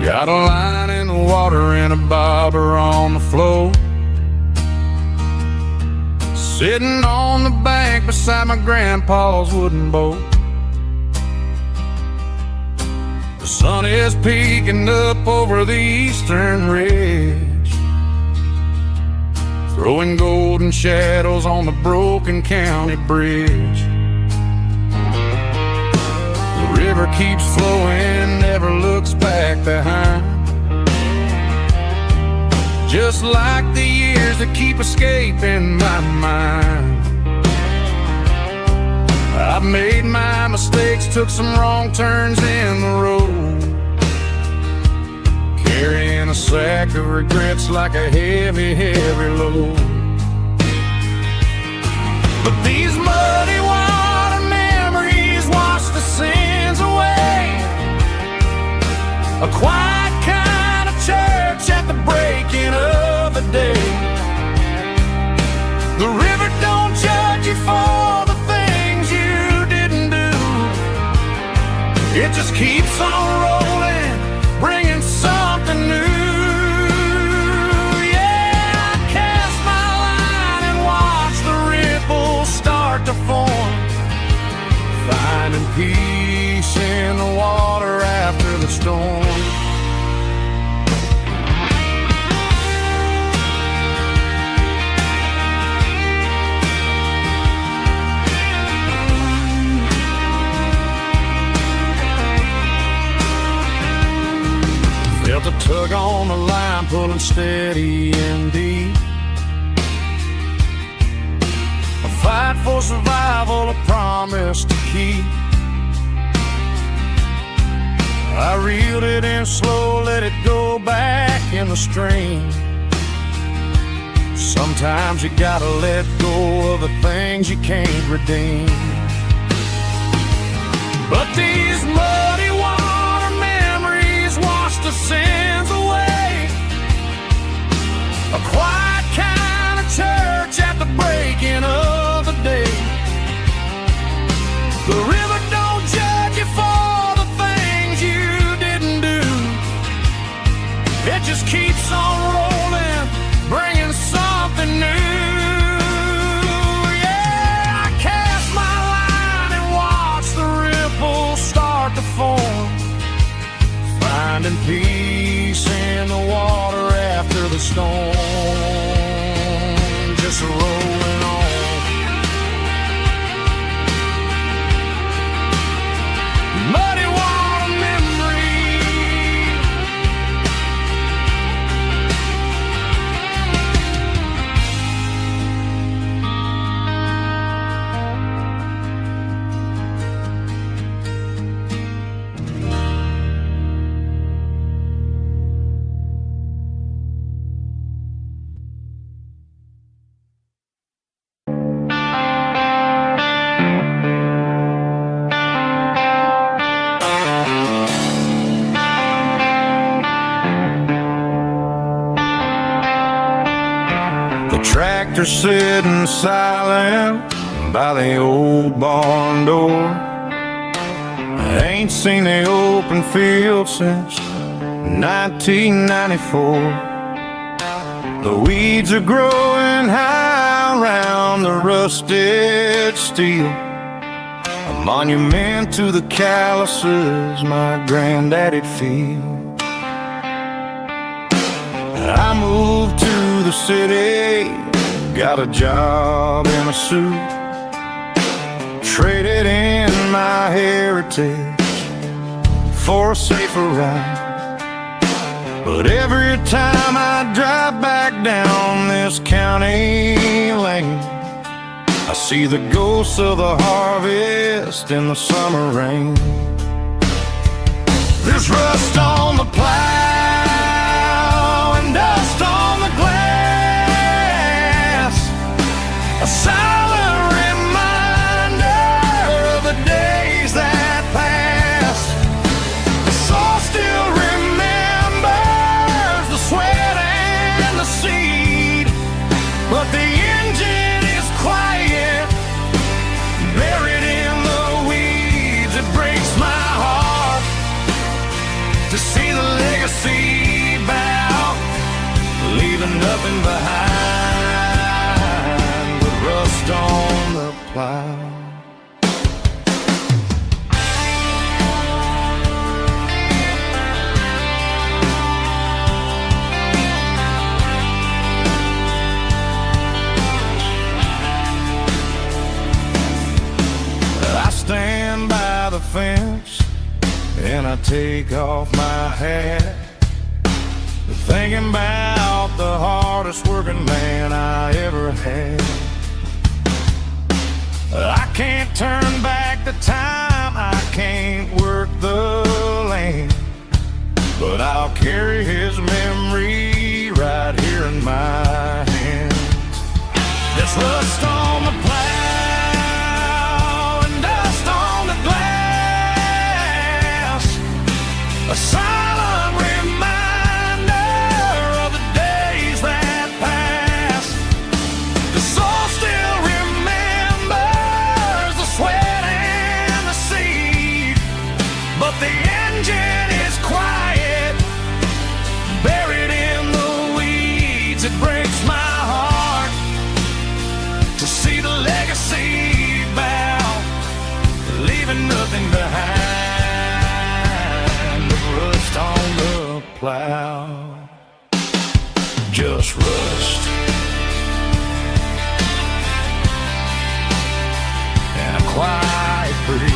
Got a line in the water and a bobber on the floor, sitting on the bank beside my grandpa's wooden boat. The sun is peeking up over the eastern ridge, throwing golden shadows on the broken county bridge. The river keeps flowing, never looks back behind, just like the years that keep escaping my mind. I've made my mistakes, took some wrong turns in the road, carrying a sack of regrets like a heavy, heavy load. But these muddy water memories wash the sins away. A quiet kind of church at the breaking of the day. The river don't judge you for the things you didn't do. It just keeps on rolling, bringing something new. Yeah, I cast my line and watch the ripples start to form, finding peace in the water after the storm. Tug on the line, pulling steady and deep. A fight for survival, a promise to keep. I reeled it in slow, let it go back in the stream. Sometimes you gotta let go of the things you can't redeem. But these muddy water memories wash the sins away. A quiet kind of church at the breaking of the day. The river don't judge you for the things you didn't do. It just keeps on rolling, bringing something new. Yeah, I cast my line and watch the ripples start to form, finding peace in the water after the storm. Just rolling on. Muddy water memory. Tractor sitting silent by the old barn door. I ain't seen the open field since 1994. The weeds are growing high around the rusted steel, a monument to the calluses my granddaddy'd feel. I moved to the city, got a job in a suit, traded in my heritage for a safer ride. But every time I drive back down this county lane, I see the ghosts of the harvest in the summer rain. There's rust on the plow and dust on the glass, a silent reminder of the days that passed. The soul still remembers the sweat and the seed, but the engine is quiet, buried in the weeds. It breaks my heart to see the legacy bow, leaving nothing behind but rust on the plow. I stand by the fence and I take off my hat, thinking about the hardest working man I ever had. I can't turn back the time, I can't work the land, but I'll carry his memory right here in my hands. There's rust on the plow and dust on the glass, a silent reminder of the days that passed. The soul still remembers the sweat and the seed, but the engine is quiet, buried in the weeds. It breaks my heart to see the legacy bow, leaving nothing behind but rust on the plow. Just rust and a quiet breeze.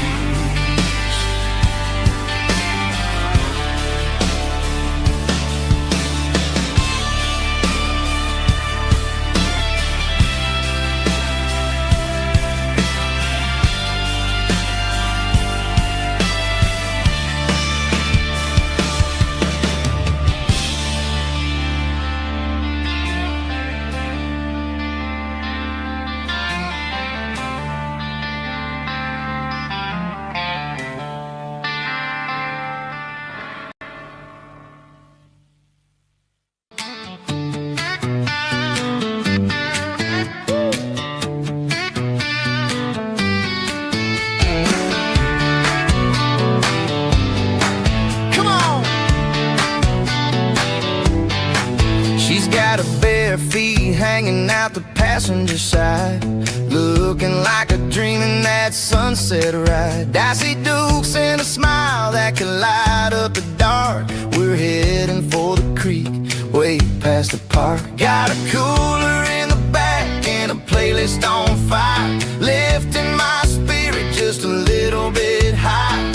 bare feet hanging out the passenger side, looking like a dream in that sunset ride. Dicey dukes and a smile that could light up the dark. We're heading for the creek, way past the park. Got a cooler in the back and a playlist on fire, lifting my spirit just a little bit high.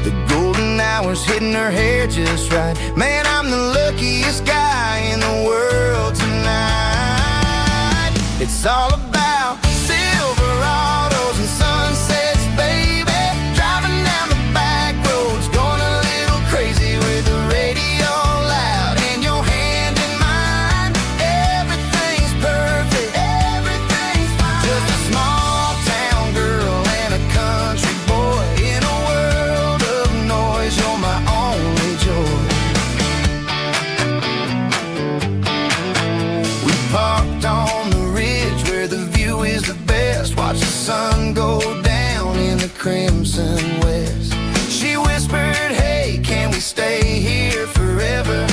The golden hours hitting her hair just right. Man, I'm the luckiest guy in the world tonight. It's all about Silverados and sunsets, baby. Driving down the back roads, going a little crazy with the radio loud and your hand in mine. Everything's perfect, everything's fine. Just a small town girl and a country boy in a world of noise. You're my only joy. We parked on the ridge where the view is the best. Watch the sun go down in the crimson west. She whispered, hey, can we stay here forever?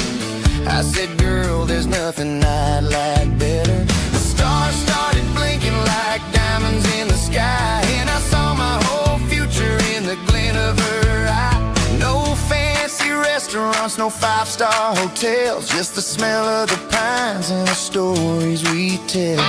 I said, girl, there's nothing I'd like better. The stars started blinking like diamonds in the sky, and I saw my whole future in the glint of her eye. No fancy restaurants, no five-star hotels, just the smell of the pines and the stories we tell.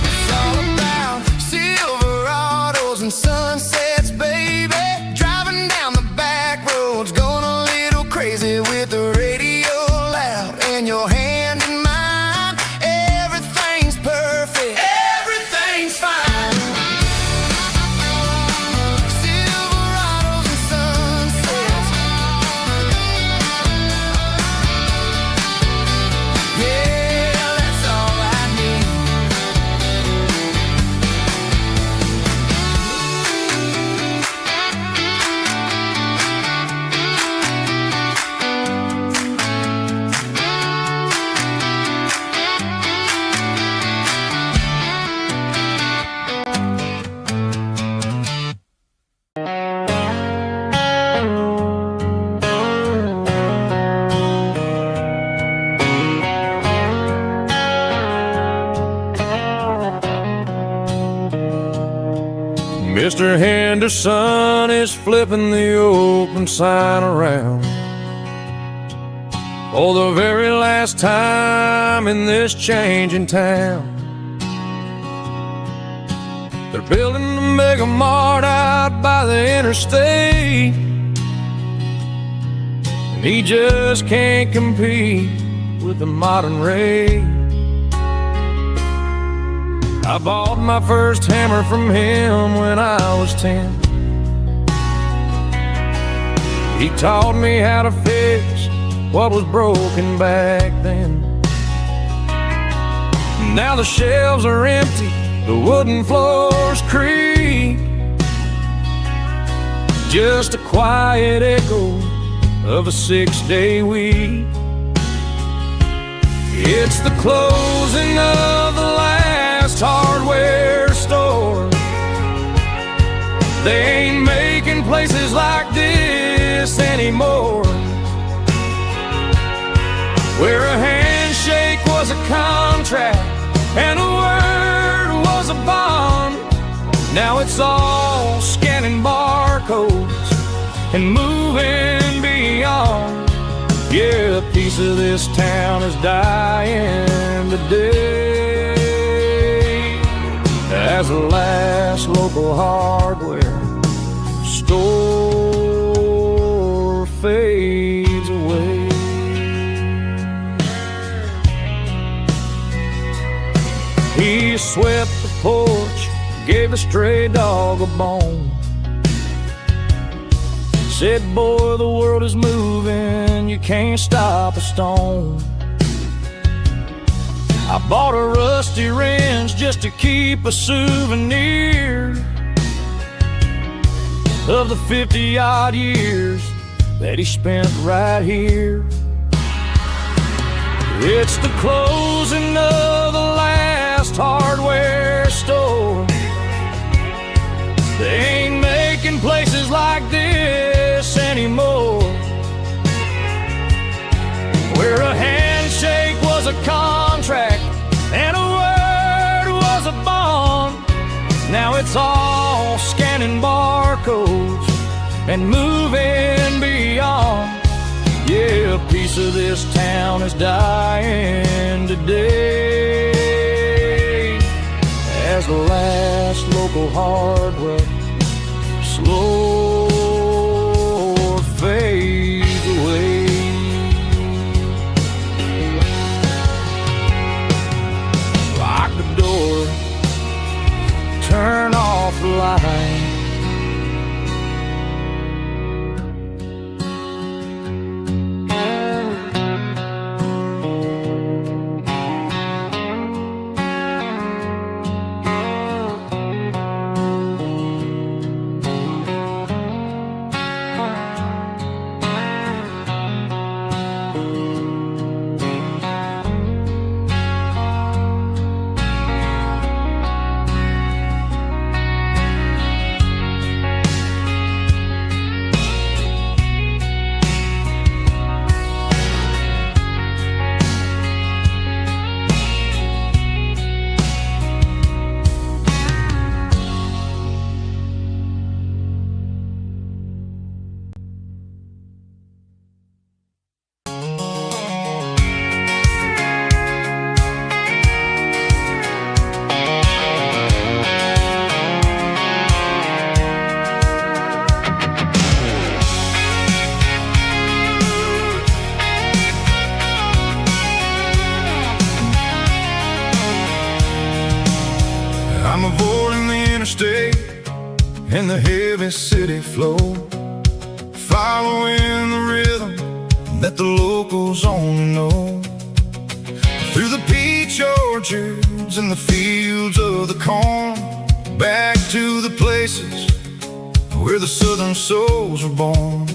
It's all about Silverados and sunsets, baby. Driving down the back roads, going a little crazy with the radio loud and your hand in mine. Everything's perfect, everything's fine. Silverados and sunsets, yeah, that's all I need. Mr. Henderson is flipping the open sign around for the very last time in this changing town. They're building the mega mart out by the interstate, and he just can't compete with the modern rate. I bought my first hammer from him when I was 10. He taught me how to fix what was broken back then. Now the shelves are empty, the wooden floors creak, just a quiet echo of a 6-day week. It's the closing of the last hardware store. They ain't making places like this anymore, where a handshake was a contract and a word was a bond. Now it's all scanning barcodes and moving beyond. Yeah, a piece of this town is dying today as the last local hardware store fades away. He swept the porch, gave a stray dog a bone, said, boy, the world is moving, you can't stop a stone. I bought a rusty wrench just to keep a souvenir of the 50-odd years that he spent right here. It's the closing of the last hardware store. They ain't making places like this anymore, where a handshake was a contract and a word was a bond. Now it's all scanning barcodes and moving beyond. Yeah, a piece of this town is dying today, as the last local hardware slow fades away. Lock the door, turn off the light. I'm avoiding the interstate and the heavy city flow, following the rhythm that the locals only know. Through the peach orchards and the fields of the corn, back to the places where the southern souls were born.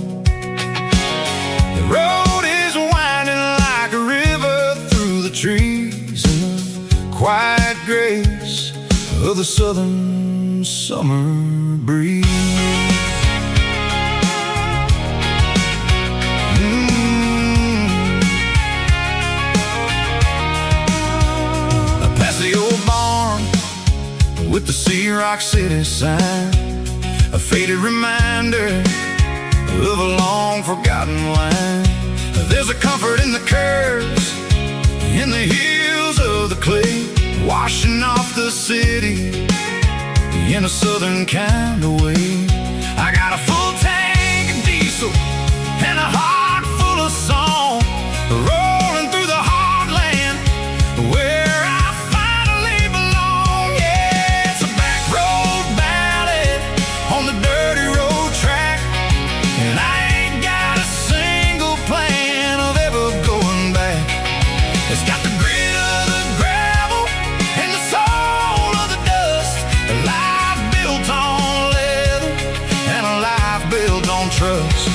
The road is winding like a river through the trees in the quiet grace of the southern summer breeze. Past the old barn with the Sea Rock City sign, a faded reminder of a long forgotten line. There's a comfort in the curves, in the hills of the clay, washing off the city in a southern kind of way. I got a full tank of diesel and a heart full of song, rolling through the heartland where I finally belong. Yeah, it's a back road ballad on the dirty road track, and I ain't got a single plan of ever going back. It's got the grit of the gravel and the soul of the dust, a life built on leather and a life built on trust.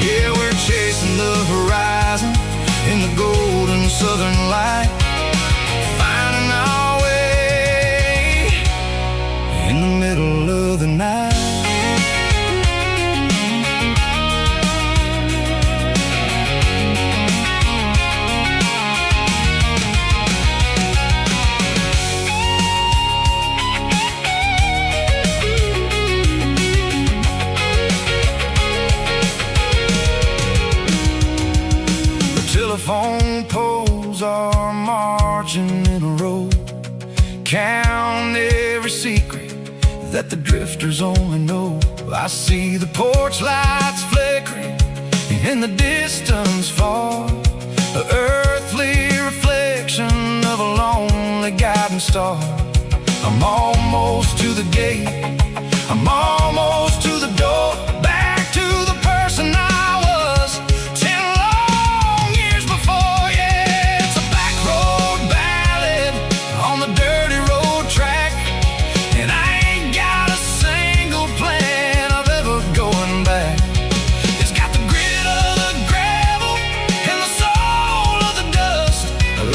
Yeah, we're chasing the horizon in the golden southern light, finding our way in the middle of the night. Telephone poles are marching in a row, count every secret that the drifters only know. I see the porch lights flickering in the distance far, an earthly reflection of a lonely guiding star. I'm almost to the gate, I'm almost to the door, back to the person I was 10 long years before. Yeah, it's a back road ballad on the dirty road track, and I ain't got a single plan of ever going back. It's got the grit of the gravel and the soul of the dust, a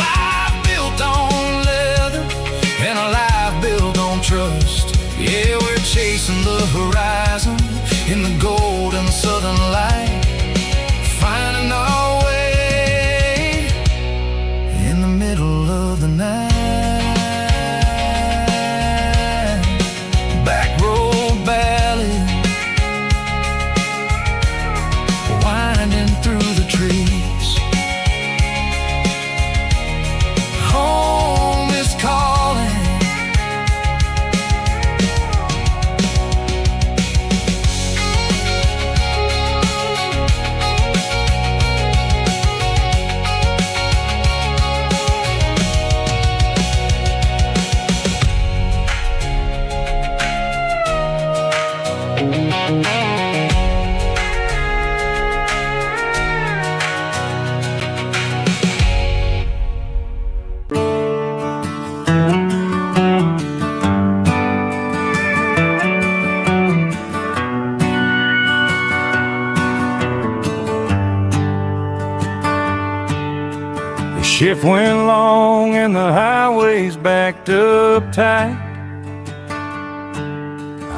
shift went long and the highway's backed up tight.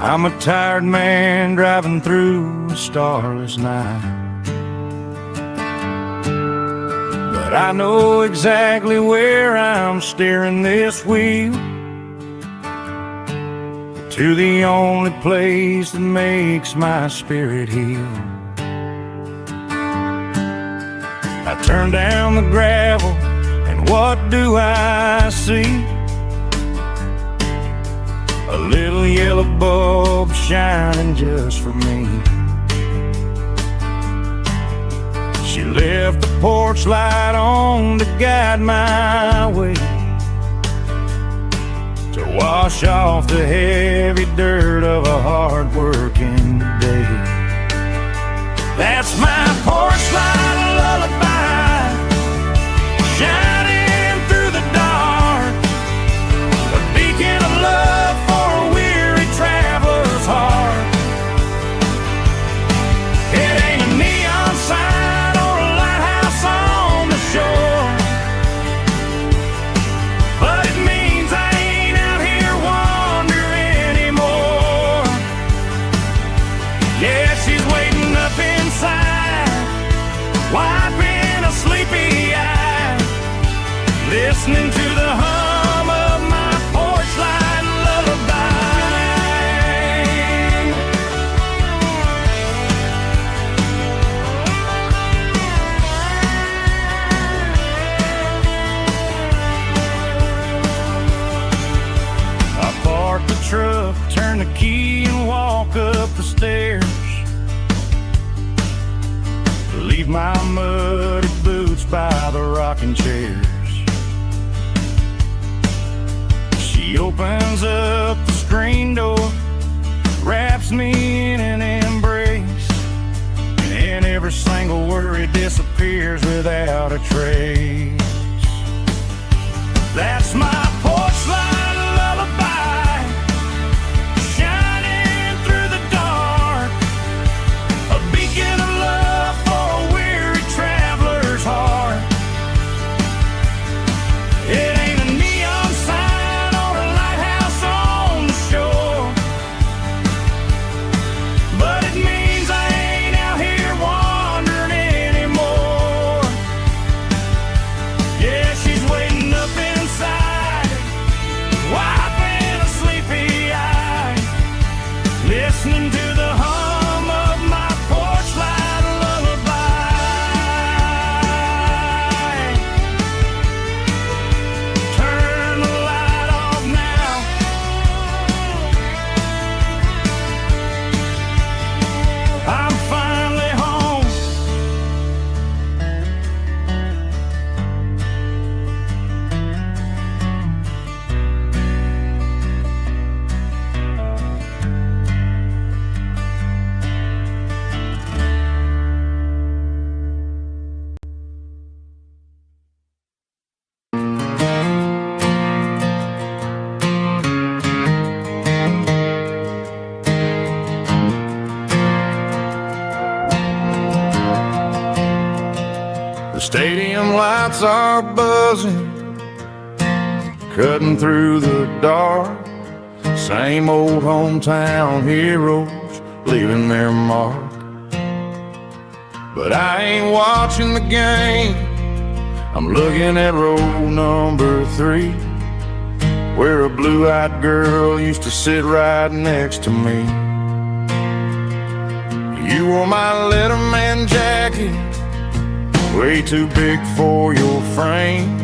I'm a tired man driving through a starless night, but I know exactly where I'm steering this wheel, to the only place that makes my spirit heal. I turn down the gravel, and what do I see? A little yellow bulb shining just for me. She left the porch light on to guide my way, to wash off the heavy dirt of a hard-working day. That's my porch light lullaby, shining through the dark, a beacon of love for a weary traveler's heart. It ain't a neon sign or a lighthouse on the shore, but it means I ain't out here wandering anymore. Yeah, she's waiting up inside, wiping a sleepy eye, listening to the hum of my porch light lullaby. I park the truck, turn the key and walk up the stairs, leave my muddy boots by the rocking chairs. She opens up the screen door, wraps me in an embrace, and every single worry disappears without a trace. That's my porch light lullaby, shining through the dark, a beacon of love for a weary traveler's heart. It ain't a neon sign or a lighthouse on the shore, but it means I ain't out here wandering anymore. Yeah, she's waiting up inside, wiping a sleepy eye, listening to the hum of my porch light lullaby. Turn the light off now, I'm finally home. The stadium lights are buzzing, cutting through the dark. Same old hometown heroes leaving their mark. But I ain't watching the game, I'm looking at row number 3, where a blue-eyed girl used to sit right next to me. You wore my Letterman jacket, way too big for your frame.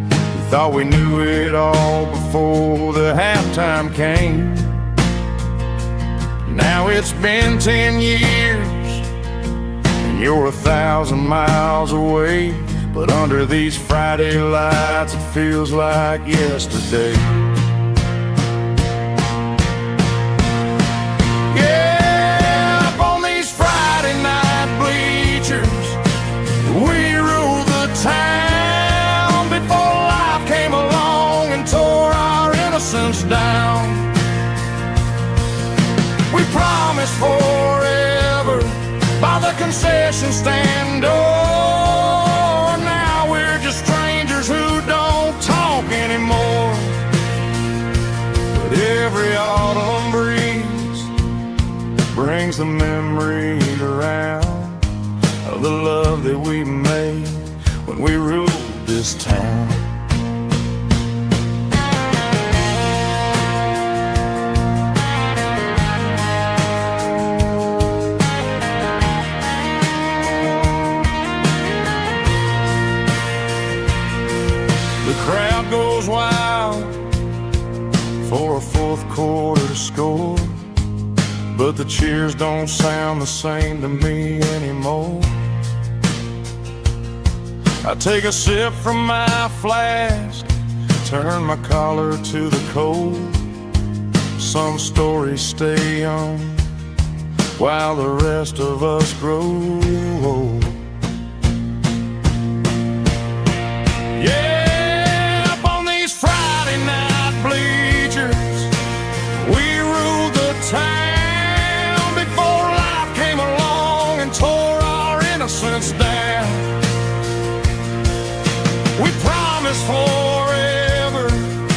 We thought we knew it all before the halftime came. Now it's been 10 years, and you're 1,000 miles away, but under these Friday lights it feels like yesterday. Yeah, up on these Friday night bleachers, we rule the town before life came along and tore our innocence down. We promised forever concession stand door. Now we're just strangers who love that we made when we ruled this town. The crowd goes wild for a fourth quarter score, but the cheers don't sound the same to me anymore. I take a sip from my flask, turn my collar to the cold. Some stories stay young while the rest of us grow old. Yeah, up on these Friday night bleachers, we ruled the town before life came along and tore our innocence down. We promised forever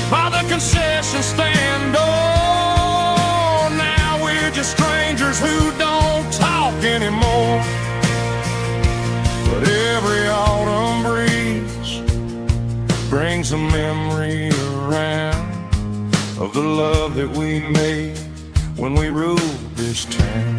by the concession stand. Oh, now we're just strangers who don't talk anymore. But every autumn breeze brings a memory around of the love that we made when we ruled this town.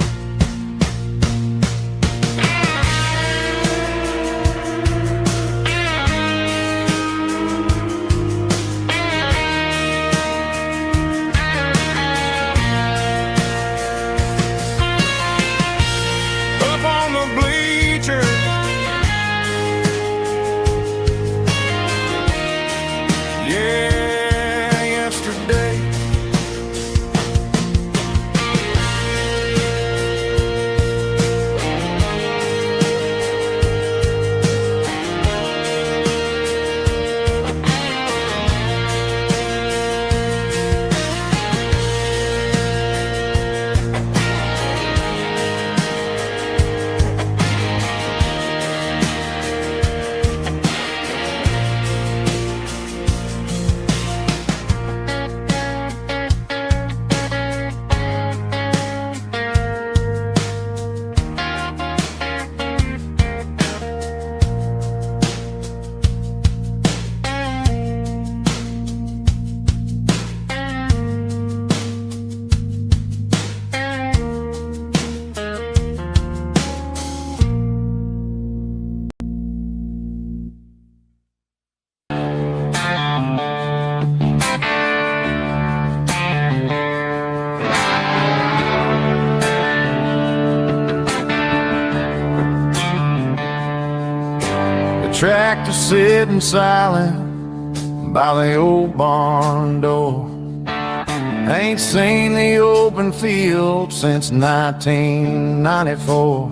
Tractor sitting silent by the old barn door. Ain't seen the open field since 1994.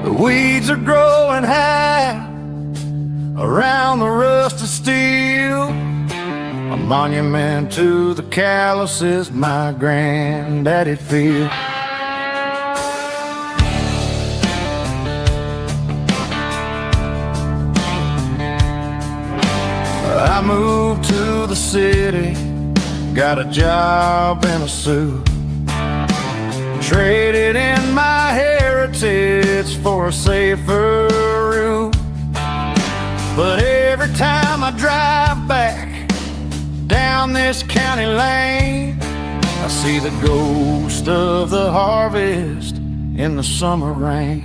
The weeds are growing high around the rusted steel, a monument to the calluses my granddaddy'd feel. I moved to the city, got a job and a suit, traded in my heritage for a safer route. But every time I drive back down this county lane, I see the ghost of the harvest in the summer rain.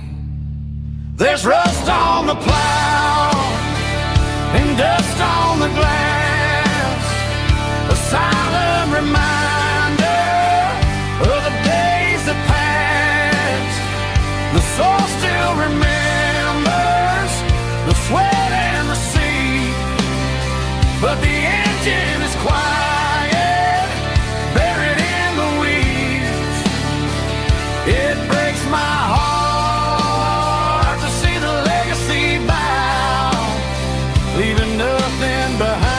There's rust on the plow and dust on the glass, a silent reminder of the days that passed. The soul still remembers the sweat and the sea, but the engine is quiet, buried in the weeds. It breaks my heart to see the legacy bow, leaving nothing behind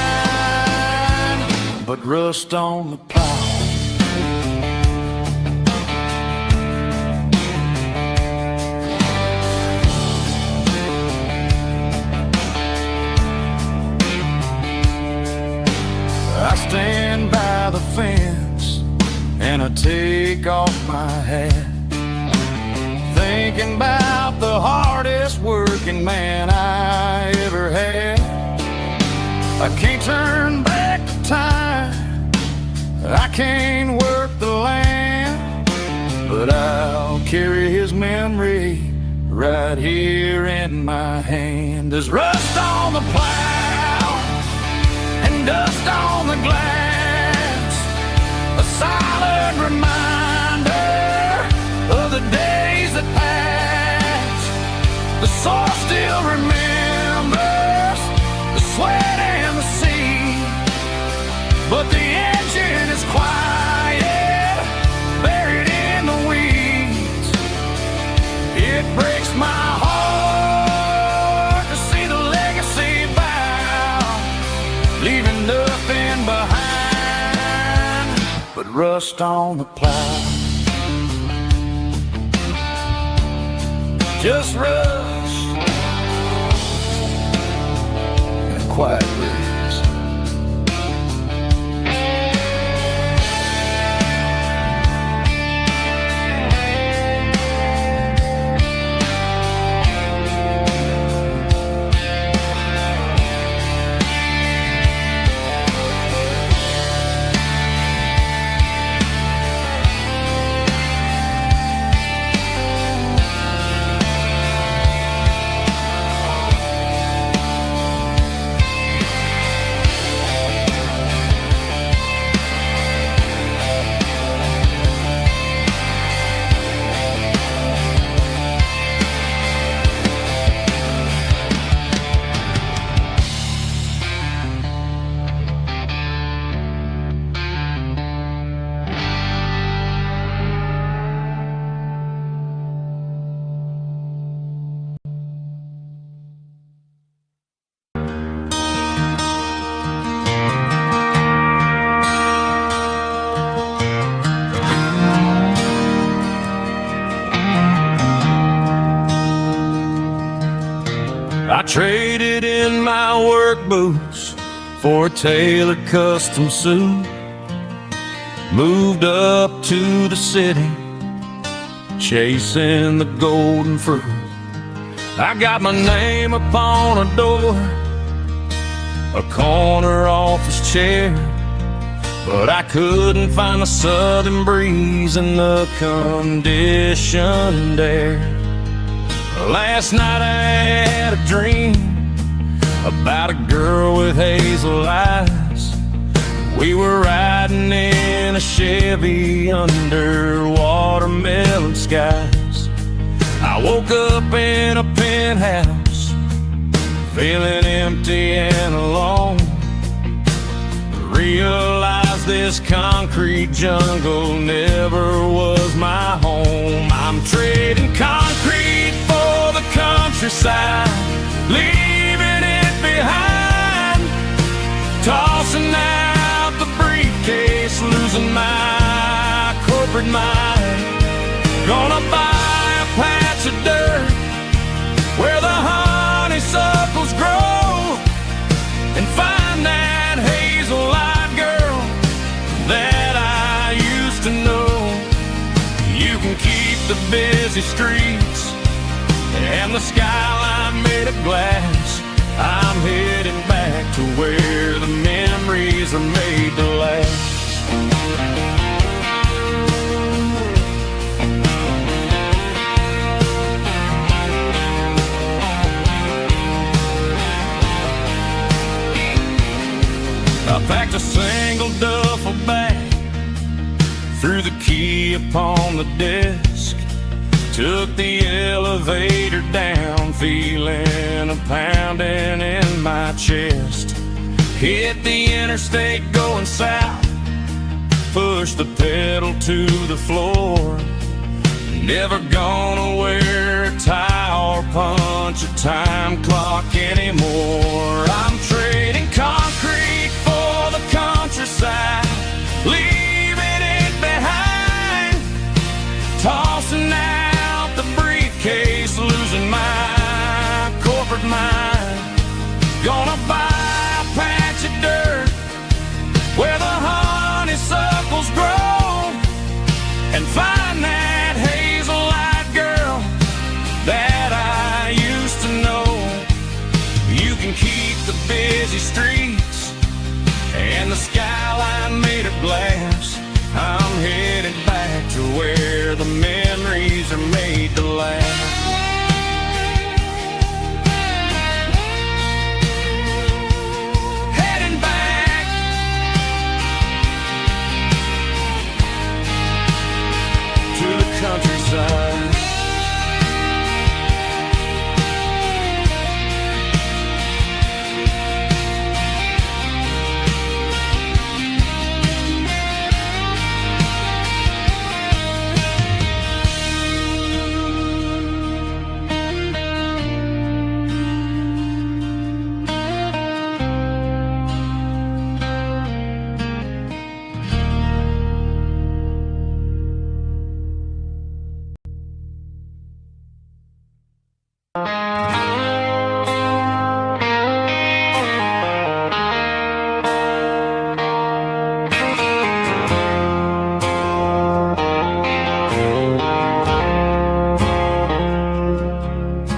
but rust on the plow. I stand by the fence and I take off my hat, thinking about the hard hardest working man I ever had. I can't turn back the time, I can't work the land, but I'll carry his memory right here in my hand. There's rust on the plow and dust on the glass, a silent reminder of the days that passed. The soul still remembers the sweat and the sea, but the engine is quiet, buried in the weeds. It breaks my heart to see the legacy bow, leaving nothing behind but rust on the plow. Just rust in a quiet breeze. I traded in my work boots for a tailored custom suit, moved up to the city, chasing the golden fruit. I got my name upon a door, a corner office chair, but I couldn't find the southern breeze in the conditioned air. Last night I had a dream about a girl with hazel eyes. We were riding in a Chevy under watermelon skies. I woke up in a penthouse, feeling empty and alone. Realized this concrete jungle never was my home. I'm trading concrete for the countryside, leaving it behind, tossing out the briefcase, losing my corporate mind. Gonna buy a patch of dirt where the honeysuckles grow and find that hazel-eyed girl that I used to know. You can keep the busy streets and the skyline made of glass. I'm heading back to where the memories are made to last. I packed a single duffel bag, threw the key upon the desk, took the elevator down, feeling a pounding in my chest. Hit the interstate going south, pushed the pedal to the floor. Never gonna wear a tie or punch a time clock anymore. I'm trading concrete for the countryside, leaving it behind, tossing out the briefcase, losing my corporate mind. Gonna buy a patch of dirt where the honeysuckles grow and find that hazel-eyed girl that I used busy streets and the skyline made of glass. I'm headed back to where the memories are made to last. Heading back to the countryside.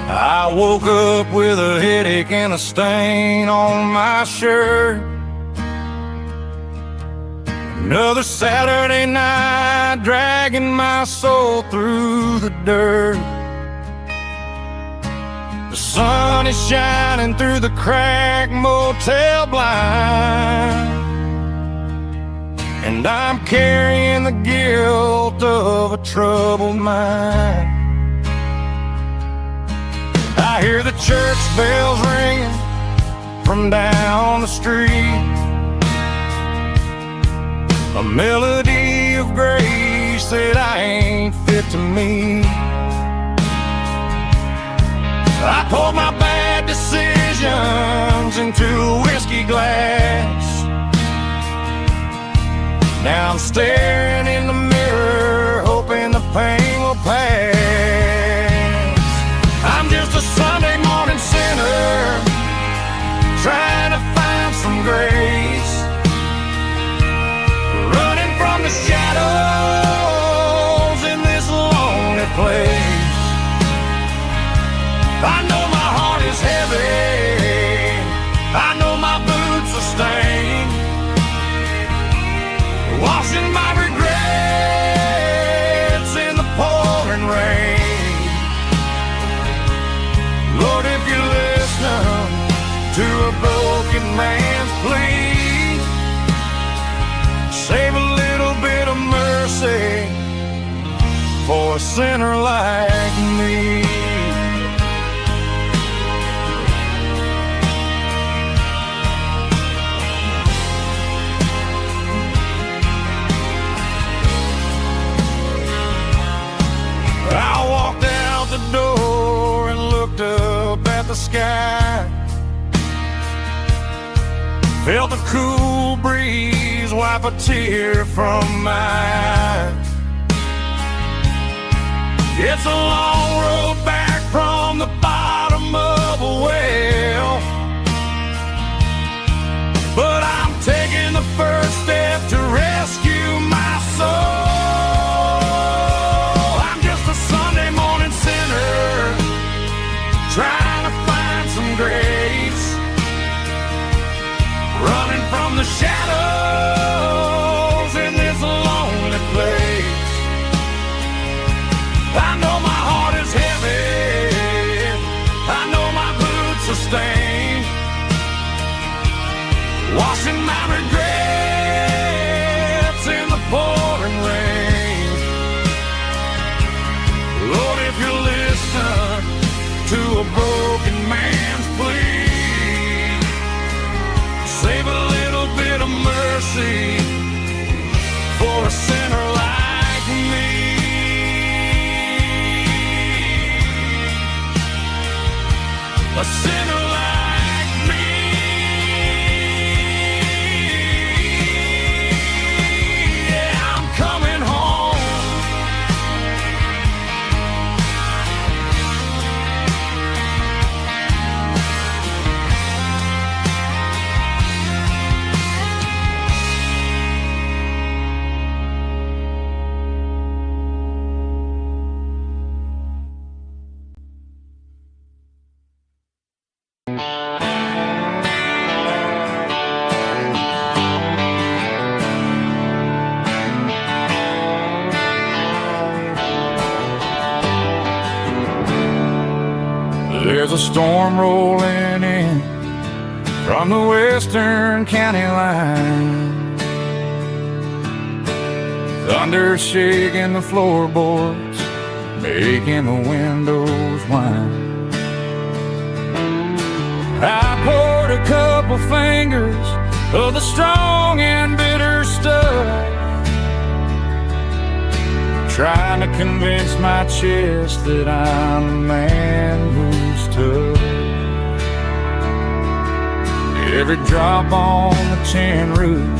I woke up with a headache and a stain on my shirt. Another Saturday night, dragging my soul through the dirt. The sun is shining through the cracked motel blind, and I'm carrying the guilt of a troubled mind. I hear the church bells ringing from down the street, a melody of grace that I ain't fit to meet. I poured my bad decisions into a whiskey glass. Now I'm staring in the mirror, hoping the pain will pass. I'm just a Sunday morning sinner, trying to find some grace, running from the shadows in this lonely place. I know my heart is heavy, I know my boots are stained, washing my regrets in the pouring rain. Lord, if you listen to a broken man's plea, save a little bit of mercy for a sinner like me. I walked out the door and looked up at the sky, felt the cool breeze wipe a tear from my eye. It's a long road back from the bottom of a well, but I'm taking the first step to rescue my soul. I'm just a Sunday morning sinner, trying to find some grace, running from the shadows in this lonely place. I know my heart is heavy, I know my boots are stained, washing my regrets in the pouring rain. Lord, if you listen to a broken man's plea, save a little bit of mercy for a sinner like me. A sinner There's a storm rolling in from the western county line, thunder shaking the floorboards, making the windows whine. I poured a couple fingers of the strong and bitter stuff, trying to convince my chest that I'm a man who's tough. Every drop on the tin roof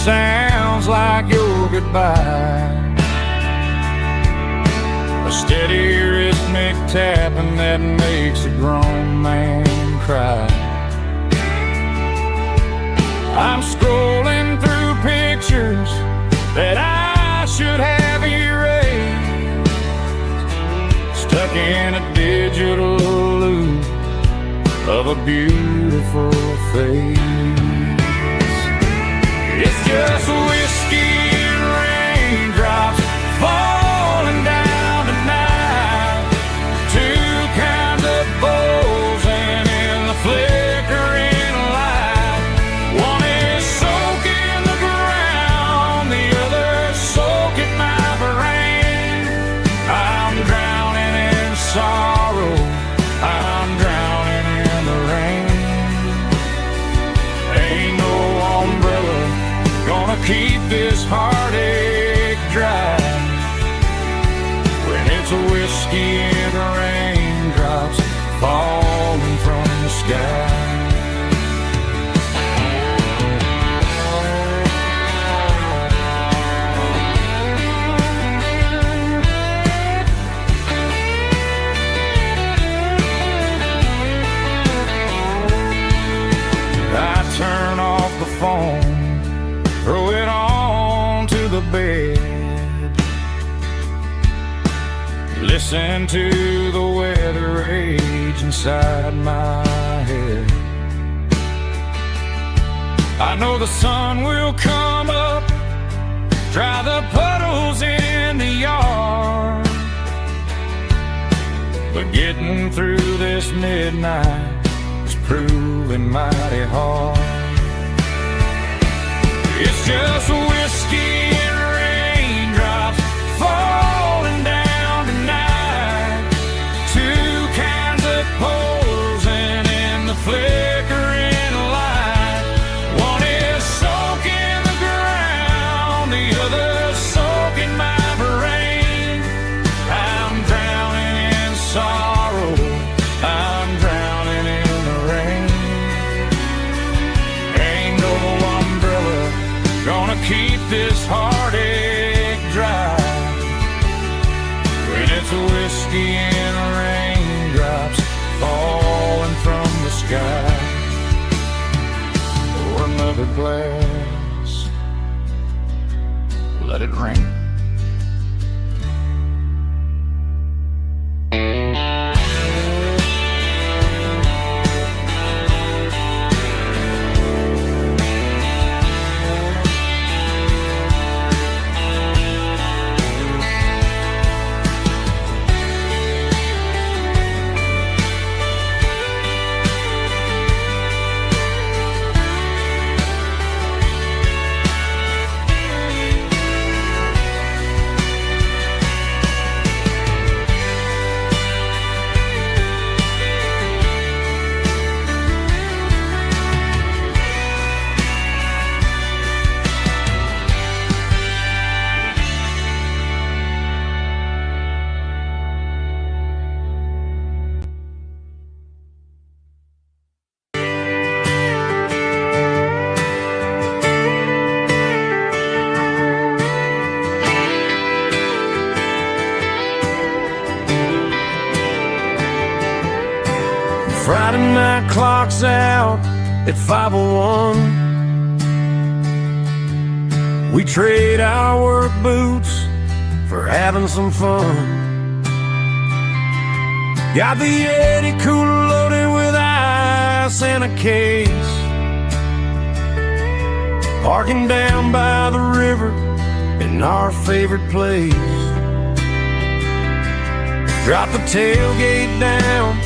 sounds like your goodbye, a steady rhythmic tapping that makes a grown man cry. I'm scrolling through pictures that I should have erased, stuck in a digital loop of a beautiful face. It's just whiskey and raindrops falling down tonight, two kinds of bowls and in the flickering light. One is soaking the ground, the other soaking my brain. I'm drowning in sorrow, I'm drowning in the rain. Ain't no umbrella gonna keep this heartache dry when it's a whiskey and raindrops falling from the sky. I turn off the phone, throw it on to the bed, listen to the weather rage inside my head. I know the sun will come up, dry the puddles in the yard, but getting through this midnight is proving mighty hard. It's just whiskey and raindrops falling down tonight, two kinds of poles and in the flickering light. One is soaking the ground, the other soaking my brain. I'm drowning in sorrow, I'm drowning in the rain. Ain't no umbrella gonna keep this heartache dry when it's a whiskey and raindrops falling from the sky. Pour another glass, let it rain. Friday night clock's out at 5:01. We trade our work boots for having some fun. Got the Yeti cooler loaded with ice and a case, parking down by the river in our favorite place. Drop the tailgate down,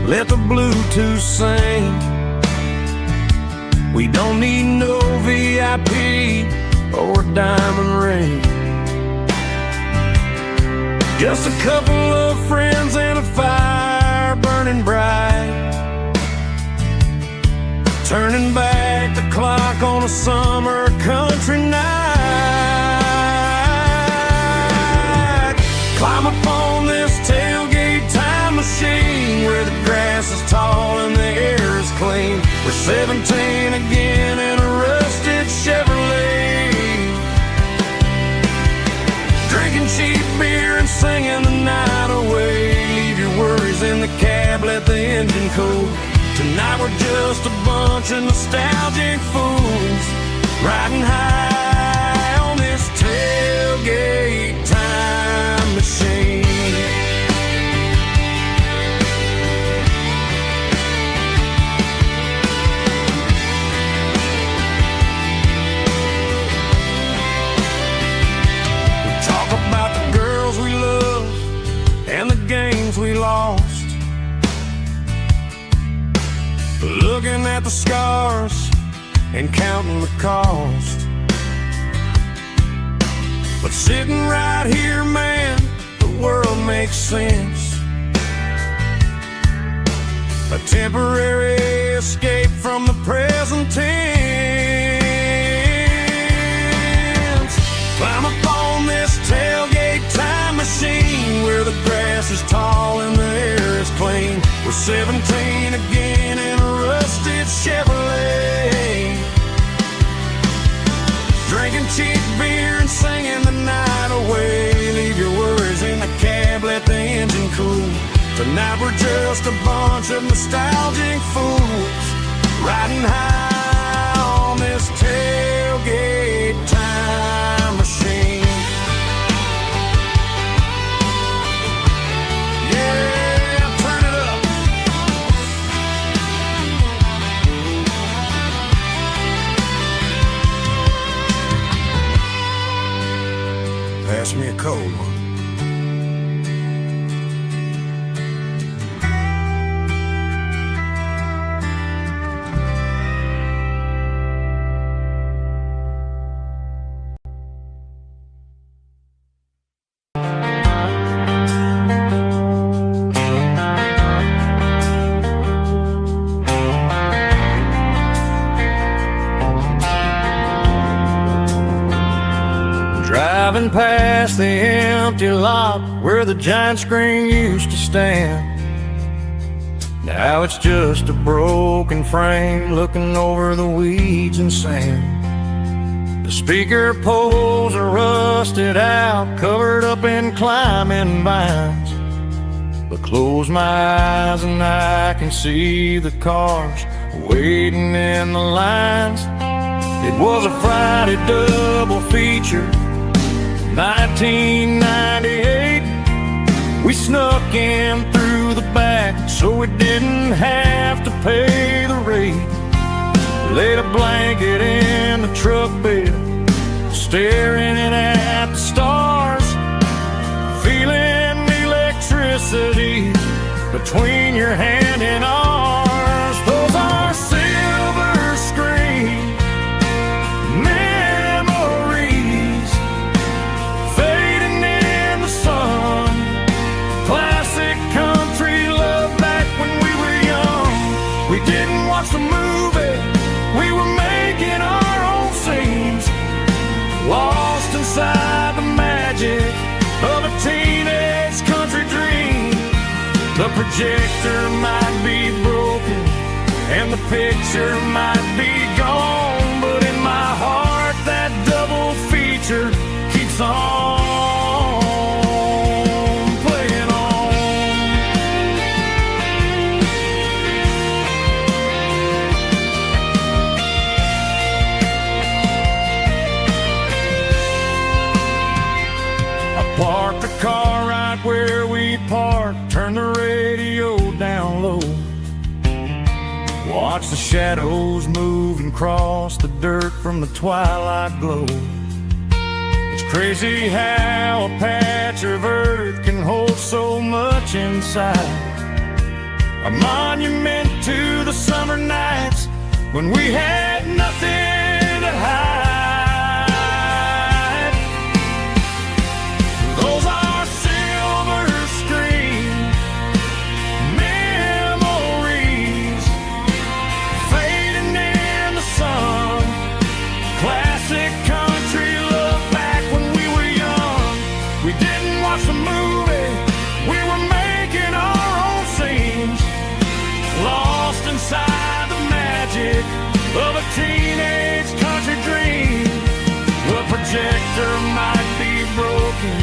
let the Bluetooth sing. We don't need no VIP or a diamond ring. Just a couple of friends and a fire burning bright, turning back the clock on a summer country night. Climb up on this tailgate time machine where the grass is tall and the air is clean. We're 17 again in a rusted Chevrolet, drinking cheap beer and singing the night away. Leave your worries in the cab, let the engine cool. Tonight we're just a bunch of nostalgic fools riding high on this tailgate time machine. We talk about the girls we love and the games we lost, looking at the scars and counting the cost. But sitting right here, man, the world makes sense. A temporary escape from the present tense. Climb up on this tailgate time machine where the grass is tall and the air is clean. We're 17 again in a rusted Chevrolet, drinking cheap beer and singing the night away. Leave your worries in the cab, let the engine cool. Tonight we're just a bunch of nostalgic fools riding high on this tailgate time machine. Yeah, turn it up. Pass me a cold one. Driving past the empty lot where the giant screen used to stand. Now it's just a broken frame looking over the weeds and sand. The speaker poles are rusted out, covered up in climbing vines. But close my eyes and I can see the cars waiting in the lines. It was a Friday double feature, 1998. We snuck in through the back so we didn't have to pay the rate. Laid a blanket in the truck bed, staring at the stars, feeling the electricity between your hand and ours. Those are silver screen memories fading in the sun. Classic country love back when we were young. We didn't watch the movie, we were making our own scenes, lost inside the magic of a teenage country dream. The projector might be broken and the picture might be gone, but in my heart that double feature keeps on playing on. I parked the car right where we parked, turned the radio down low, watch the shadows move and cross the dirt from the twilight glow. It's crazy how a patch of earth can hold so much inside. a monument to the summer nights when we had nothing to hide. Those are silver screen memories fading in the sun. Classic country look back when we were young. We didn't watch the movie, we were making our own scenes, lost inside the magic of a teenage country dream. The projector might be broken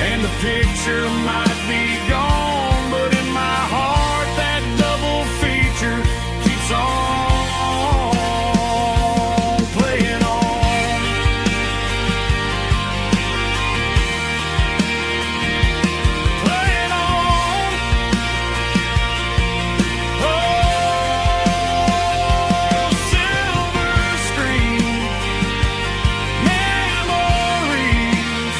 and the picture might be gone, but in my heart that double feature keeps on playing on. Playing on. Oh, silver screen memories.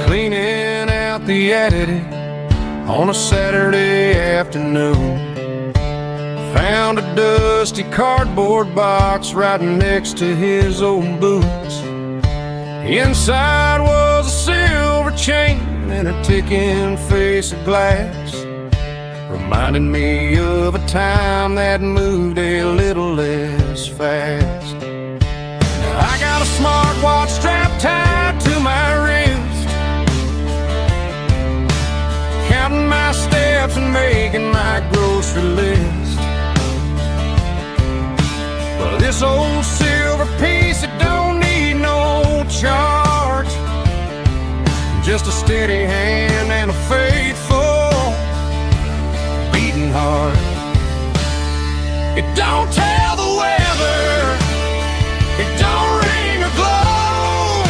Cleaning out the attic on a Saturday afternoon, found a dusty cardboard box right next to his old boots. Inside was a silver chain and a ticking face of glass, reminding me of a time that moved a little less fast. Now I got a smartwatch strapped tied to my wrist, counting my steps and making my grocery list. But this old silver piece, it don't need no charge, just a steady hand and a faithful beating heart. It don't tell the weather, it don't ring or glow,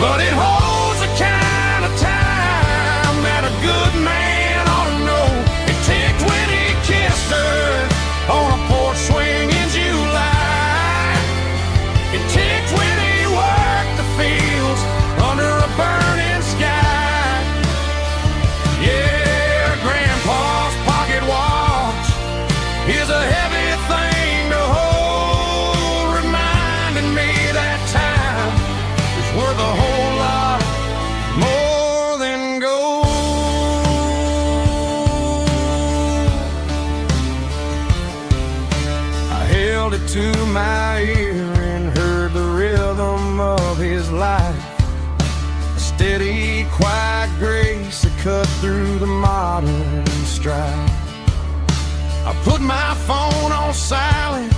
but it holds the kind of time that a good man ought to know. It ticked when he kissed her on a porch swing in July. It ticked when he worked the fields under a burning sky. Yeah, Grandpa's pocket watch is a heavy thing to hold, reminding me that time is worth a whole lot more than gold. I held it to my ear and heard the rhythm of his life, a steady, quiet grace that cut through the modern strife. I put my phone on silent,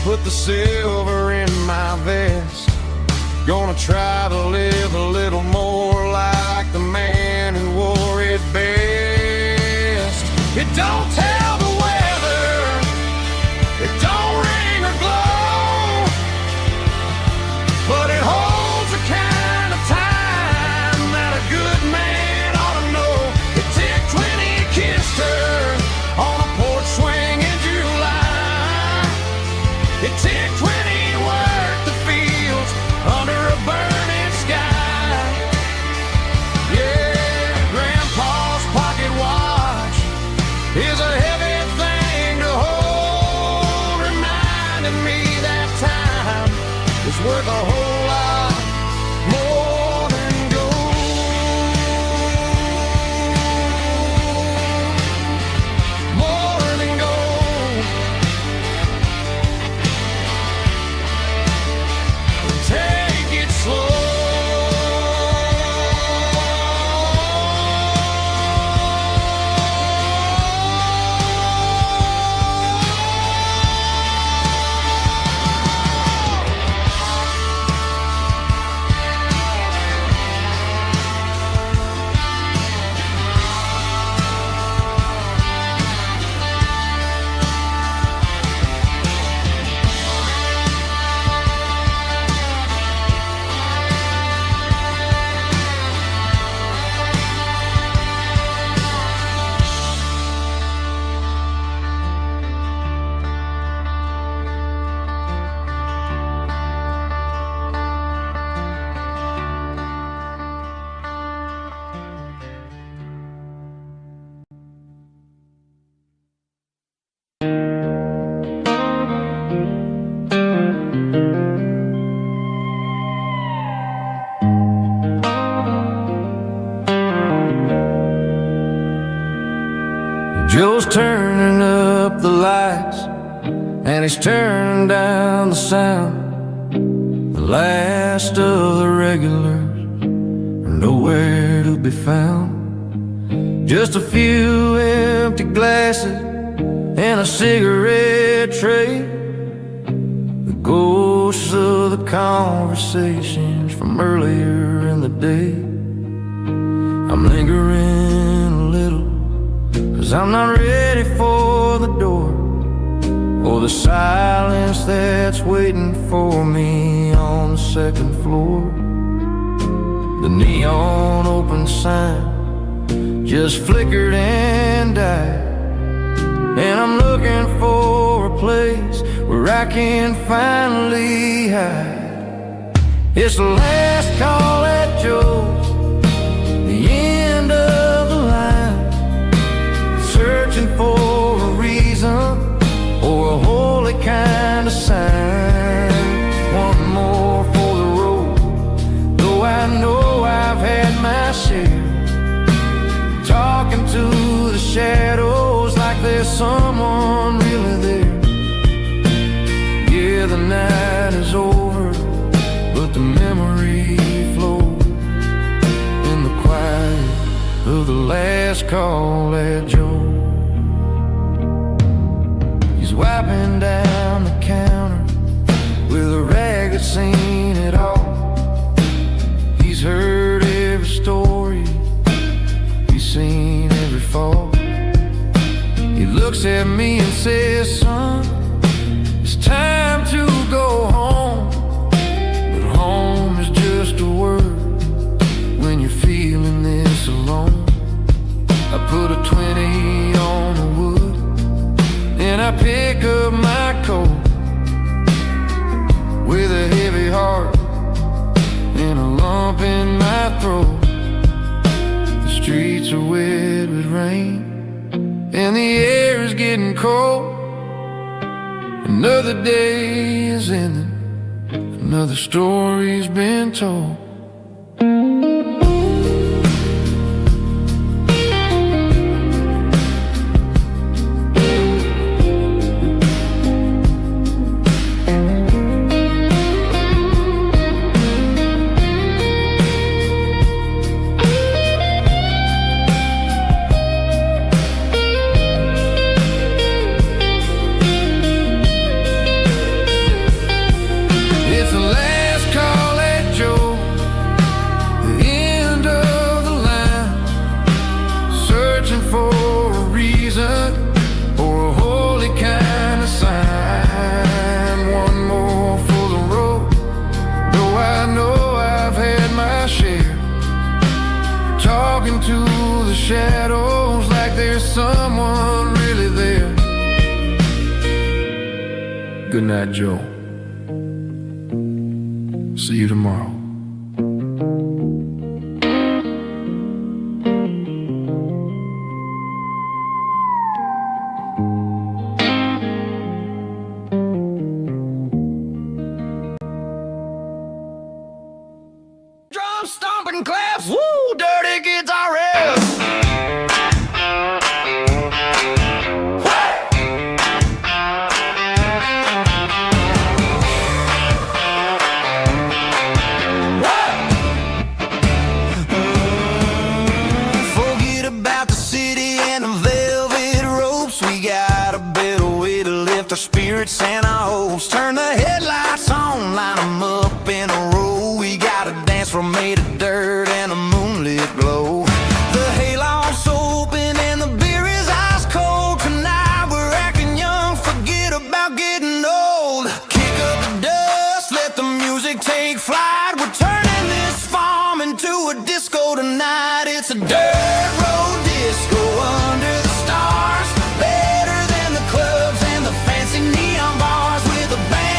put the silver in my vest. Gonna try to live a little more like the man who wore it best. It don't tell the weather, it don't ring or glow, but it holds the kind of time that a good man ought to know. It ticked when he kissed her on a porch swing in July. It ticked when he worked the fields under a burning sky. Yeah, Grandpa's pocket watch is a heavy thing to hold, reminding me that time is worth a whole lot more than gold. More than gold. Take it slow. turning up the lights, and he's turning down the sound. The last of the regulars are nowhere to be found. Just a few empty glasses and a cigarette tray, the ghosts of the conversations from earlier in the day. I'm lingering a little, 'cause I'm not ready for the door, or the silence that's waiting for me on the second floor. The neon open sign just flickered and died, and I'm looking for a place where I can finally hide. It's the last call at Joe's, the end of the line, searching for a reason or a holy kind of sign. One more for the road, though I know I've had my share. Talking to the shadows like there's someone really there. Yeah, the night is over, but the memory flows in the quiet of the last call at Joe. He's wiping down the counter with a rag that's seen it all. He's heard every story, seen every fall. He looks at me and says, son, it's time to go home. But home is just a word when you're feeling this alone. I put a 20 on the wood, and I pick up my coat with a heavy heart and a lump in my throat. Streets are wet with rain, and the air is getting cold. Another day is ending, another story's been told. To the shadows like there's someone really there. Good night, Joe. See you tomorrow. Drum stomping claps, woo, dirty guitar riffs. Forget about the city and the velvet ropes. We got a better way to lift our spirits and our hopes. Turn the headlights on, line them up in a row. We got a dance floor made of dirt and a moonlit glow. The hayloft's open and the beer is ice cold. Tonight we're acting young, forget about getting old. Kick up the dust, let the music take flight. We're turning this farm into a disco tonight. It's a dirt road disco under the stars, better than the clubs and the fancy neon bars, with a band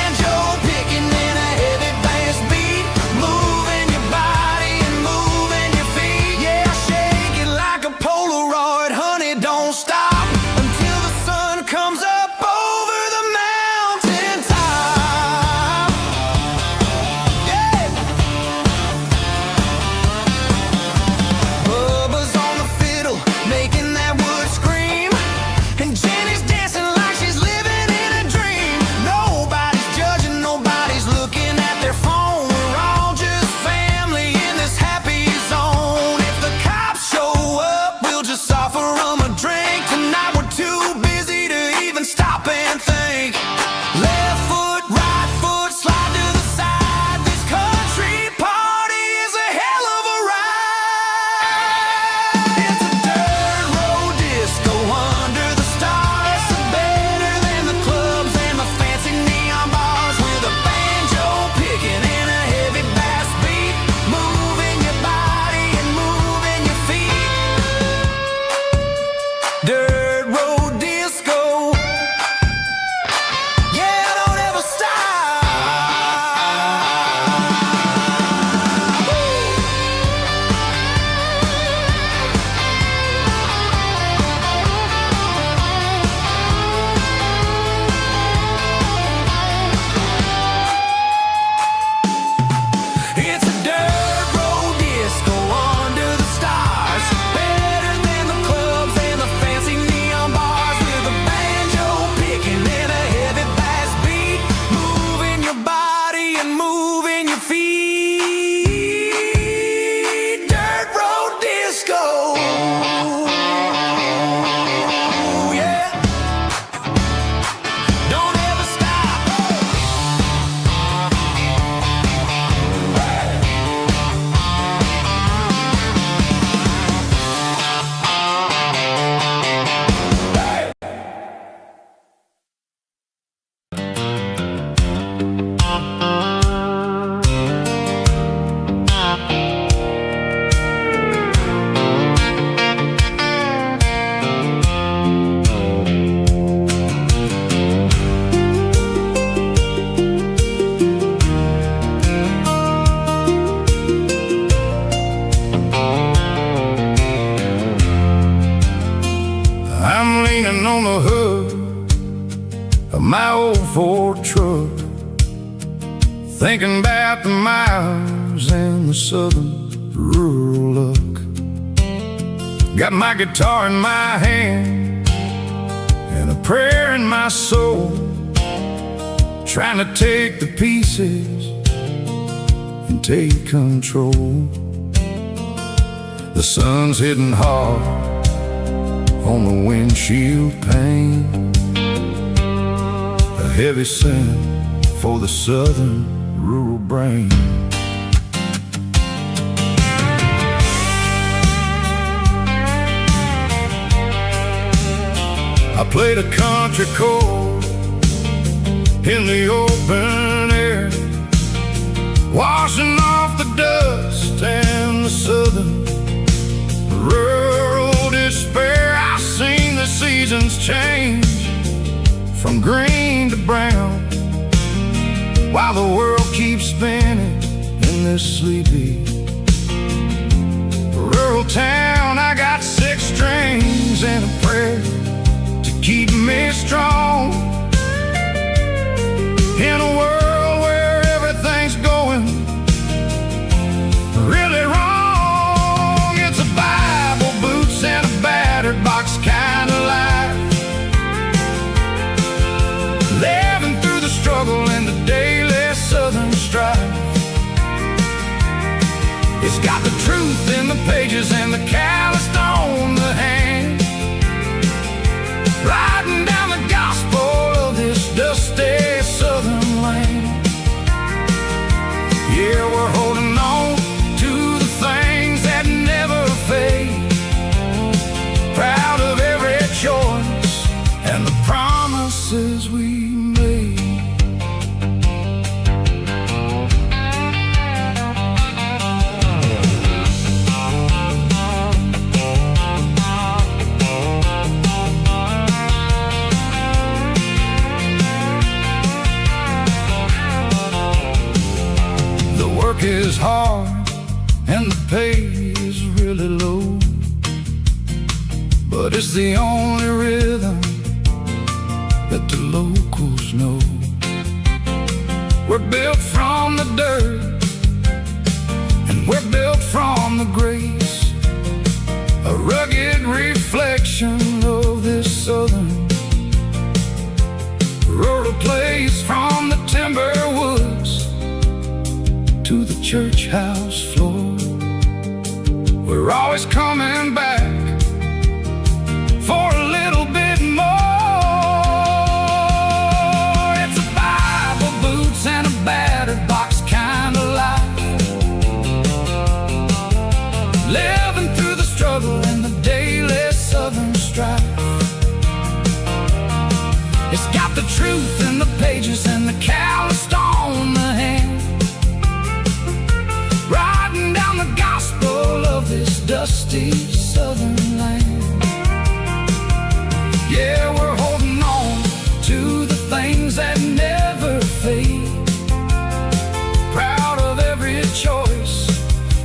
leaning on the hood of my old Ford truck, thinking about the miles and the southern rural look. Got my guitar in my hand and a prayer in my soul, trying to take the pieces and take control. The sun's hitting hard on the windshield pane, a heavy scent for the southern rural brain. I played a country chord in the open air, washing off the dust and the southern rural despair. I've seen the seasons change from green to brown, while the world keeps spinning in this sleepy rural town. I got 6 strings and a prayer to keep me strong in a world where everything's going really wrong. It's a Bible, boots, and a battered box kind of life, living through the struggle and the daily southern strife. It's got the truth in the pages and the calloused on the hand, riding down the gospel of this dusty southern land. Yeah, we're holding on to the things that never fade, proud of every choice and the promises we made. The work is hard and the pay is really low, but it's the only rhythm that the locals know. We're built from the dirt and we're built from the grace, a rugged reflection of this southern rural place. From the timber woods to the church house floor, we're always coming back for a little bit more. It's a Bible, boots, and a battered box kind of life, living through the struggle and the daily southern strife. It's got the truth in the pages and the calloused on the hand, riding down the gospel of this dusty southern land. Yeah, we're holding on to the things that never fade, proud of every choice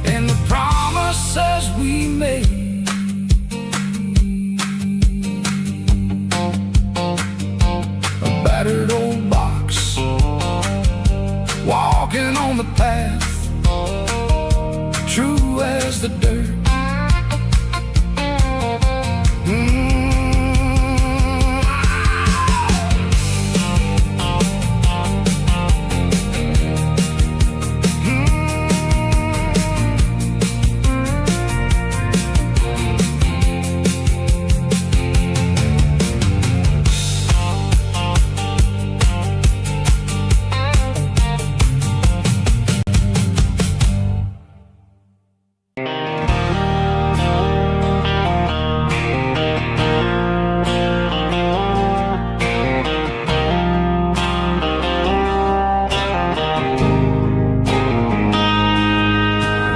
and the promises we made. A battered old box, walking on the path, true as the dirt.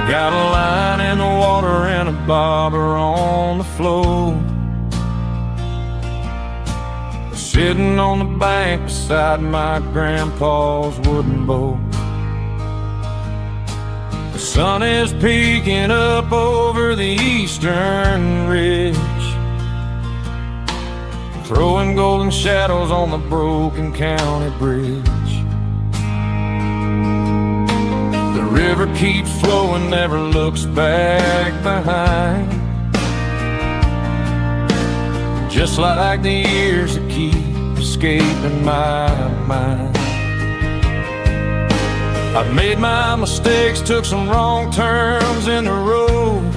Got a line in the water and a bobber on the floor, sitting on the bank beside my grandpa's wooden boat. The sun is peeking up over the eastern ridge, throwing golden shadows on the broken county bridge. The river keeps flowing, never looks back behind, just like the years that keep escaping my mind. I've made my mistakes, took some wrong turns in the road,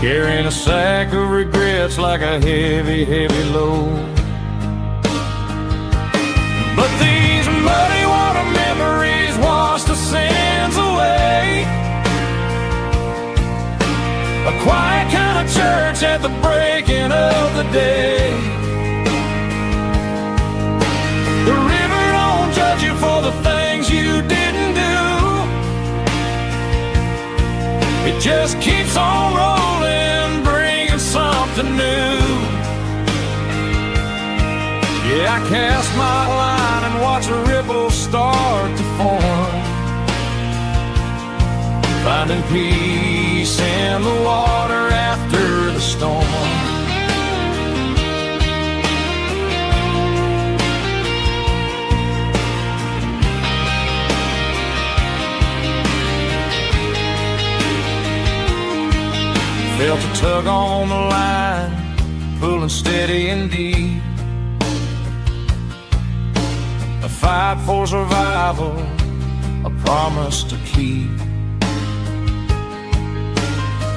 carrying a sack of regrets like a heavy, heavy load. But these muddy water memories wash the sins away. A quiet kind of church at the breaking of the day. The river don't judge you for the things you didn't do. It just keeps on rolling, bringing something new. Yeah, I cast my line and watch the ripples start to form, finding peace in the water after the storm. Felt a tug on the line, pulling steady and deep. A fight for survival, a promise to keep.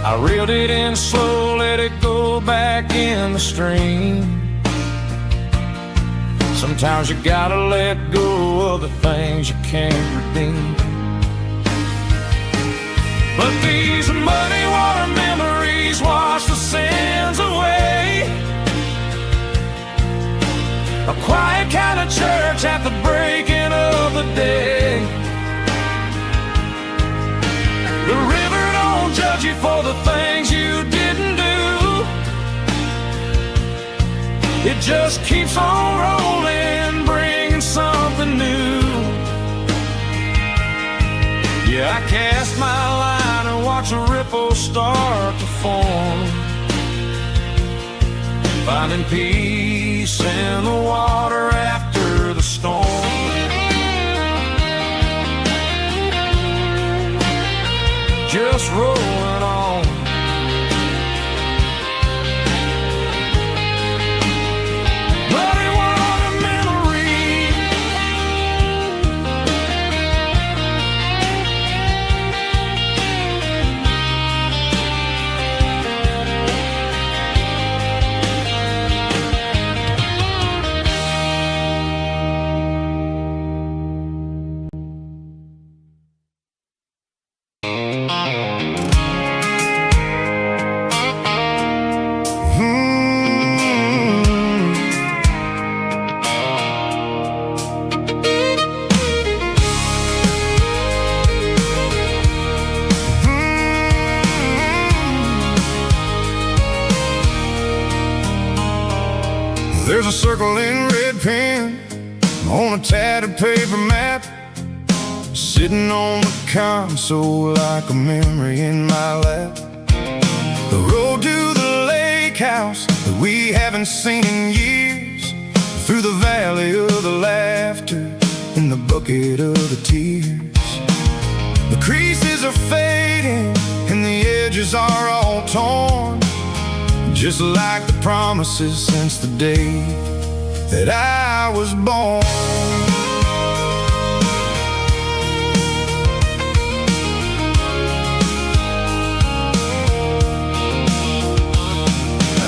I reeled it in slow, let it go back in the stream. Sometimes you gotta let go of the things you can't redeem. But these muddy water memories wash the sins away. A quiet kind of church at the breaking of the day. The river don't judge you for the things you didn't do. It just keeps on rolling, bringing something new. Yeah, I cast my line and watch the ripples start to form, finding peace in the water after the storm. Just rolling on. Muddy water memory. There's a circle in red pen on a tattered paper map, sitting on the console like a memory in my lap. The road to the lake house that we haven't seen in years, through the valley of the laughter and the bucket of the tears. The creases are fading and the edges are all torn, just like the promises since the day that I was born.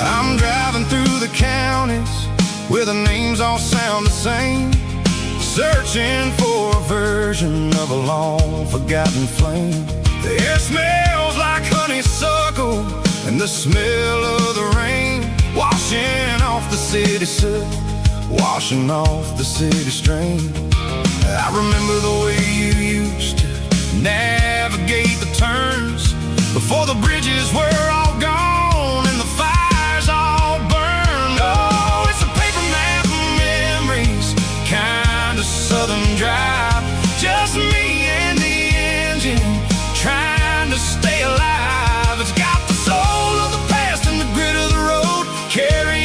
I'm driving through the counties where the names all sound the same, searching for a version of a long forgotten flame. The air smells like honeysuckle and the smell of the rain, washing off the city soot, washing off the city strain. I remember the way you used to navigate the turns before the bridges were all gone and the fires all burned. Oh, it's a paper map of memories, kind of southern drive, just me and the engine trying to stay alive. It's got the soul of the past and the grit of the road, carrying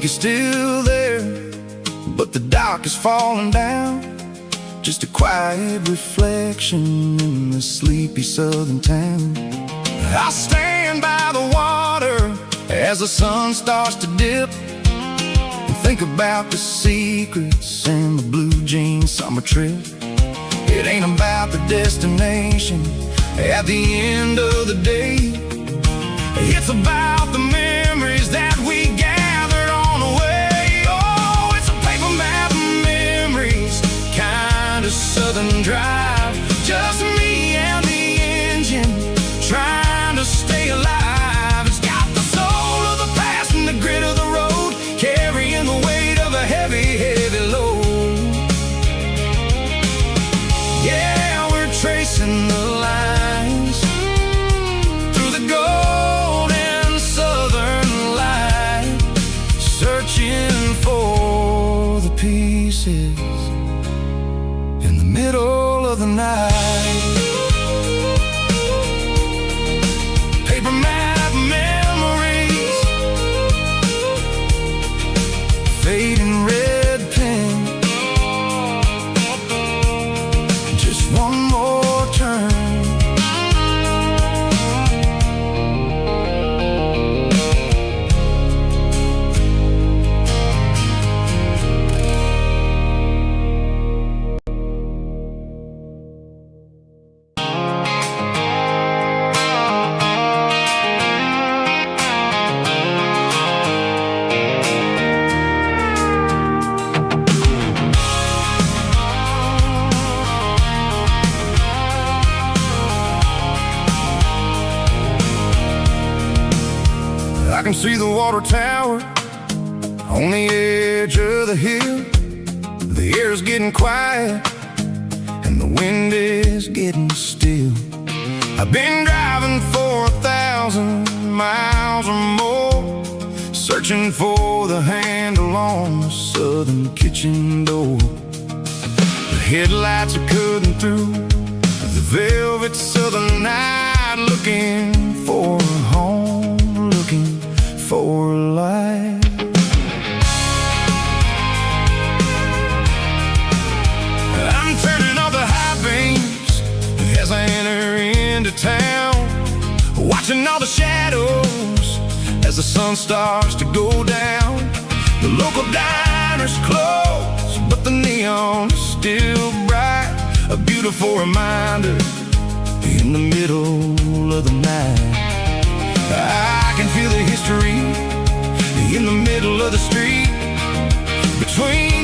is still there, but the dock is falling down. Just a quiet reflection in the sleepy southern town. I stand by the water as the sun starts to dip, and think about the secrets and the blue jean summer trip. It ain't about the destination at the end of the day. It's about the memories that we gathered on the way. Oh, it's a paper map of memories, kind of southern drive. Just me and the engine, trying to stay alive. It's got the soul of the past and the grit of the road, carrying the weight of a heavy, heavy load. Yeah, we're tracing the lines through the golden southern light, searching for the pieces in the middle of the night. Paper map memories, fading red pen, just one more turn. I can see the water tower on the edge of the hill. The air is getting quiet and the wind is getting still. I've been driving for 1,000 miles or more, searching for the handle on the southern kitchen door. The headlights are cutting through the velvet southern night, looking for a home, looking for life. I'm turning off the high beams as I enter into town, watching all the shadows as the sun starts to go down. The local diner's closed, but the neon is still bright, a beautiful reminder in the middle of the night. I can feel the history in the middle of the street, between